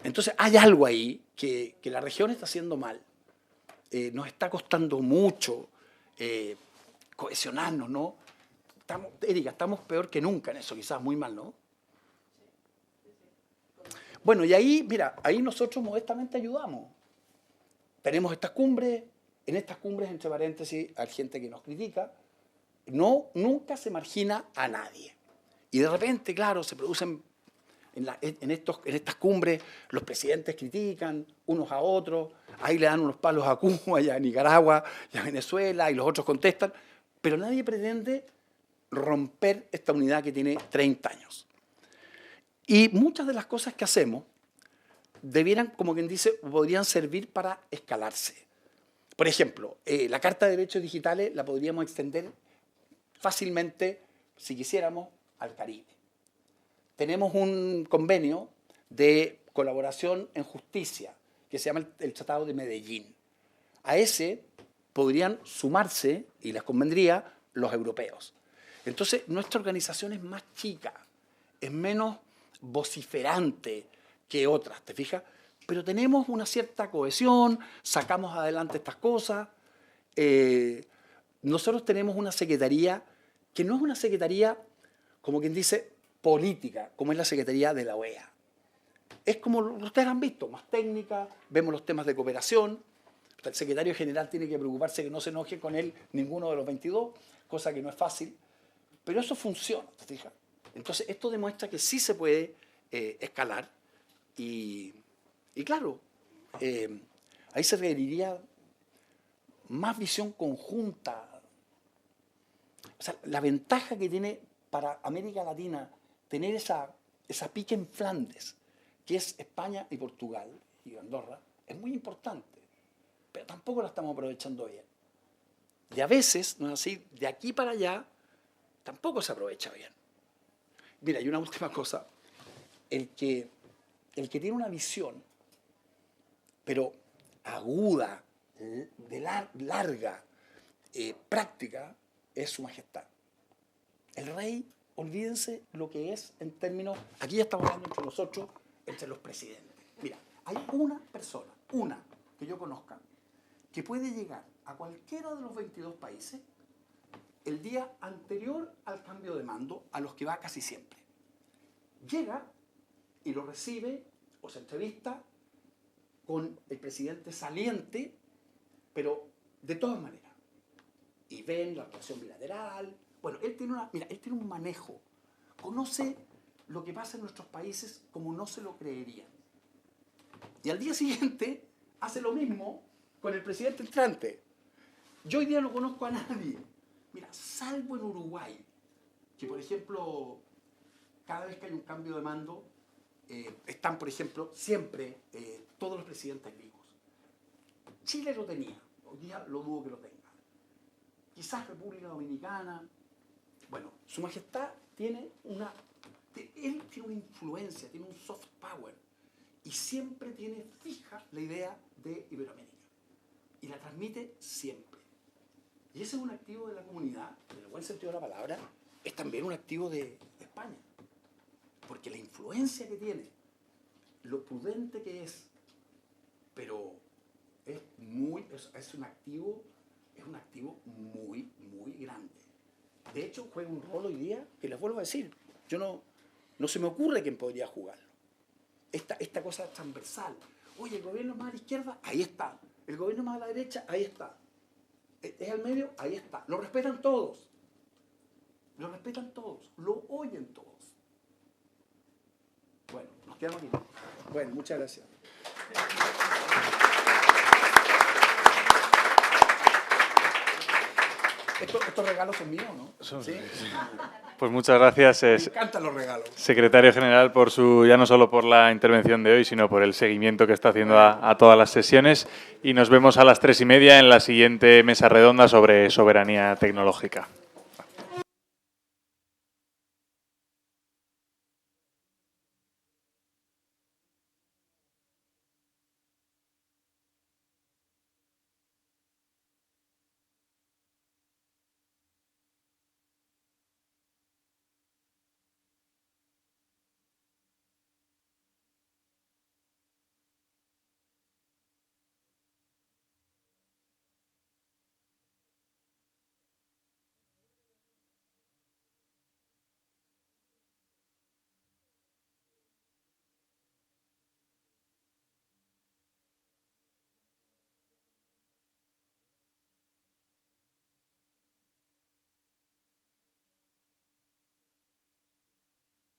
Entonces hay algo ahí que la región está haciendo mal. Nos está costando mucho cohesionarnos, ¿no? Erika, estamos peor que nunca en eso, quizás muy mal, ¿no? Bueno, y ahí, mira, ahí nosotros modestamente ayudamos. Tenemos estas cumbres, en estas cumbres, entre paréntesis, hay gente que nos critica, nunca se margina a nadie. Y de repente, claro, se producen en estas cumbres, los presidentes critican unos a otros, ahí le dan unos palos a Cuba y a Nicaragua y a Venezuela, y los otros contestan, pero nadie pretende romper esta unidad que tiene 30 años. Y muchas de las cosas que hacemos debieran, como quien dice, podrían servir para escalarse. Por ejemplo, la Carta de Derechos Digitales la podríamos extender fácilmente, si quisiéramos, al Caribe. Tenemos un convenio de colaboración en justicia que se llama el Tratado de Medellín. A ese podrían sumarse, y les convendría, los europeos. Entonces, nuestra organización es más chica, es menos vociferante que otras, ¿te fijas? Pero tenemos una cierta cohesión, sacamos adelante estas cosas. Nosotros tenemos una secretaría que no es una secretaría, como quien dice, política, como es la secretaría de la OEA. Es como ustedes han visto, más técnica, vemos los temas de cooperación. El secretario general tiene que preocuparse que no se enoje con él ninguno de los 22, cosa que no es fácil, pero eso funciona, ¿te fijas? Entonces, esto demuestra que sí se puede escalar y claro, ahí se requeriría más visión conjunta. O sea, la ventaja que tiene para América Latina tener esa pique en Flandes, que es España y Portugal y Andorra, es muy importante, pero tampoco la estamos aprovechando bien. Y a veces, no es así, de aquí para allá, tampoco se aprovecha bien. Mira, y una última cosa, el que tiene una visión, pero aguda, larga, práctica, es Su Majestad. El rey, olvídense lo que es en términos, aquí ya estamos hablando entre nosotros, entre los presidentes. Mira, hay una persona, una que yo conozca, que puede llegar a cualquiera de los 22 países el día anterior al cambio de mando, a los que va casi siempre. Llega y lo recibe o se entrevista con el presidente saliente, pero de todas maneras. Y ven la relación bilateral. Bueno, él tiene un manejo. Conoce lo que pasa en nuestros países como no se lo creerían. Y al día siguiente hace lo mismo con el presidente entrante. Yo hoy día no conozco a nadie. Mira, salvo en Uruguay, que por ejemplo, cada vez que hay un cambio de mando, están, por ejemplo, siempre todos los presidentes vivos. Chile lo tenía, hoy día lo dudo que lo tenga. Quizás República Dominicana. Bueno, Su Majestad tiene una influencia, tiene un soft power y siempre tiene fija la idea de Iberoamérica y la transmite siempre. Y ese es un activo de la comunidad, en el buen sentido de la palabra, es también un activo de España. Porque la influencia que tiene, lo prudente que es, pero es un activo muy, muy grande. De hecho, juega un rol hoy día que les vuelvo a decir, yo no se me ocurre quién podría jugarlo. Esta cosa transversal. Oye, el gobierno más a la izquierda, ahí está. El gobierno más a la derecha, ahí está. Es al medio, ahí está. Lo respetan todos. Lo respetan todos. Lo oyen todos. Bueno, nos quedamos aquí. Bueno, muchas gracias. Estos regalos son míos, ¿no? ¿Sí? Pues muchas gracias, Me encantan los regalos. secretario general, ya no solo por la intervención de hoy, sino por el seguimiento que está haciendo a todas las sesiones. Y nos vemos a las 3:30 en la siguiente mesa redonda sobre soberanía tecnológica.